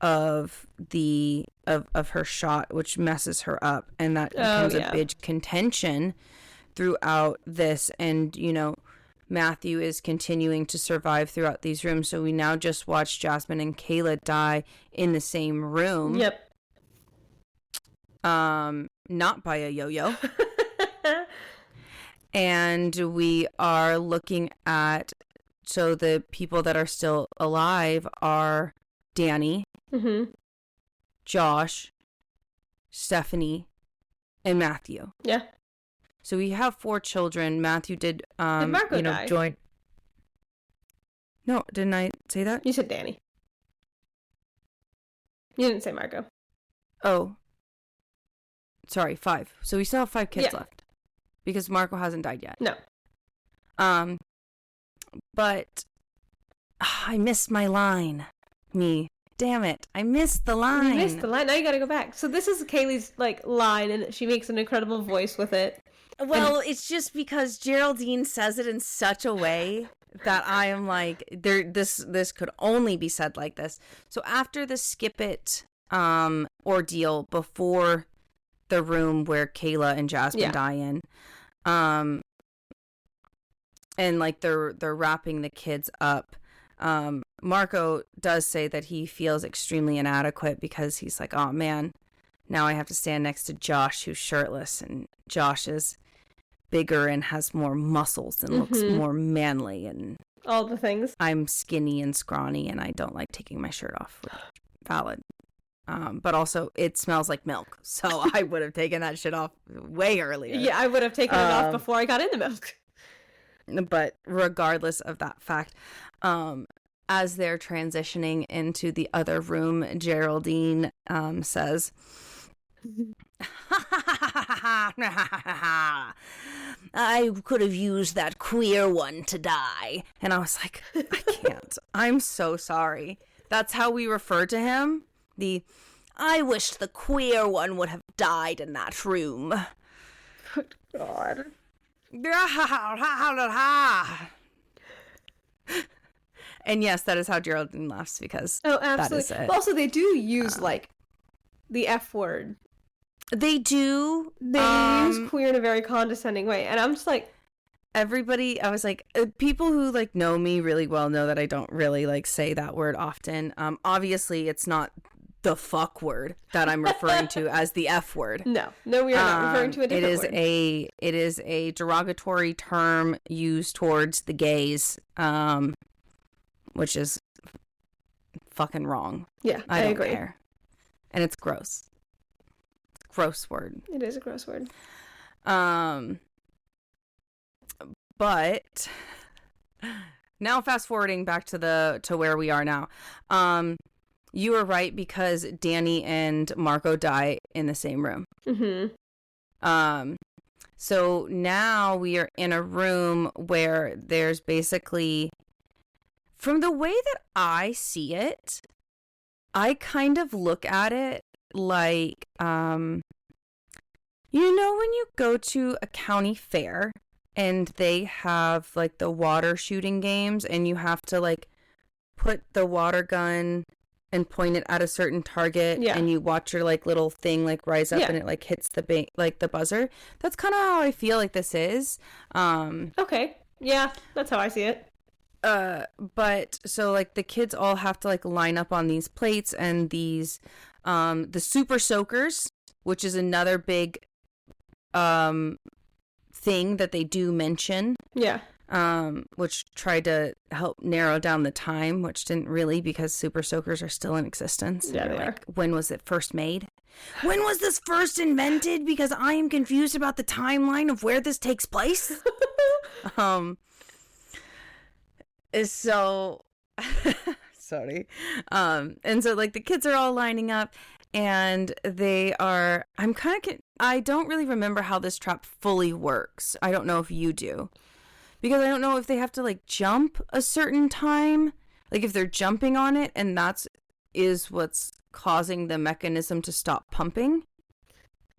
of her shot, which messes her up, and that becomes a big contention throughout this. And Matthew is continuing to survive throughout these rooms, so we now just watch Jasmine and Kayla die in the same room. Yep. Not by a yo-yo. And we are looking at, so the people that are still alive are Danny, Josh, Stephanie, and Matthew. Yeah. So we have 4 children. Matthew did
Marco die?
Join. No, didn't I say that?
You said Danny. You didn't say Marco.
Oh. Sorry, 5. So we still have 5 kids left. Because Marco hasn't died yet. No. But I missed my line. Damn it. I missed the line.
You missed the line. Now you gotta go back. So this is Kaylee's line, and she makes an incredible voice with it.
Well, it's just because Geraldine says it in such a way that I am like, this could only be said like this. So after the skip it ordeal before the room where Kayla and Jasmine die in, and like they're wrapping the kids up, Marco does say that he feels extremely inadequate because he's like, oh man, now I have to stand next to Josh, who's shirtless, and Josh is bigger and has more muscles and looks more manly, and
all the things.
I'm skinny and scrawny and I don't like taking my shirt off. Valid. But also it smells like milk, so I would have taken that shit off way earlier.
Yeah, I would have taken it off before I got in the milk.
But regardless of that fact, as they're transitioning into the other room, Geraldine says, I could have used that queer one to die. And I was like, I can't. I'm so sorry. That's how we refer to him. I wish the queer one would have died in that room.
Good God.
And yes, that is how Geraldine laughs, because
absolutely.
That is it.
But also, they do use like the F word.
They do.
They use queer in a very condescending way, and I'm just like,
everybody. I was like, people who like know me really well know that I don't really like say that word often. Obviously, it's not the fuck word that I'm referring to as the F word.
No, we are not referring to a different word.
It is a derogatory term used towards the gays, which is fucking wrong.
Yeah, I
don't
agree.
care. And it's gross. Gross word.
It is a gross word.
But now fast forwarding back to where we are now. You were right, because Danny and Marco die in the same room. So now we are in a room where there's basically, from the way that I see it, I kind of look at it like, when you go to a county fair and they have like the water shooting games, and you have to like put the water gun and point it at a certain target, and you watch your like little thing like rise up and it like hits the like the buzzer. That's kind of how I feel like this is.
Okay. Yeah, that's how I see it.
But so like the kids all have to like line up on these plates, and these the super soakers, which is another big thing that they do mention. Yeah. Which tried to help narrow down the time, which didn't really, because super soakers are still in existence.
Yeah, they are.
When was it first made? When was this first invented? Because I am confused about the timeline of where this takes place. So sorry. And so like the kids are all lining up, and they are, I don't really remember how this trap fully works. I don't know if you do. Because I don't know if they have to like jump a certain time, like if they're jumping on it and is what's causing the mechanism to stop pumping.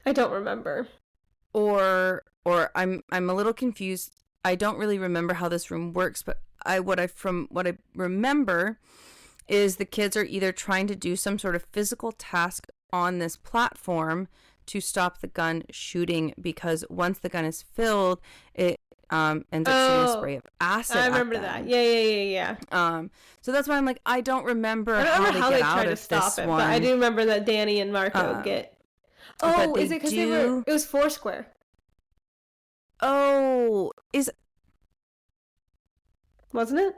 I don't remember.
Or I'm a little confused. I don't really remember how this room works, but what I remember is the kids are either trying to do some sort of physical task on this platform to stop the gun shooting, because once the gun is filled, it ends up shooting a spray of acid.
I remember that. Yeah.
So that's why I'm like, I don't remember
how they try to stop it, but I do remember that Danny and Marco get. Oh, is it because it was Foursquare?
Oh,
wasn't it?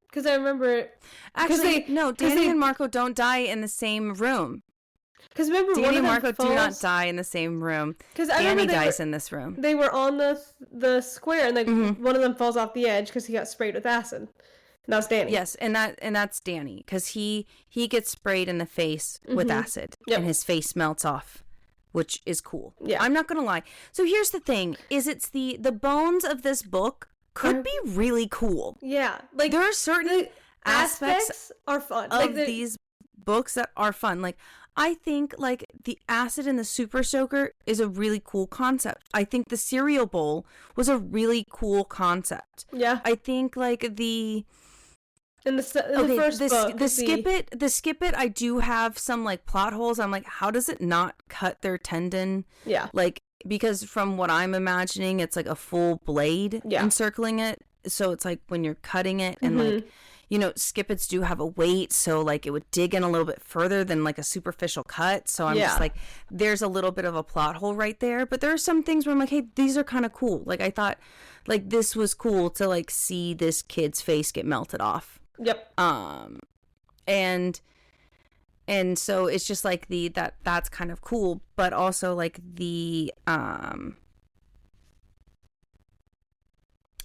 Because I remember.
Actually, no. Danny and Marco don't die in the same room.
Because remember,
Danny and Marco do not die in the same room. Because Danny dies in this room.
They were on the square, and like one of them falls off the edge because he got sprayed with acid. And that's Danny.
Yes, and that's Danny, because he gets sprayed in the face with acid, and his face melts off, which is cool. Yeah, I'm not gonna lie. So here's the thing: it's the bones of this book could be really cool.
Yeah, like
there are certain aspects
are fun
of these books that are fun. Like, I think like the acid in the super soaker is a really cool concept. I think the cereal bowl was a really cool concept.
Yeah.
I think like the
first book,
the skip it, I do have some like plot holes. I'm like, how does it not cut their tendon?
Yeah.
Like, because from what I'm imagining, it's like a full blade encircling it. So it's like when you're cutting it and like, you know, skip-its do have a weight, so like it would dig in a little bit further than like a superficial cut. So I'm just like, there's a little bit of a plot hole right there. But there are some things where I'm like, hey, these are kind of cool. Like I thought like this was cool to like see this kid's face get melted off.
Yep.
And so it's just like that's kind of cool, but also like the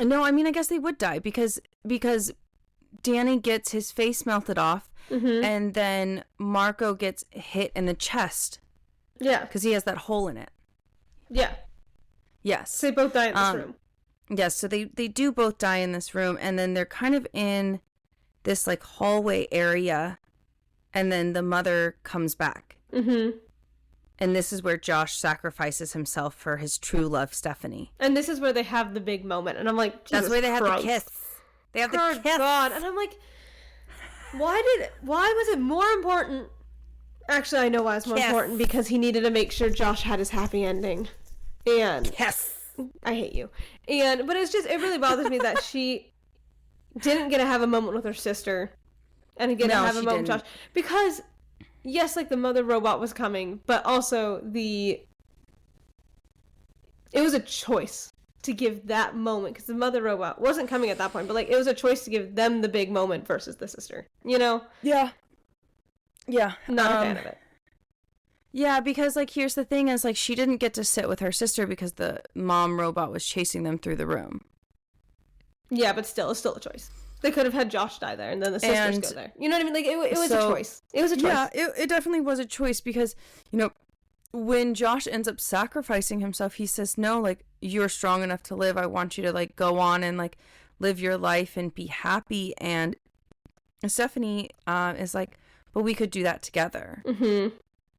no, I mean, I guess they would die because Danny gets his face melted off, and then Marco gets hit in the chest.
Yeah.
Because he has that hole in it.
Yeah.
Yes.
So they both die in this room.
Yes, so they do both die in this room, and then they're kind of in this like hallway area, and then the mother comes back. And this is where Josh sacrifices himself for his true love, Stephanie.
And this is where they have the big moment. And I'm like,
that's where they have the kiss. They have the kiss. God.
And I'm like, why was it more important? Actually, I know why it's more important, because he needed to make sure Josh had his happy ending. And I hate you. But it's just, it really bothers me that she didn't get to have a moment with her sister and get to have a moment with Josh. Because yes, like the mother robot was coming, but also it was a choice to give that moment, because the mother robot wasn't coming at that point, but like it was a choice to give them the big moment versus the sister, you know?
Yeah.
Not a fan of it.
Yeah, because like here's the thing is like she didn't get to sit with her sister because the mom robot was chasing them through the room.
Yeah, but still, it's still a choice. They could have had Josh die there, and then the sisters go there. You know what I mean? Like, it was a choice. It was a choice.
Yeah, it definitely was a choice, because, you know, when Josh ends up sacrificing himself, he says, no, like, you're strong enough to live. I want you to, like, go on and, like, live your life and be happy. And Stephanie is like, but we could do that together.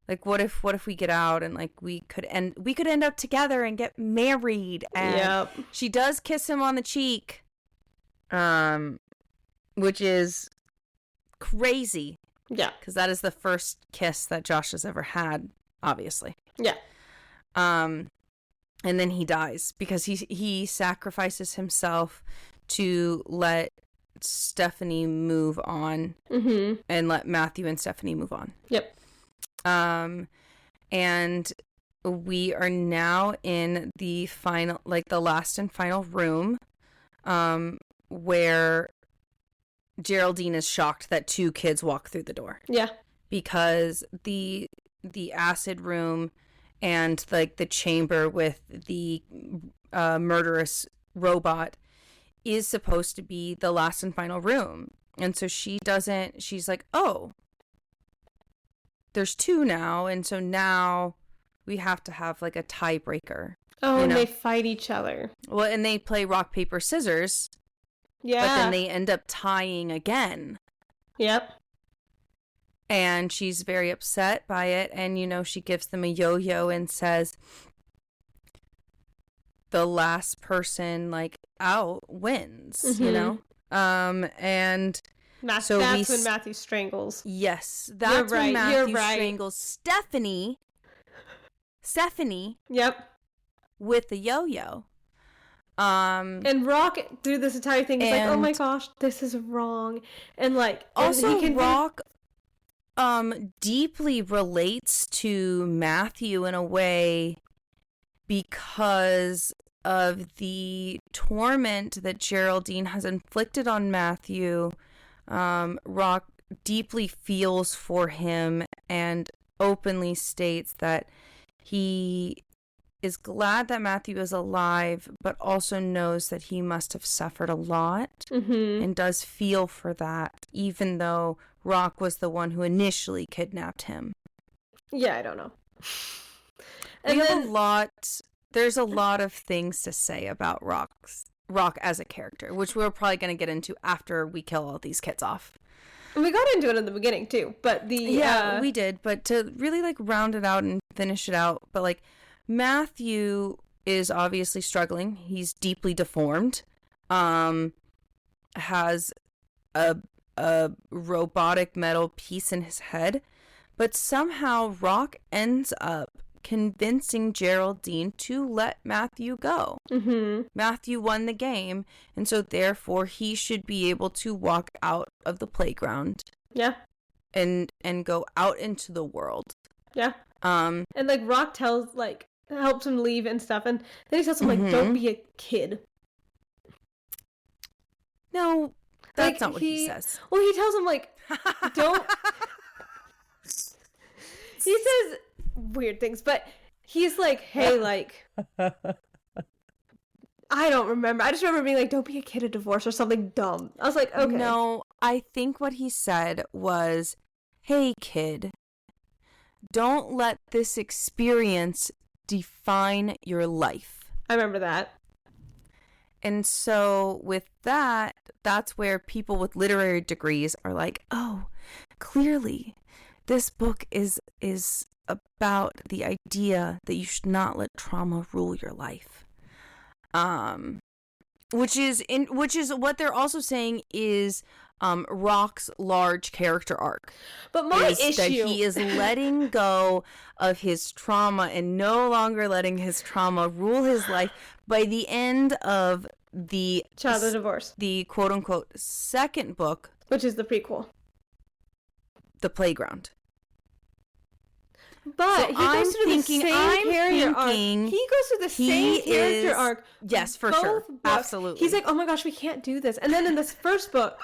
Like, what if we get out and, like, we could end up together and get married. And she does kiss him on the cheek. Which is crazy.
Yeah.
Because that is the first kiss that Josh has ever had, obviously.
Yeah.
And then he dies because he sacrifices himself to let Stephanie move on, and let Matthew and Stephanie move on.
Yep.
And we are now in the final, like the last and final room, where Geraldine is shocked that two kids walk through the door.
Yeah.
Because the acid room and like the chamber with the murderous robot is supposed to be the last and final room. And so she's like, oh, there's two now. And so now we have to have like a tiebreaker.
Oh, and they fight each other.
Well, and they play rock, paper, scissors.
Yeah.
But then they end up tying again.
Yep.
And she's very upset by it. And, you know, she gives them a yo-yo and says the last person, like, out wins, you know? And
that's when Matthew strangles.
Yes. That's when Matthew strangles Stephanie.
Yep.
With the yo-yo.
And Rock through this entire thing is like, oh my gosh, this is wrong. And like,
also Rock deeply relates to Matthew in a way because of the torment that Geraldine has inflicted on Matthew. Rock deeply feels for him and openly states that he is glad that Matthew is alive, but also knows that he must have suffered a lot, and does feel for that, even though Rock was the one who initially kidnapped him.
Yeah, I don't know.
There's a lot of things to say about Rock as a character, which we're probably going to get into after we kill all these kids off.
And we got into it in the beginning too, but
we did. But to really like round it out and finish it out, but like Matthew is obviously struggling. He's deeply deformed. Has a robotic metal piece in his head, but somehow Rock ends up convincing Geraldine to let Matthew go. Matthew won the game, and so therefore he should be able to walk out of the playground.
Yeah.
And go out into the world.
Yeah. And like Rock helps him leave and stuff, and then he tells him like, don't be a kid.
No, that's not what he says.
Well, he tells him like, don't. He says weird things, but he's like, hey, like, I don't remember. I just remember being like, don't be a kid of divorce or something dumb. I was like, okay.
No, I think what he said was, hey, kid, don't let this experience define your life.
I remember that.
And so with that, that's where people with literary degrees are like, oh, clearly this book is about the idea that you should not let trauma rule your life. Which is what they're also saying is Rock's large character arc.
But my issue
that he is letting go of his trauma and no longer letting his trauma rule his life by the end of the
Child of Divorce,
the quote unquote second book,
which is the prequel,
The Playground.
But he goes through the same character arc. He goes through the same character arc.
Yes, for sure. Absolutely.
He's like, oh my gosh, we can't do this. And then in this first book,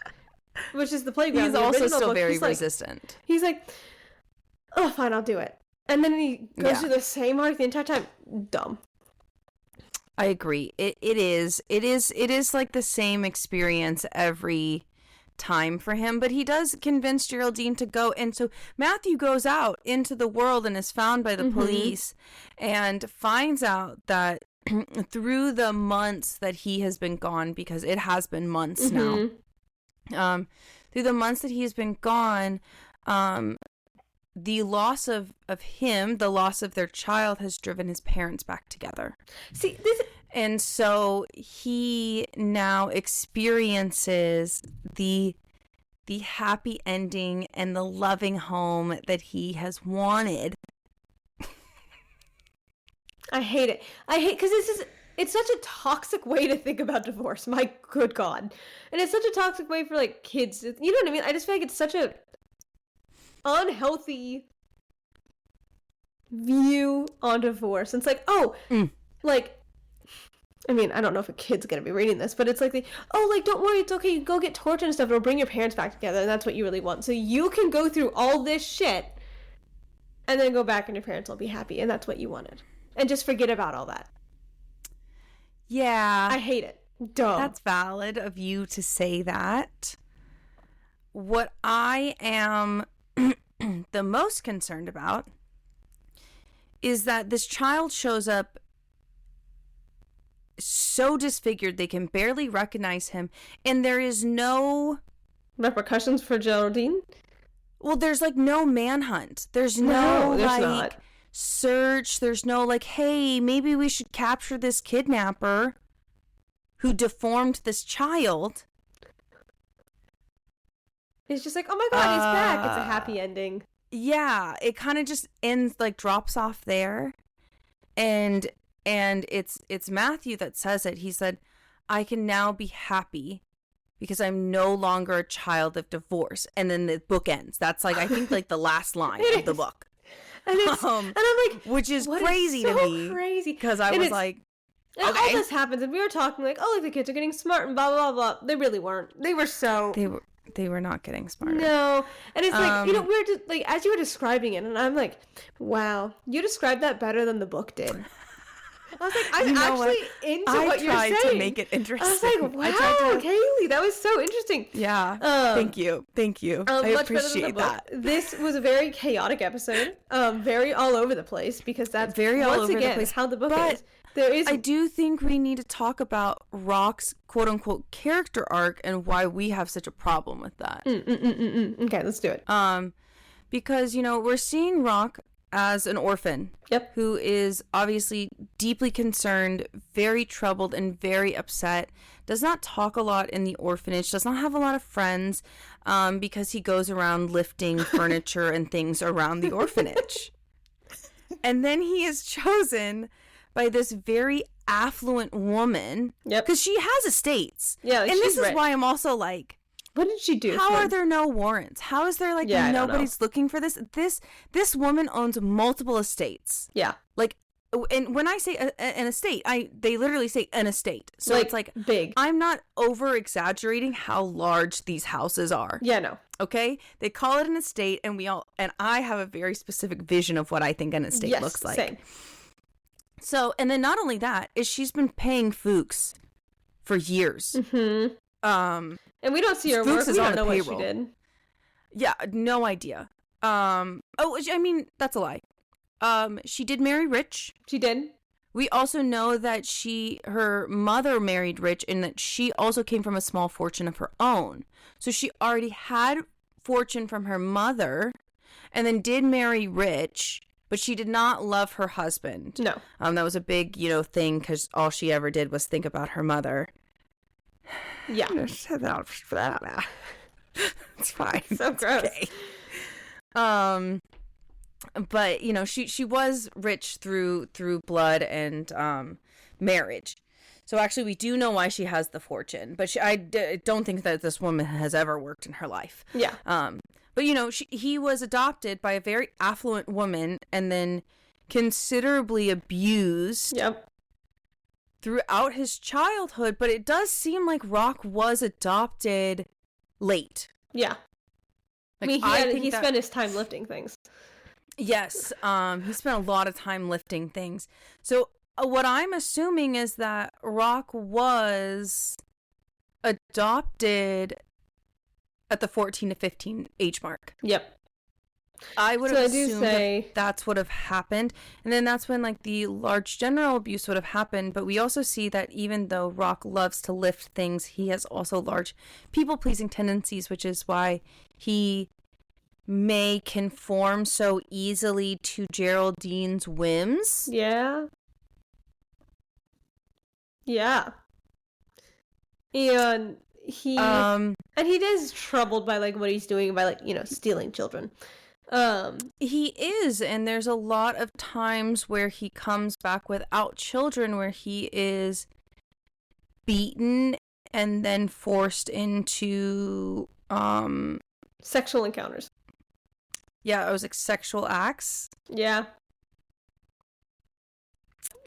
which is The Playground,
he's also still very resistant.
He's like, oh, fine, I'll do it. And then he goes through the same arc the entire time. Dumb.
I agree. It is like the same experience every time for him, but he does convince Geraldine to go, and so Matthew goes out into the world and is found by the police and finds out that through the months that he has been gone, because it has been months now, through the months that he has been gone, the loss of him, the loss of their child, has driven his parents back together. And so he now experiences the happy ending and the loving home that he has wanted.
I hate it. Because it's such a toxic way to think about divorce. My good God. And it's such a toxic way for like kids. You know what I mean? I just feel like it's such a unhealthy view on divorce. And it's like, like, I mean, I don't know if a kid's gonna be reading this, but it's like, don't worry, it's okay, you go get tortured and stuff, it'll bring your parents back together, and that's what you really want. So you can go through all this shit, and then go back and your parents will be happy, and that's what you wanted. And just forget about all that.
Yeah.
I hate it. Dumb.
That's valid of you to say that. What I am the most concerned about is that this child shows up so disfigured they can barely recognize him, and there is no
repercussions for Geraldine.
Well, there's like no manhunt. There's no like
not.
Search. There's no like, hey, maybe we should capture this kidnapper who deformed this child.
It's just like, oh my God, he's back. It's a happy ending.
Yeah, it kind of just ends, like, drops off there, and it's Matthew that says it. He said, I can now be happy because I'm no longer a child of divorce. And then the book ends. That's like, I think, like the last line of the book.
And it's, and I'm like,
which is crazy to me.
Crazy.
Because I was like,
and all this happens, and we were talking like, oh, like the kids are getting smart and blah blah blah. They really weren't. They were not getting smarter. No. And it's like, you know, we're just like, as you were describing it, and I'm like, wow, you described that better than the book did. I was like, I'm actually into what you're saying.
I tried to make it interesting.
I was like, wow, Kaylee, that was so interesting.
Yeah. Thank you. I appreciate that.
This was a very chaotic episode. Very all over the place, because that's
very all over the place
how the book is.
I do think we need to talk about Rock's quote-unquote character arc and why we have such a problem with that.
Okay, let's do it.
Because, we're seeing Rock as an orphan.
Yep.
Who is obviously deeply concerned, very troubled, and very upset. Does not talk a lot in the orphanage. Does not have a lot of friends, because he goes around lifting furniture and things around the orphanage. And then he is chosen by this very affluent woman.
Yep.
Because she has estates.
Yeah,
and this is why I'm also like,
what did she do?
How are there no warrants? How is there nobody's looking for this? This woman owns multiple estates.
Yeah.
Like, and when I say an estate, they literally say an estate. So it's like
big.
I'm not over exaggerating how large these houses are.
Yeah, no.
Okay? They call it an estate, and I have a very specific vision of what I think an estate looks like.
Same.
So, and then not only that, is she's been paying Fuchs for years.
Mm-hmm. And we don't see her
Fuchs
work. We don't know
payroll.
what she did.
Yeah, no idea. That's a lie. She did marry rich.
She did.
We also know that her mother married rich, and that she also came from a small fortune of her own. So she already had fortune from her mother, and then did marry rich, but she did not love her husband.
No.
That was a big, thing, because all she ever did was think about her mother.
Yeah.
It's fine.
So gross.
Okay. But she was rich through blood and marriage. So actually, we do know why she has the fortune. But I don't think that this woman has ever worked in her life.
Yeah.
But he was adopted by a very affluent woman, and then considerably abused.
Yep.
Throughout his childhood, but it does seem like Rock was adopted late.
Yeah.
Like,
he spent his time lifting things.
Yes, he spent a lot of time lifting things. So what I'm assuming is that Rock was adopted at the 14 to 15 age mark.
Yep.
I would have assumed that's what have happened. And then that's when the large general abuse would have happened. But we also see that even though Rock loves to lift things, he has also large people-pleasing tendencies, which is why he may conform so easily to Geraldine's whims.
Yeah. Yeah. And he is troubled by what he's doing by stealing children.
He is, and there's a lot of times where he comes back without children, where he is beaten and then forced into
sexual encounters.
Yeah, it was sexual acts.
Yeah.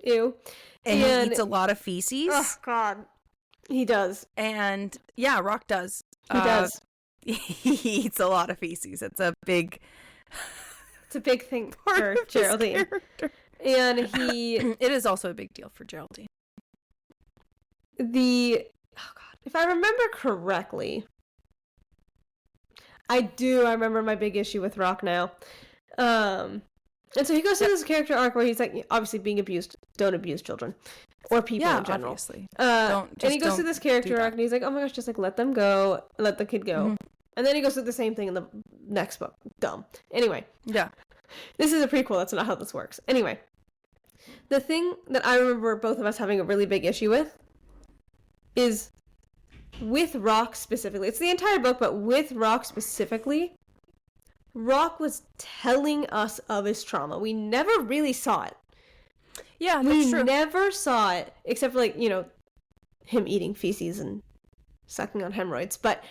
Ew.
And he eats a lot of feces.
Oh God, he does.
And yeah, Rock does.
He does.
He eats a lot of feces. It's a big
thing for Geraldine. And it
is also a big deal for Geraldine.
If I remember correctly, I remember my big issue with Rock now. And so he goes through this character arc where he's obviously being abused. Don't abuse children or people in general.
Obviously.
And he goes through this character arc and he's like, oh my gosh, just let them go, let the kid go. Mm-hmm. And then he goes through the same thing in the next book. Dumb. Anyway.
Yeah.
This is a prequel. That's not how this works. Anyway. The thing that I remember both of us having a really big issue with is with Rock specifically. It's the entire book, but with Rock specifically, Rock was telling us of his trauma. We never really saw it.
Yeah, that's true.
We never saw it, except for him eating feces and sucking on hemorrhoids. But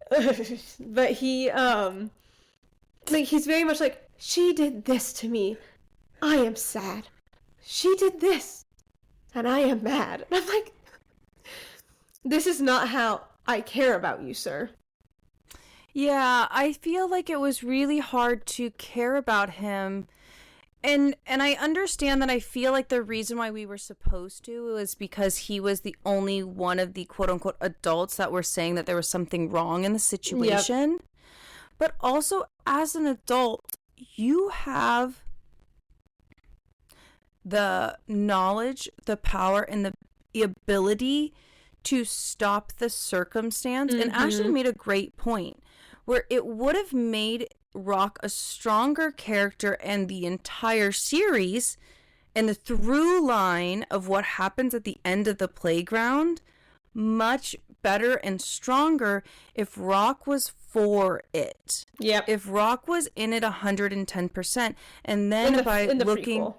he he's very much she did this to me. I am sad. She did this, and I am mad. And I'm like, this is not how I care about you, sir.
Yeah, I feel like it was really hard to care about him. And I understand that. I feel like the reason why we were supposed to was because he was the only one of the quote unquote adults that were saying that there was something wrong in the situation. Yep. But also, as an adult, you have the knowledge, the power, and the ability to stop the circumstance. And Ashley made a great point where it would have made Rock a stronger character and the entire series and the through line of what happens at the end of the playground much better and stronger if Rock was for it.
Yep.
If Rock was in it 110%. And then by looking prequel.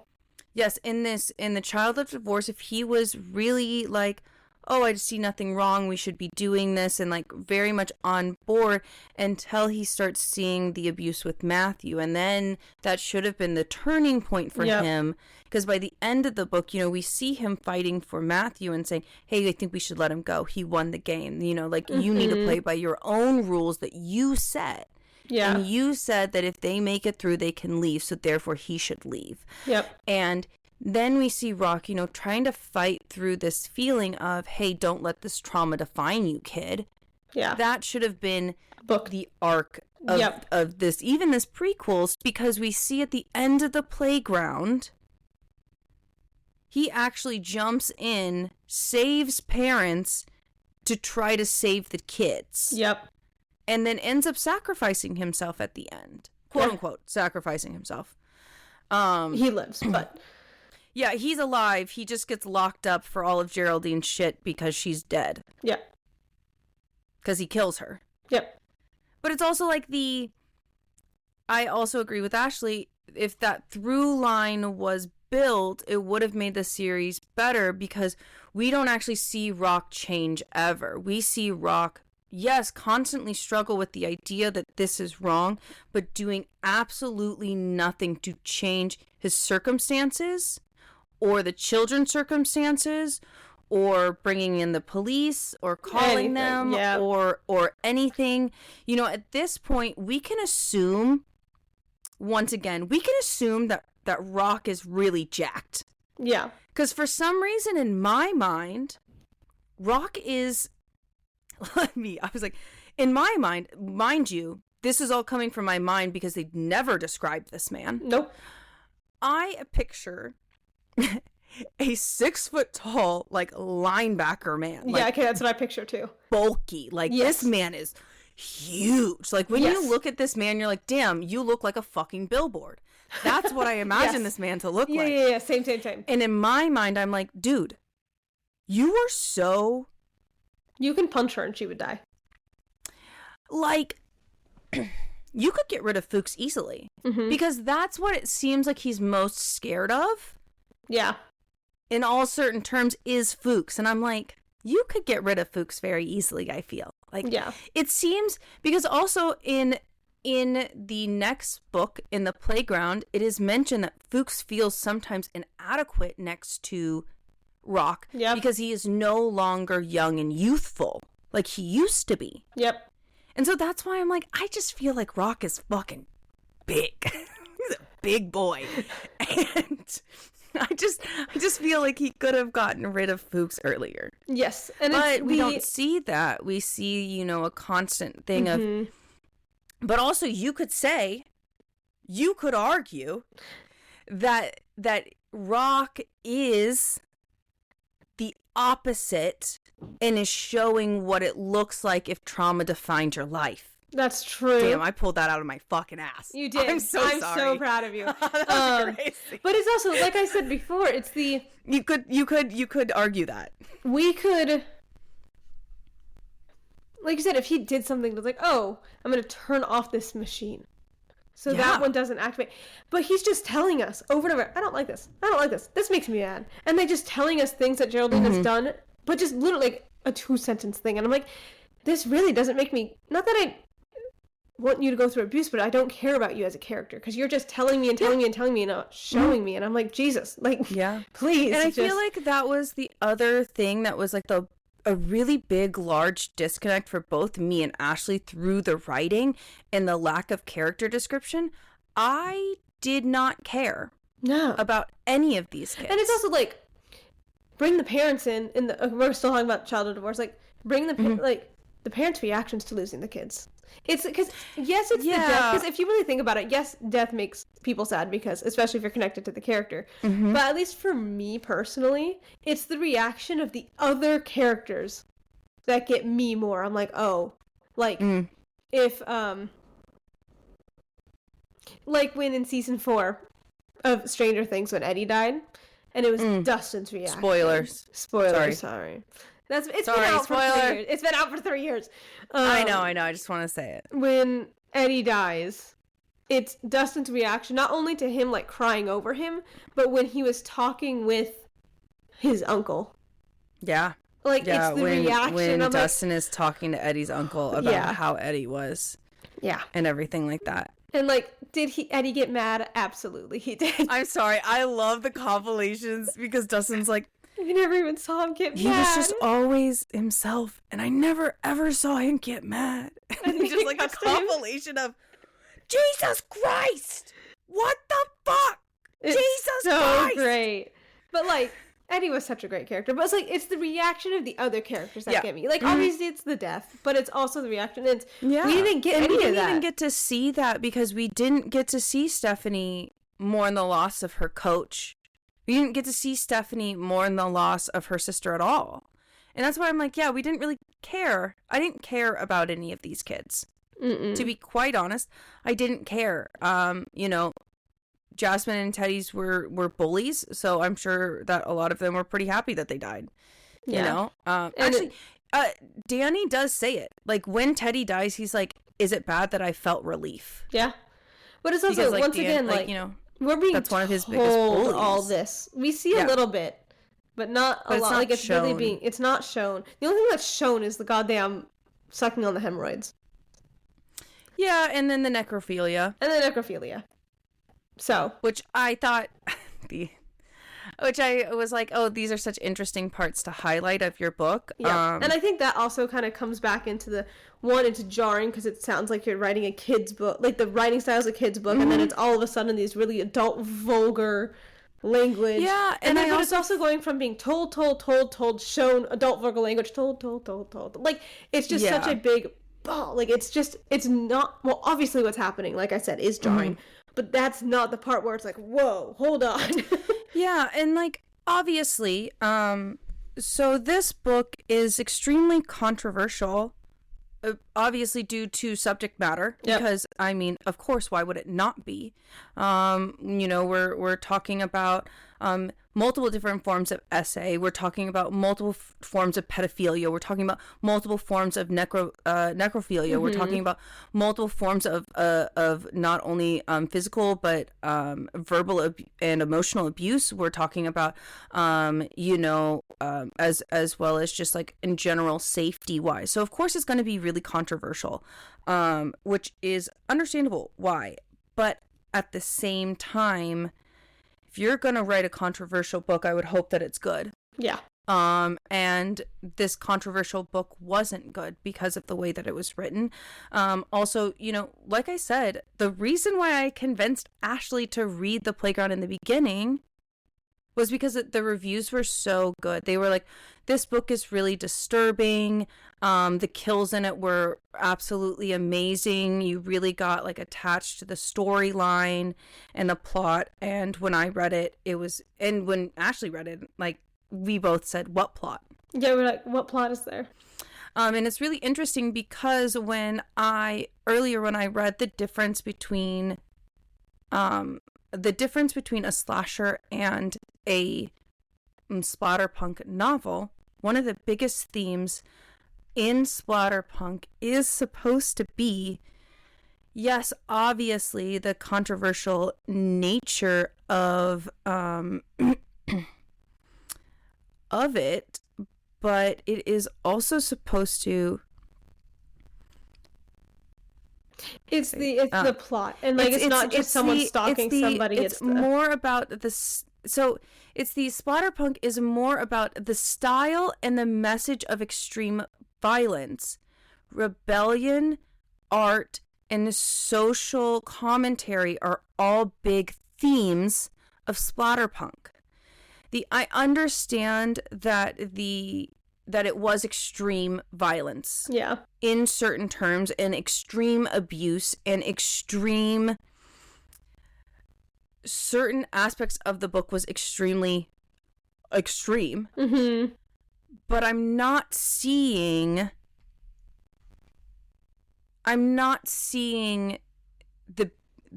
Yes, in the Child of Divorce, if he was really like, oh, I just see nothing wrong, we should be doing this, and like very much on board until he starts seeing the abuse with Matthew. And then that should have been the turning point for him, because by the end of the book, you know, we see him fighting for Matthew and saying, hey, I think we should let him go. He won the game. You know, like you need to play by your own rules that you set. Yeah. And you said that if they make it through, they can leave. So therefore he should leave. Yep. And then we see Rock, you know, trying to fight through this feeling of, hey, don't let this trauma define you, kid. Yeah. That should have been the arc of this, even this prequels, because we see at the end of the playground, he actually jumps in, saves parents to try to save the kids. Yep. And then ends up sacrificing himself at the end. Quote unquote, sacrificing himself.
He lives, but...
Yeah, he's alive. He just gets locked up for all of Geraldine's shit because she's dead. Yeah. Because he kills her. Yep. But it's also like I also agree with Ashley, if that through line was built, it would have made the series better because we don't actually see Rock change ever. We see Rock, yes, constantly struggle with the idea that this is wrong, but doing absolutely nothing to change his circumstances or the children's circumstances or bringing in the police or calling them or anything. You know, at this point, we can assume, once again, that Rock is really jacked. Yeah. Because for some reason in my mind, Rock is... I was like, in my mind, mind you, this is all coming from my mind because they never described this man. Nope. I picture a 6 foot tall, like, linebacker man. Like,
yeah, okay, that's what I picture too.
Bulky. Like, this man is huge. Like, when you look at this man, you're like, damn, you look like a fucking billboard. That's what I imagine this man to look like.
Yeah, same.
And in my mind, I'm like, dude, you are so...
You can punch her and she would die.
Like, you could get rid of Fuchs easily. Mm-hmm. Because that's what it seems like he's most scared of. Yeah. In all certain terms, is Fuchs. And I'm like, you could get rid of Fuchs very easily, I feel. Like, it seems... Because also in the next book, in the playground, it is mentioned that Fuchs feels sometimes inadequate next to Rock because he is no longer young and youthful like he used to be. Yep. And so that's why I'm like, I just feel like Rock is fucking big. He's a big boy. And I just feel like he could have gotten rid of Fuchs earlier.
Yes.
But we don't see that. We see, you know, a constant thing of... But also you could argue that Rock is the opposite and is showing what it looks like if trauma defined your life.
That's true.
Damn, I pulled that out of my fucking ass.
You did.
I'm sorry.
So proud of you.
Crazy.
But it's also, like I said before, it's the...
You could argue that.
We could... Like you said, if he did something that's like, oh, I'm going to turn off this machine. So that one doesn't activate. But he's just telling us over and over, I don't like this. I don't like this. This makes me mad. And they're just telling us things that Geraldine has done, but just literally like a 2-sentence thing. And I'm like, this really doesn't make me... Not that I want you to go through abuse, but I don't care about you as a character. Because you're just telling me and telling me and telling me and not showing me. And I'm like, Jesus. Like, please.
And I feel like that was the other thing that was like a really big, large disconnect for both me and Ashley through the writing and the lack of character description. I did not care
No.
about any of these kids.
And it's also like, bring the parents in the we're still talking about childhood divorce, like bring the like the parents' reactions to losing the kids. It's because yes, it's the death, because if you really think about it, yes, death makes people sad, because especially if you're connected to the character, but at least for me personally, it's the reaction of the other characters that get me more. I'm like, oh, like if like when in season 4 of Stranger Things, when Eddie died, and it was Dustin's reaction.
Spoilers.
Sorry. It's been out for 3 years. It's been out for 3 years.
I know. I just want to say it.
When Eddie dies, it's Dustin's reaction, not only to him like crying over him, but when he was talking with his uncle.
Yeah.
Like it's the reaction.
When Dustin is talking to Eddie's uncle about how Eddie was.
Yeah.
And everything like that.
And like, did Eddie get mad? Absolutely, he did.
I'm sorry. I love the compilations because Dustin's like,
we never even saw him get mad.
He was just always himself, and I never ever saw him get mad. And it's just like a compilation of Jesus Christ! What the fuck?
It's
Jesus Christ!
So great. But like, Eddie was such a great character. But it's like, it's the reaction of the other characters that get me. Like, obviously it's the death, but it's also the reaction. We didn't get any of that. We didn't even get
to see that because we didn't get to see Stephanie mourn the loss of her coach. We didn't get to see Stephanie mourn the loss of her sister at all. And that's why I'm like, we didn't really care. I didn't care about any of these kids. To be quite honest, I didn't care. Jasmine and Teddy's were bullies, so I'm sure that a lot of them were pretty happy that they died. You know? Actually, Danny does say it. Like, when Teddy dies, he's like, is it bad that I felt relief?
Yeah. But it's also, because, once again, we're being that's one of his biggest bullies. All this. We see a little bit, but not a lot. Like, it's shown. Really being, it's not shown. The only thing that's shown is the goddamn sucking on the hemorrhoids.
Yeah, and then the necrophilia.
So.
Which I thought, which I was like, oh, these are such interesting parts to highlight of your book.
Yeah, and I think that also kind of comes back into into jarring, because it sounds like you're writing a kid's book, like the writing style is a kid's book, and then it's all of a sudden these really adult, vulgar language.
Yeah,
but it's also going from being told, shown adult, vulgar language, told. Like, it's just such a big ball. Like, it's not, well, obviously what's happening, like I said, is jarring. But that's not the part where it's like, whoa, hold on.
Yeah, and like, obviously, so this book is extremely controversial, obviously due to subject matter, because, I mean, of course, why would it not be? We're talking about multiple different forms of essay. We're talking about multiple forms of pedophilia. We're talking about multiple forms of necrophilia. We're talking about multiple forms of not only physical but verbal and emotional abuse. We're talking about as well as just like in general safety wise. So of course it's going to be really controversial, which is understandable why. But at the same time, if you're going to write a controversial book, I would hope that it's good.
Yeah.
And this controversial book wasn't good because of the way that it was written. Also, like I said, the reason why I convinced Ashley to read The Playground in the beginning was because the reviews were so good. They were like, this book is really disturbing. The kills in it were absolutely amazing. You really got like attached to the storyline and the plot. And when I read it, and when Ashley read it, like, we both said, what plot?
Yeah, we're like, what plot is there?
And it's really interesting because when I read the difference between a slasher and a splatterpunk novel, one of the biggest themes in splatterpunk is supposed to be, yes, obviously the controversial nature of it, but it is also supposed to.
It's the plot, and like it's not just someone stalking somebody.
It's more about this. So it's the splatterpunk is more about the style and the message of extreme violence, rebellion, art, and social commentary are all big themes of splatterpunk. I understand that it was extreme violence.
Yeah.
In certain terms, and extreme abuse and certain aspects of the book was extremely extreme.
Mm-hmm.
But I'm not seeing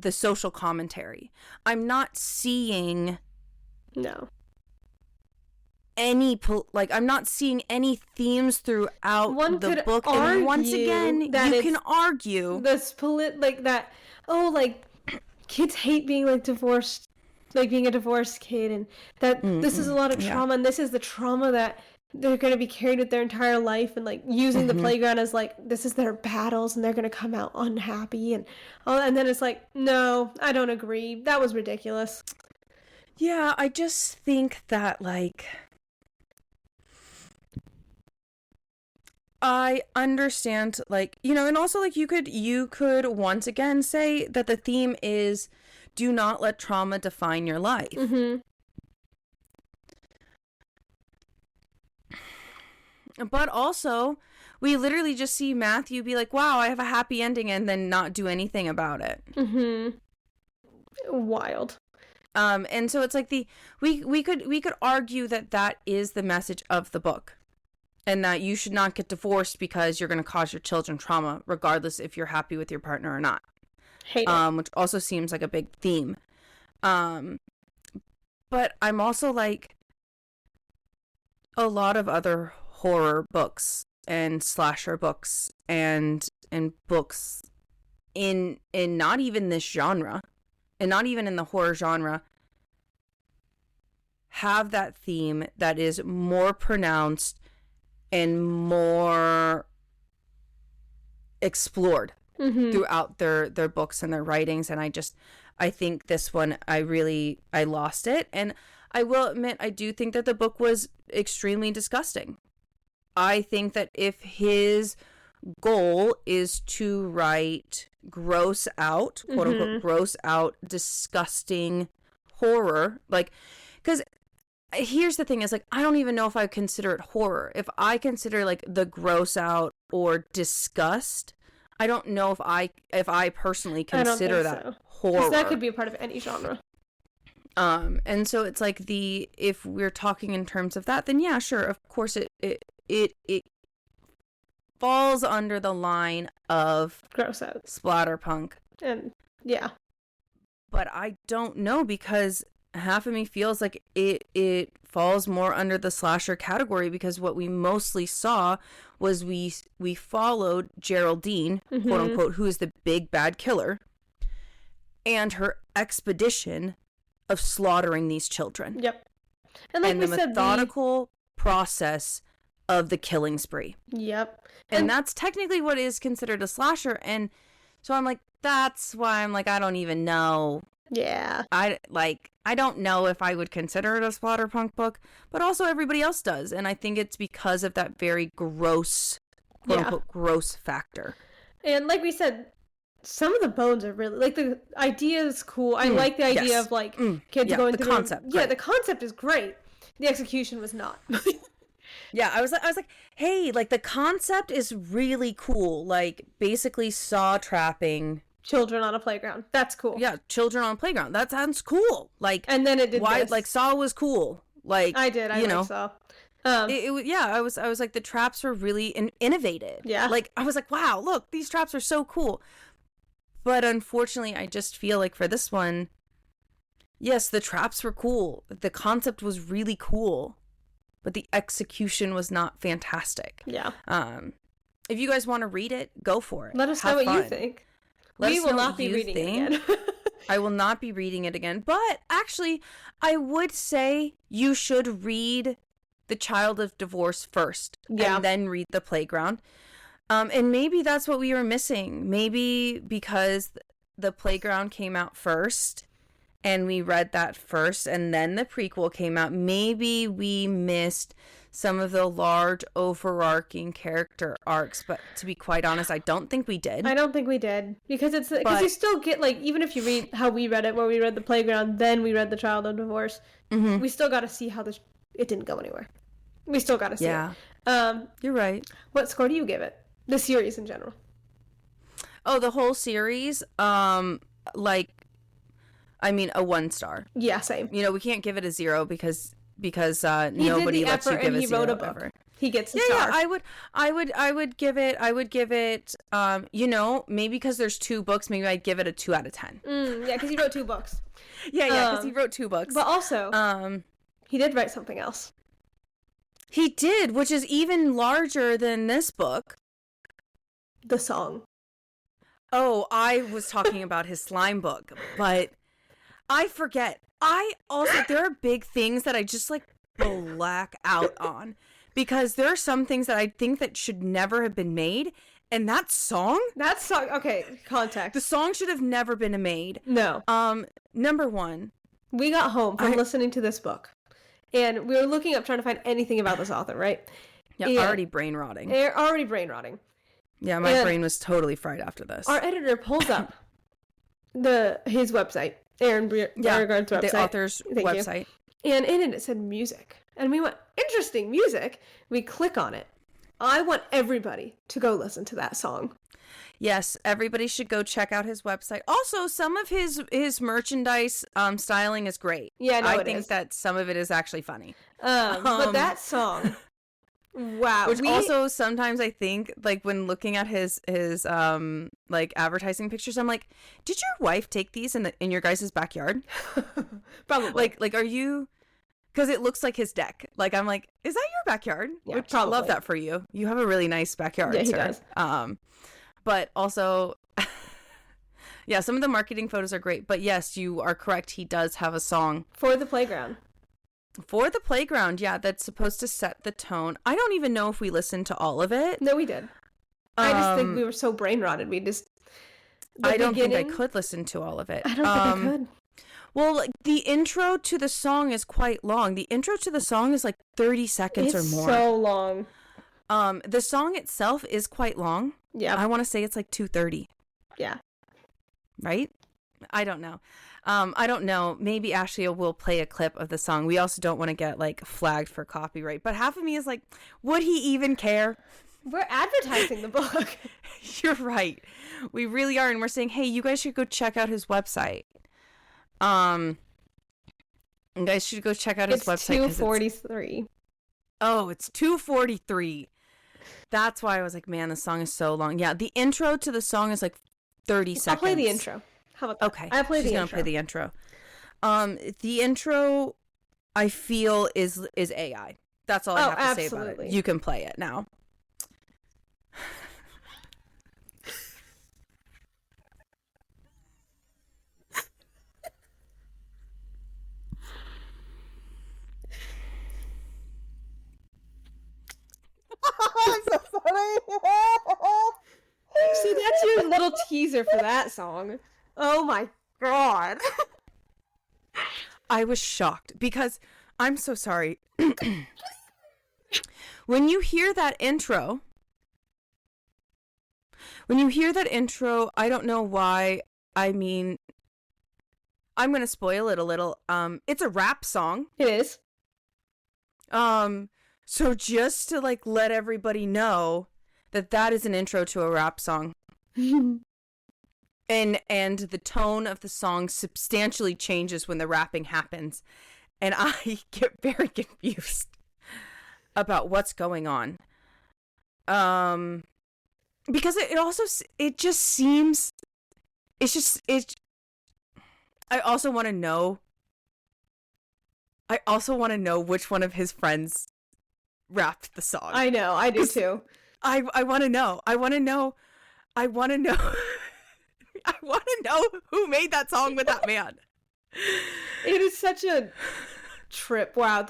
the social commentary. I'm not seeing I'm not seeing any themes throughout the book. And once again, you can argue
this kids hate being like divorced, like being a divorced kid, and that this is a lot of trauma, and this is the trauma that they're going to be carried with their entire life, and like using the playground as like this is their battles, and they're going to come out unhappy, and then it's like, no, I don't agree. That was ridiculous.
Yeah, I just think that like I understand, like, you know, and also like you could once again say that the theme is do not let trauma define your life.
Mm-hmm.
But also, we literally just see Matthew be like, wow, I have a happy ending, and then not do anything about it.
Mm-hmm. Wild.
And so it's like we could argue that is the message of the book, and that you should not get divorced because you're going to cause your children trauma, regardless if you're happy with your partner or not.
Hate it.
Which also seems like a big theme. But I'm also like, a lot of other horror books and slasher books and books in not even this genre, and not even in the horror genre, have that theme that is more pronounced and more explored throughout their books and their writings. And I think this one, I lost it. And I will admit, I do think that the book was extremely disgusting. I think that if his goal is to write gross out, quote unquote, gross out, disgusting horror, like, because here's the thing is, like, I don't even know if I consider it horror. If I consider like the gross out or disgust, I don't know if I personally consider that horror. Because
that could be a part of any genre.
And so it's like if we're talking in terms of that, then yeah, sure, of course it falls under the line of
gross out,
splatterpunk.
And yeah.
But I don't know, because half of me feels like it falls more under the slasher category, because what we mostly saw was we followed Geraldine, quote unquote, who is the big bad killer, and her expedition of slaughtering these children.
Yep. And like
the methodical process of the killing spree.
Yep.
And that's technically what is considered a slasher. And so I'm like, that's why I'm like, I don't even know.
Yeah.
I don't know if I would consider it a splatterpunk book, but also everybody else does. And I think it's because of that very gross, quote unquote, gross factor.
And like we said, some of the bones are really, like, the idea is cool. I like the idea of like kids going through the concept. Yeah, the concept is great. The execution was not.
Yeah, I was like, hey, like, the concept is really cool. Like, basically saw trapping
children on a playground. That's cool.
Yeah, children on a playground. That sounds cool. Like,
and then it did this.
Like, Saw was cool. Like,
I like Saw.
I was like, the traps were really innovative.
Yeah.
Like, I was like, wow, look, these traps are so cool. But unfortunately, I just feel like for this one, yes, the traps were cool. The concept was really cool, but the execution was not fantastic.
Yeah.
If you guys want to read it, go for it.
Let us know what you think. We will not be reading it again.
I will not be reading it again. But actually, I would say you should read The Child of Divorce first. Yeah. And then read The Playground. And maybe that's what we were missing. Maybe because The Playground came out first, and we read that first, and then the prequel came out, maybe we missed some of the large overarching character arcs, but to be quite honest, I don't think we did.
I don't think we did, because you still get, like, even if you read how we read it, where we read the playground, then we read the child of divorce, we still got to see how it didn't go anywhere. We still got to see it.
You're right.
What score do you give it? The series in general.
Oh, the whole series, a 1 star.
Yeah, same.
You know, we can't give it a 0 because nobody lets you give a 0
wrote a book.
Ever.
He gets a star.
Yeah, I would give it, maybe because there's 2 books, maybe I'd give it a 2 out of 10.
Yeah, because he wrote 2 books.
Yeah, because he wrote 2 books.
But also, he did write something else.
He did, which is even larger than this book.
The song.
Oh, I was talking about his slime book, but I forget. There are big things that I just like black out on, because there are some things that I think that should never have been made. And that song,
okay, context.
The song should have never been made.
No.
Number 1.
We got home from listening to this book, and we were looking up, trying to find anything about this author, right?
Yeah, already brain rotting.
Yeah,
my brain was totally fried after this.
Our editor pulls up his website, Aron Beauregard's website.
The author's website.
And in it said music. And we went, interesting, music. We click on it. I want everybody to go listen to that song.
Yes, everybody should go check out his website. Also, some of his merchandise styling is great.
Yeah,
I think that some of it is actually funny.
But that song... Wow.
Which also sometimes I think, like, when looking at his like advertising pictures, I'm like, did your wife take these in your guys' backyard?
Probably.
Like are you, because it looks like his deck. Like, I'm like, is that your backyard?
Yeah,
Which I love that for you. You have a really nice backyard,
yeah, he
sir.
does.
But also yeah, some of the marketing photos are great, but yes, you are correct, he does have a song
for the playground. Yeah,
that's supposed to set the tone. I don't even know if we listened to all of it.
No, we did. I just think we were so brain rotted.
I don't think I could listen to all of it.
I don't think I could.
Well, like, the intro to the song is quite long. The intro to the song is like 30 seconds or more.
It's so long.
The song itself is quite long.
Yeah.
I want to say it's like 2:30.
Yeah.
Right? I don't know. I don't know. Maybe Ashley will play a clip of the song. We also don't want to get like flagged for copyright. But half of me is like, would he even care?
We're advertising the book.
You're right. We really are. And we're saying, hey, you guys should go check out his website. You guys should go check out his website.
It's 2:43.
It's 2:43. That's why I was like, man, the song is so long. Yeah, the intro to the song is like 30 seconds.
I'll play the intro. How about that?
Okay. She's gonna play the intro. The intro, I feel, is AI. That's all I have to say about it. You can play it now.
I'm so sorry. See, that's your little teaser for that song. Oh my god.
I was shocked because I'm so sorry. When you hear that intro, I don't know why. I mean, I'm going to spoil it a little. It's a rap song.
It is.
So just to like let everybody know that is an intro to a rap song. And the tone of the song substantially changes when the rapping happens. And I get very confused about what's going on. Because it just seems, I also want to know which one of his friends rapped the song.
I know, I do too.
I want to know. I want to know who made that song with that man.
It is such a trip. Wow,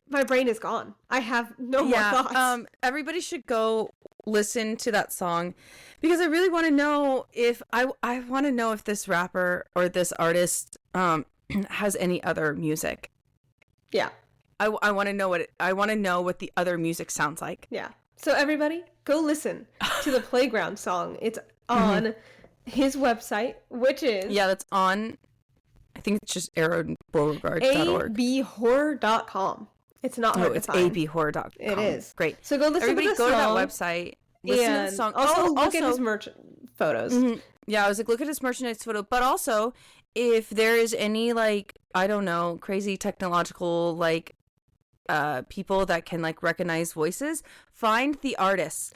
my brain is gone. I have no more thoughts.
Everybody should go listen to that song Because I really want to know if I want to know if this rapper or this artist has any other music.
Yeah.
I want to know what the other music sounds like.
Yeah. So everybody, go listen to the Playground song. It's on his website, which is...
Yeah, that's on... I think it's just aronbeauregard.org.
abhorror.com. It's not hard to find.
It's abhorror.com.
It is.
Great.
So go listen to the song.
Everybody go to that website. Listen to the song.
Also look at his merch photos.
Mm-hmm. Yeah, I was like, look at his merchandise photo. But also, if there is any, like, I don't know, crazy technological, like, people that can, like, recognize voices, find the artist.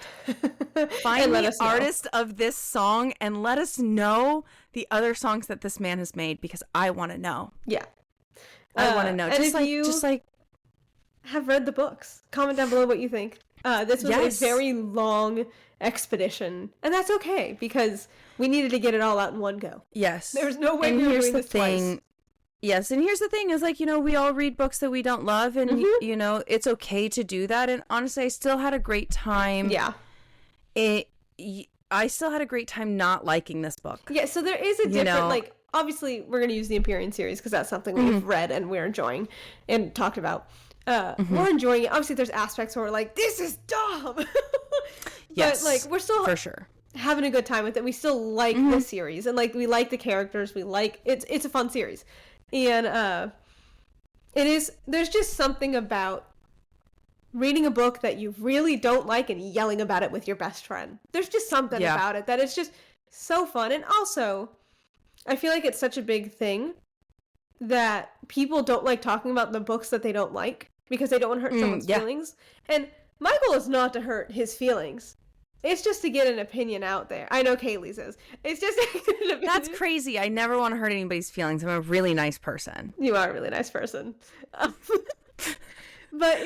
Find the artist of this song and let us know the other songs that this man has made, because I want to know.
Yeah.
I want to know.
And just like have read the books, comment down below what you think. This was a very long expedition, and that's okay because we needed to get it all out in one go.
Yes.
There's no way we were doing this twice.
Yes, and here's the thing is, like, you know, we all read books that we don't love, and, you know, it's okay to do that, and honestly, I still had a great time.
Yeah.
I still had a great time not liking this book.
Yeah, so there is a different, like, obviously, we're going to use the Empyrean series because that's something we've read and we're enjoying and talked about. We're enjoying it. Obviously, there's aspects where we're like, this is dumb!
Yes,
but, like, we're still...
for sure.
Having a good time with it. We still like the series, and, like, we like the characters. We like... It's a fun series. And there's just something about reading a book that you really don't like and yelling about it with your best friend. There's just something about it that it's just so fun. And also, I feel like it's such a big thing that people don't like talking about the books that they don't like because they don't want to hurt someone's feelings. And my goal is not to hurt his feelings. It's just to get an opinion out there. I know Kaylee's is. It's just to get an opinion.
That's crazy. I never want to hurt anybody's feelings. I'm a really nice person.
You are a really nice person. But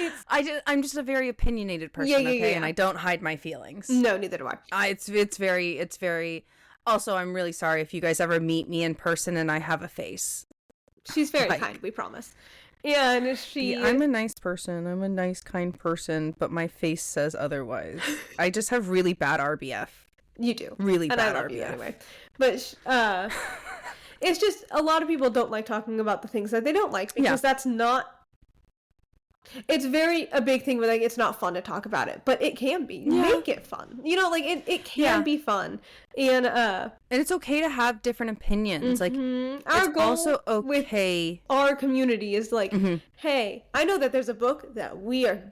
I'm just a very opinionated person, okay? And I don't hide my feelings.
No, neither do I.
It's very... Also, I'm really sorry if you guys ever meet me in person and I have a face.
She's very kind, we promise. And
I'm a nice person. I'm a nice, kind person, but my face says otherwise. I just have really bad RBF.
You do.
Really
and
bad
I love
RBF.
You anyway. But it's just a lot of people don't like talking about the things that they don't like because that's not... It's a big thing where, like, it's not fun to talk about it, but it can be. Make it fun. You know, like, it can be fun. And
it's okay to have different opinions. Like,
our goal
also okay.
With our community is like, hey, I know that there's a book that we are,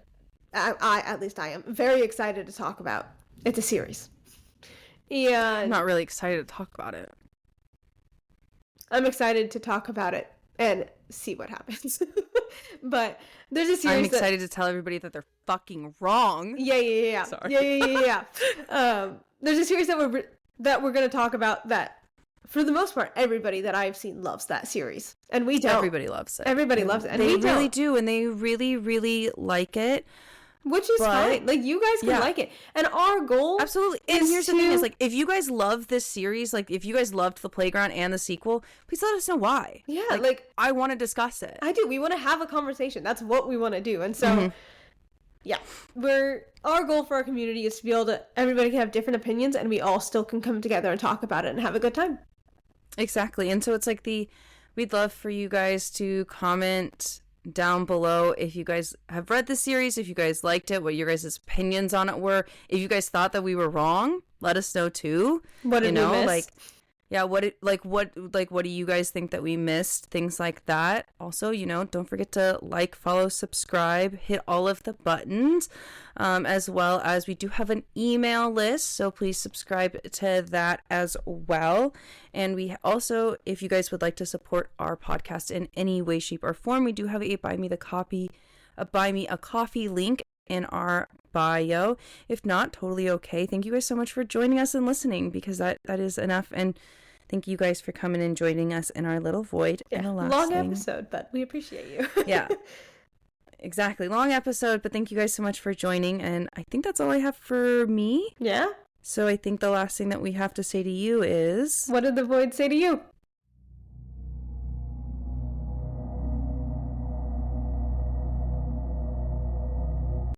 at least I am, very excited to talk about. It's a series. And
I'm not really excited to talk about it.
I'm excited to talk about it and see what happens. But there's a series
I'm excited to tell everybody that they're fucking wrong.
Yeah.
Sorry.
Yeah. There's a series that we're going to talk about that, for the most part, everybody that I've seen loves that series. And we don't.
Everybody loves it.
Everybody loves it. And
they really do. And they really, really like it.
Which is fine. Like, you guys can like it. And our goal...
Absolutely. And here's the thing is, like, if you guys love this series, like, if you guys loved The Playground and the sequel, please let us know why.
Yeah,
like I want to discuss it.
I do. We want to have a conversation. That's what we want to do. And so, our goal for our community is to be able to... Everybody can have different opinions, and we all still can come together and talk about it and have a good time.
Exactly. And so it's like we'd love for you guys to comment down below if you guys have read the series, if you guys liked it, what your guys' opinions on it were. If you guys thought that we were wrong, let us know too.
What did we miss?
What do you guys think that we missed? Things like that. Also, don't forget to like, follow, subscribe, hit all of the buttons, as well as we do have an email list, so please subscribe to that as well. And we also, if you guys would like to support our podcast in any way, shape, or form, we do have a buy me a coffee link in our bio. If not, totally okay. Thank you guys so much for joining us and listening, because that is enough. And thank you guys for coming and joining us in our little void.
Yeah,
and the last
long
thing,
episode, but we appreciate you.
Yeah, exactly. Long episode, but thank you guys so much for joining. And I think that's all I have for me.
Yeah.
So I think the last thing that we have to say to you is...
What did the void say to you?